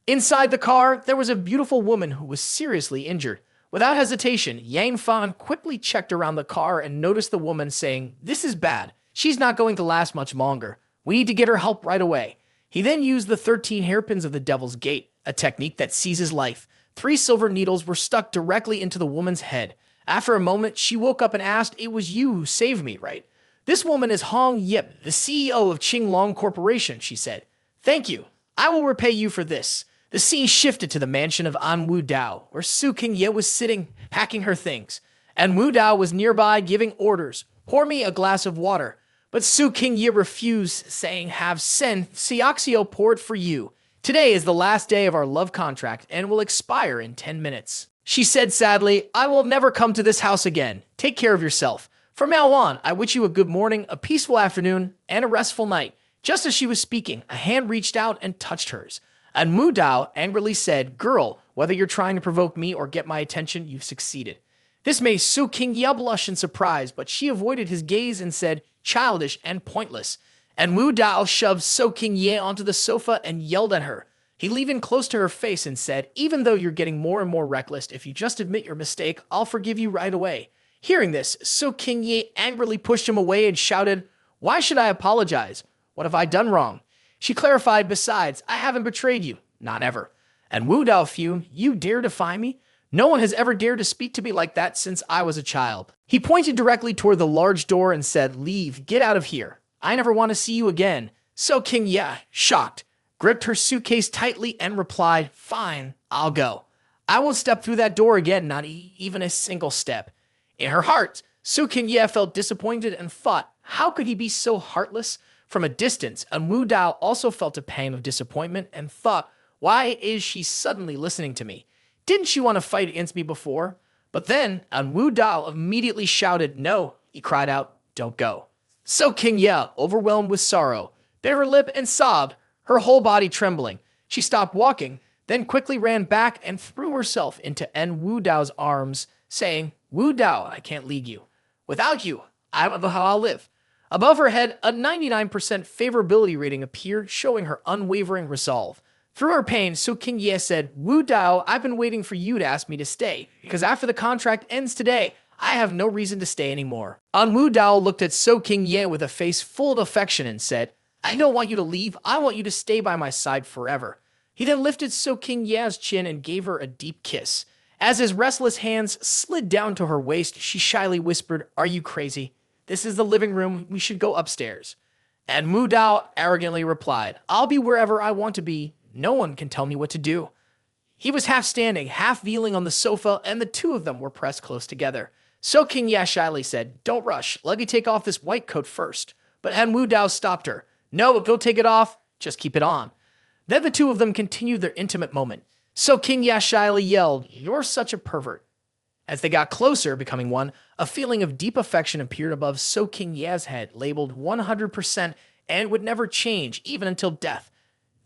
Inside the car, there was a beautiful woman who was seriously injured. Without hesitation, Yang Fan quickly checked around the car and noticed the woman, saying, "This is bad. She's not going to last much longer. We need to get her help right away." He then used the 13 hairpins of the Devil's Gate, a technique that seizes life. 3 silver needles were stuck directly into the woman's head. After a moment, she woke up and asked, "It was you who saved me, right?" "This woman is Hong Yip, the CEO of Qinglong Corporation," she said. "Thank you. I will repay you for this." The scene shifted to the mansion of En Wu Dao, where Su Qingye was sitting, packing her things. En Wu Dao was nearby giving orders. "Pour me a glass of water." But Su Qingye refused, saying, "Have Sen Xiaoxio pour it for you. Today is the last day of our love contract and will expire in 10 minutes. She said sadly, "I will never come to this house again. Take care of yourself. From now on, I wish you a good morning, a peaceful afternoon, and a restful night." Just as she was speaking, a hand reached out and touched hers. And Mu Dao angrily said, "Girl, whether you're trying to provoke me or get my attention, you've succeeded." This made Su Qingye blush in surprise, but she avoided his gaze and said, "Childish and pointless." And Wu Dao shoved Su Qingye onto the sofa and yelled at her. He leaned in close to her face and said, "Even though you're getting more and more reckless, if you just admit your mistake, I'll forgive you right away." Hearing this, Su Qingye angrily pushed him away and shouted, "Why should I apologize? What have I done wrong?" She clarified, "Besides, I haven't betrayed you. Not ever." And Wu Dao fumed, "You dare defy me? No one has ever dared to speak to me like that since I was a child." He pointed directly toward the large door and said, "Leave, get out of here. I never want to see you again." So Qingye, shocked, gripped her suitcase tightly and replied, "Fine, I'll go. I won't step through that door again, not even a single step." In her heart, Su Qingye felt disappointed and thought, how could he be so heartless? From a distance, and Wu Dao also felt a pang of disappointment and thought, why is she suddenly listening to me? Didn't she want to fight against me before? But then, and Wu Dao immediately shouted, "No," he cried out, "don't go." So Qingye, overwhelmed with sorrow, bit her lip and sobbed, her whole body trembling. She stopped walking, then quickly ran back and threw herself into En Wu Dao's arms, saying, "Wu Dao, I can't leave you. Without you, I don't know how I'll live." Above her head, a 99% favorability rating appeared, showing her unwavering resolve. Through her pain, Su Qingye said, "Wu Dao, I've been waiting for you to ask me to stay, because after the contract ends today, I have no reason to stay anymore." En Wu Dao looked at Su Qingye with a face full of affection and said, "I don't want you to leave. I want you to stay by my side forever." He then lifted Su Qingye's chin and gave her a deep kiss. As his restless hands slid down to her waist, she shyly whispered, "Are you crazy? This is the living room. We should go upstairs." And Mu Dao arrogantly replied, "I'll be wherever I want to be. No one can tell me what to do." He was half standing, half kneeling on the sofa, and the two of them were pressed close together. So Qingye shyly said, "Don't rush. Let me take off this white coat first." But En Wu Dao stopped her. "No, don't take it off. Just keep it on." Then the two of them continued their intimate moment. So Qingye shyly yelled, "You're such a pervert." As they got closer, becoming one, a feeling of deep affection appeared above So Qingye's head, labeled 100% and would never change, even until death.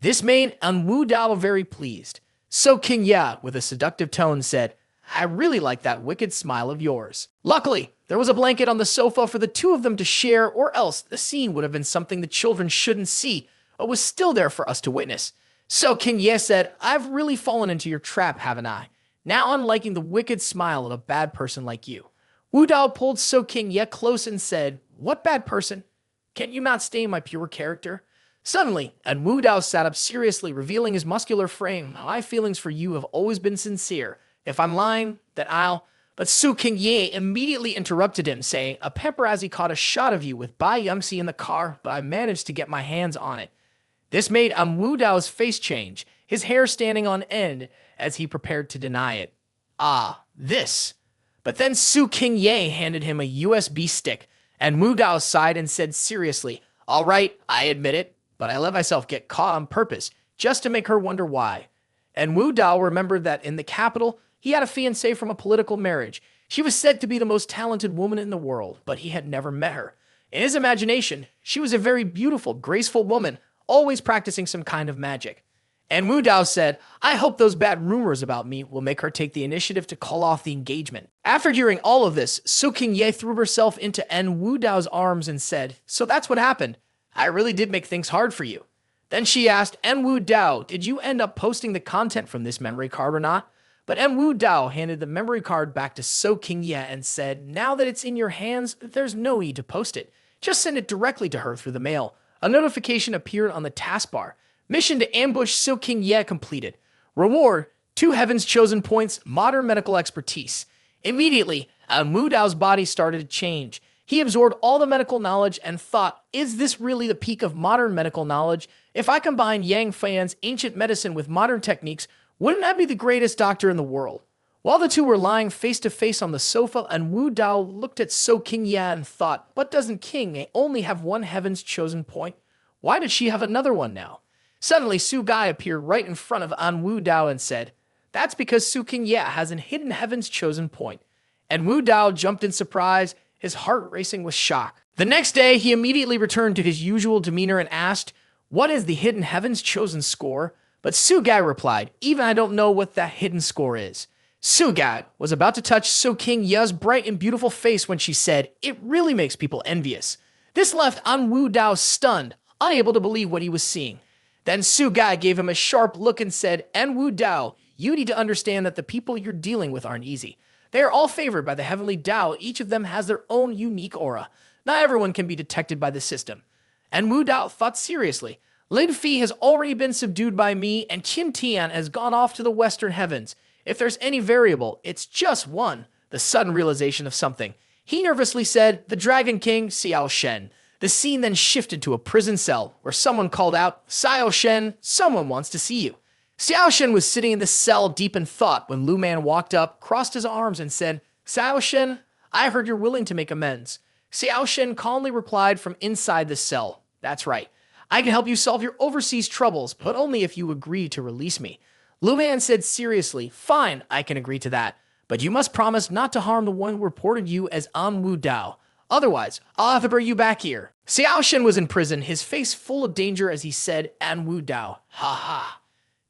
This made En Wu Dao very pleased. So Qingye, with a seductive tone, said, "I really like that wicked smile of yours." Luckily, there was a blanket on the sofa for the two of them to share, or else the scene would have been something the children shouldn't see, but was still there for us to witness. So Qingye said, "I've really fallen into your trap, haven't I? Now I'm liking the wicked smile of a bad person like you." Wu Dao pulled So Qingye close and said, "What bad person? Can you not stay my pure character?" Suddenly, and Wu Dao sat up seriously, revealing his muscular frame. "My feelings for you have always been sincere. If I'm lying, then I'll..." But Su Qingye immediately interrupted him, saying, "A paparazzi caught a shot of you with Ba Yumsy in the car, but I managed to get my hands on it." This made Wu Dao's face change, his hair standing on end as he prepared to deny it. Ah, this. But then Su Qingye handed him a USB stick, and Wu Dao sighed and said seriously, "All right, I admit it, but I let myself get caught on purpose, just to make her wonder why." And Wu Dao remembered that in the capital, he had a fiancée from a political marriage. She was said to be the most talented woman in the world, but he had never met her. In his imagination, she was a very beautiful, graceful woman, always practicing some kind of magic. En Wu Dao said, I hope those bad rumors about me will make her take the initiative to call off the engagement. After hearing all of this, Su Qingye threw herself into En Wu Dao's arms and said, so that's what happened. I really did make things hard for you. Then she asked, En Wu Dao, did you end up posting the content from this memory card or not? But En Wu Dao handed the memory card back to Su Qingye and said, now that it's in your hands, there's no need to post it. Just send it directly to her through the mail. A notification appeared on the taskbar. Mission to ambush Su Qingye completed. Reward, 2 Heaven's Chosen points, modern medical expertise. Immediately, En Wu Dao's body started to change. He absorbed all the medical knowledge and thought, is this really the peak of modern medical knowledge? If I combine Yang Fan's ancient medicine with modern techniques, wouldn't I be the greatest doctor in the world? While the two were lying face to face on the sofa, En Wu Dao looked at Su Qingye and thought, but doesn't King only have 1 Heaven's Chosen point? Why did she have another one now? Suddenly, Su Gai appeared right in front of En Wu Dao and said, that's because Su Qingye has a hidden Heaven's Chosen point. En Wu Dao jumped in surprise, his heart racing with shock. The next day, he immediately returned to his usual demeanor and asked, what is the hidden Heaven's Chosen score? But Su Gai replied, even I don't know what that hidden score is. Su Gai was about to touch Su Qingye's bright and beautiful face when she said, it really makes people envious. This left En Wu Dao stunned, unable to believe what he was seeing. Then Su Gai gave him a sharp look and said, En Wu Dao, you need to understand that the people you're dealing with aren't easy. They are all favored by the heavenly Dao. Each of them has their own unique aura. Not everyone can be detected by the system. En Wu Dao thought seriously. Lin Fi has already been subdued by me, and Qin Tian has gone off to the western heavens. If there's any variable, it's just one. The sudden realization of something. He nervously said, the Dragon King, Xiao Shen. The scene then shifted to a prison cell, where someone called out, Xiao Shen, someone wants to see you. Xiao Shen was sitting in the cell deep in thought when Lu Man walked up, crossed his arms, and said, Xiao Shen, I heard you're willing to make amends. Xiao Shen calmly replied from inside the cell, that's right. I can help you solve your overseas troubles, but only if you agree to release me. Lu Man said seriously, fine, I can agree to that, but you must promise not to harm the one who reported you as En Wu Dao. Otherwise, I'll have to bring you back here. Xiao Shen was in prison, his face full of danger as he said, En Wu Dao, ha ha.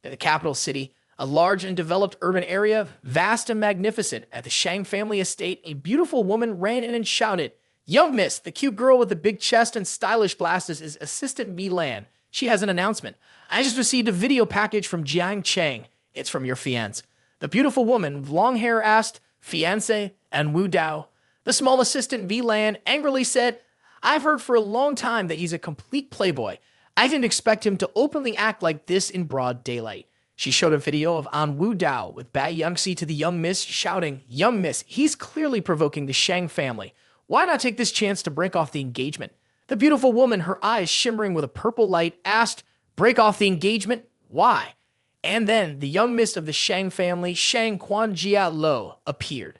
In the capital city, a large and developed urban area, vast and magnificent, at the Shang family estate, a beautiful woman ran in and shouted, Young miss, the cute girl with the big chest and stylish glasses is Assistant Mi Lan. She has an announcement. I just received a video package from Jiang Chang. It's from your fiancé. The beautiful woman with long hair asked, Fiancé, En Wu Dao. The small assistant Mi Lan angrily said, I've heard for a long time that he's a complete playboy. I didn't expect him to openly act like this in broad daylight. She showed a video of En Wu Dao with Ba Yumsy to the young miss shouting, Young miss, he's clearly provoking the Shang family. Why not take this chance to break off the engagement? The beautiful woman, her eyes shimmering with a purple light, asked, break off the engagement? Why? And then the young miss of the Shang family, Shang Quanjia Lo, appeared.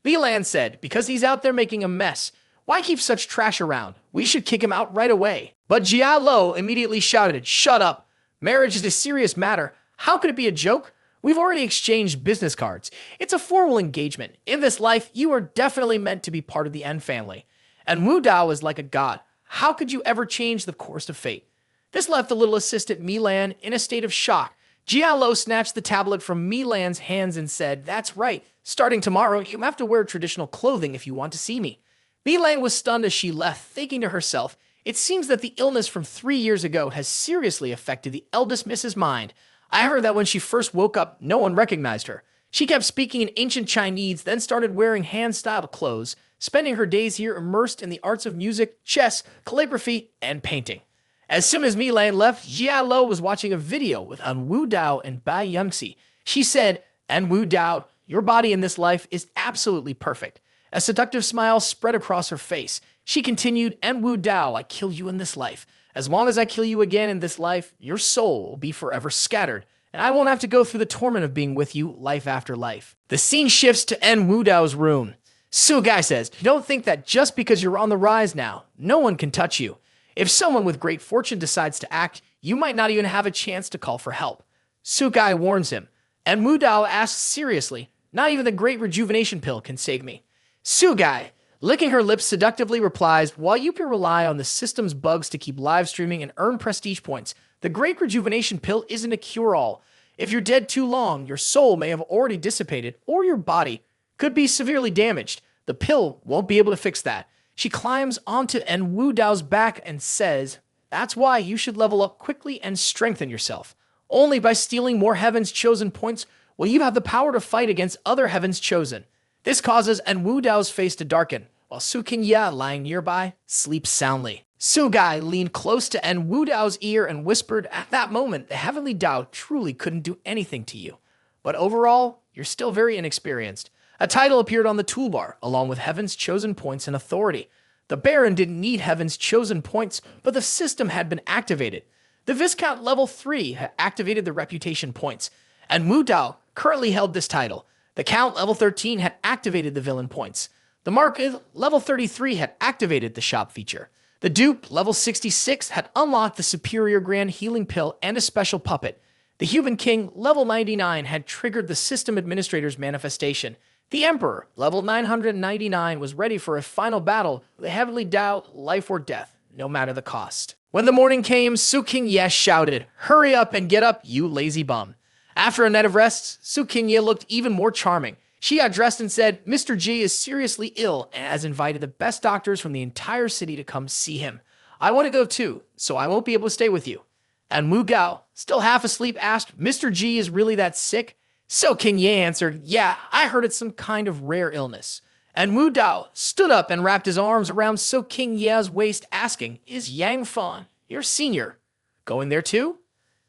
Mi Lan said, because he's out there making a mess. Why keep such trash around? We should kick him out right away. But Jia Lo immediately shouted, shut up. Marriage is a serious matter. How could it be a joke? We've already exchanged business cards. It's a formal engagement. In this life, you are definitely meant to be part of the En family. And Wu Dao is like a god. How could you ever change the course of fate? This left the little assistant Mi Lan in a state of shock. Jia Lo snatched the tablet from Mi Lan's hands and said, that's right. Starting tomorrow, you have to wear traditional clothing if you want to see me. Mi Lan was stunned as she left, thinking to herself, it seems that the illness from 3 years ago has seriously affected the eldest Miss's mind. I heard that when she first woke up, no one recognized her. She kept speaking in ancient Chinese, then started wearing hand-styled clothes, spending her days here immersed in the arts of music, chess, calligraphy, and painting. As soon as Mi Lan left, Jia Lo was watching a video with En Wu Dao and Ba Yumsy. She said, En Wu Dao, your body in this life is absolutely perfect. A seductive smile spread across her face. She continued, En Wu Dao, I kill you in this life. As long as I kill you again in this life, your soul will be forever scattered, and I won't have to go through the torment of being with you life after life. The scene shifts to En Wu Dao's room. Su Gai says, you don't think that just because you're on the rise now, no one can touch you. If someone with great fortune decides to act, you might not even have a chance to call for help. Su Gai warns him. En Wu Dao asks seriously, Not even the great rejuvenation pill can save me. Sugai, licking her lips seductively, replies, while you can rely on the system's bugs to keep live streaming and earn prestige points, the great rejuvenation pill isn't a cure-all. If you're dead too long, your soul may have already dissipated, or your body could be severely damaged. The pill won't be able to fix that. She climbs onto En Wu Dao's back and says, that's why you should level up quickly and strengthen yourself. Only by stealing more Heaven's Chosen points will you have the power to fight against other Heaven's Chosen. This causes En Wu Dao's face to darken, while Su Qingye, lying nearby, sleeps soundly. Sugai leaned close to En Wu Dao's ear and whispered, at that moment, the Heavenly Dao truly couldn't do anything to you. But overall, you're still very inexperienced. A title appeared on the toolbar, along with Heaven's Chosen points and authority. The Baron didn't need Heaven's Chosen points, but the system had been activated. The Viscount level 3 had activated the reputation points, and Wu Dao currently held this title. The Count level 13 had activated the villain points. The Market level 33 had activated the shop feature. The Dupe level 66 had unlocked the Superior Grand Healing Pill and a special puppet. The Human King level 99 had triggered the System Administrator's manifestation. The Emperor, level 999, was ready for a final battle with the Heavenly Dao, life or death, no matter the cost. When the morning came, Su Qingye shouted, hurry up and get up, you lazy bum. After a night of rest, Su Qingye looked even more charming. She got dressed and said, Mr. G is seriously ill and has invited the best doctors from the entire city to come see him. I want to go too, so I won't be able to stay with you. And Mu Gao, still half asleep, asked, Mr. G is really that sick? So Qingye answered, yeah, I heard it's some kind of rare illness. And Wu Dao stood up and wrapped his arms around So Qingye's waist, asking, is Yang Fan, your senior, going there too?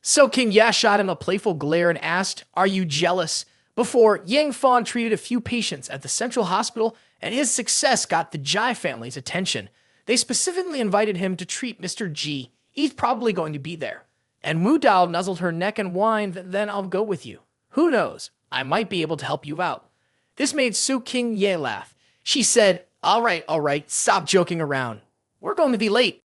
So Qingye shot him a playful glare and asked, are you jealous? Before, Yang Fan treated a few patients at the central hospital, and his success got the Jai family's attention. They specifically invited him to treat Mr. G. He's probably going to be there. And Wu Dao nuzzled her neck and whined, then I'll go with you. Who knows? I might be able to help you out. This made Su Qingye laugh. She said, all right, stop joking around. We're going to be late.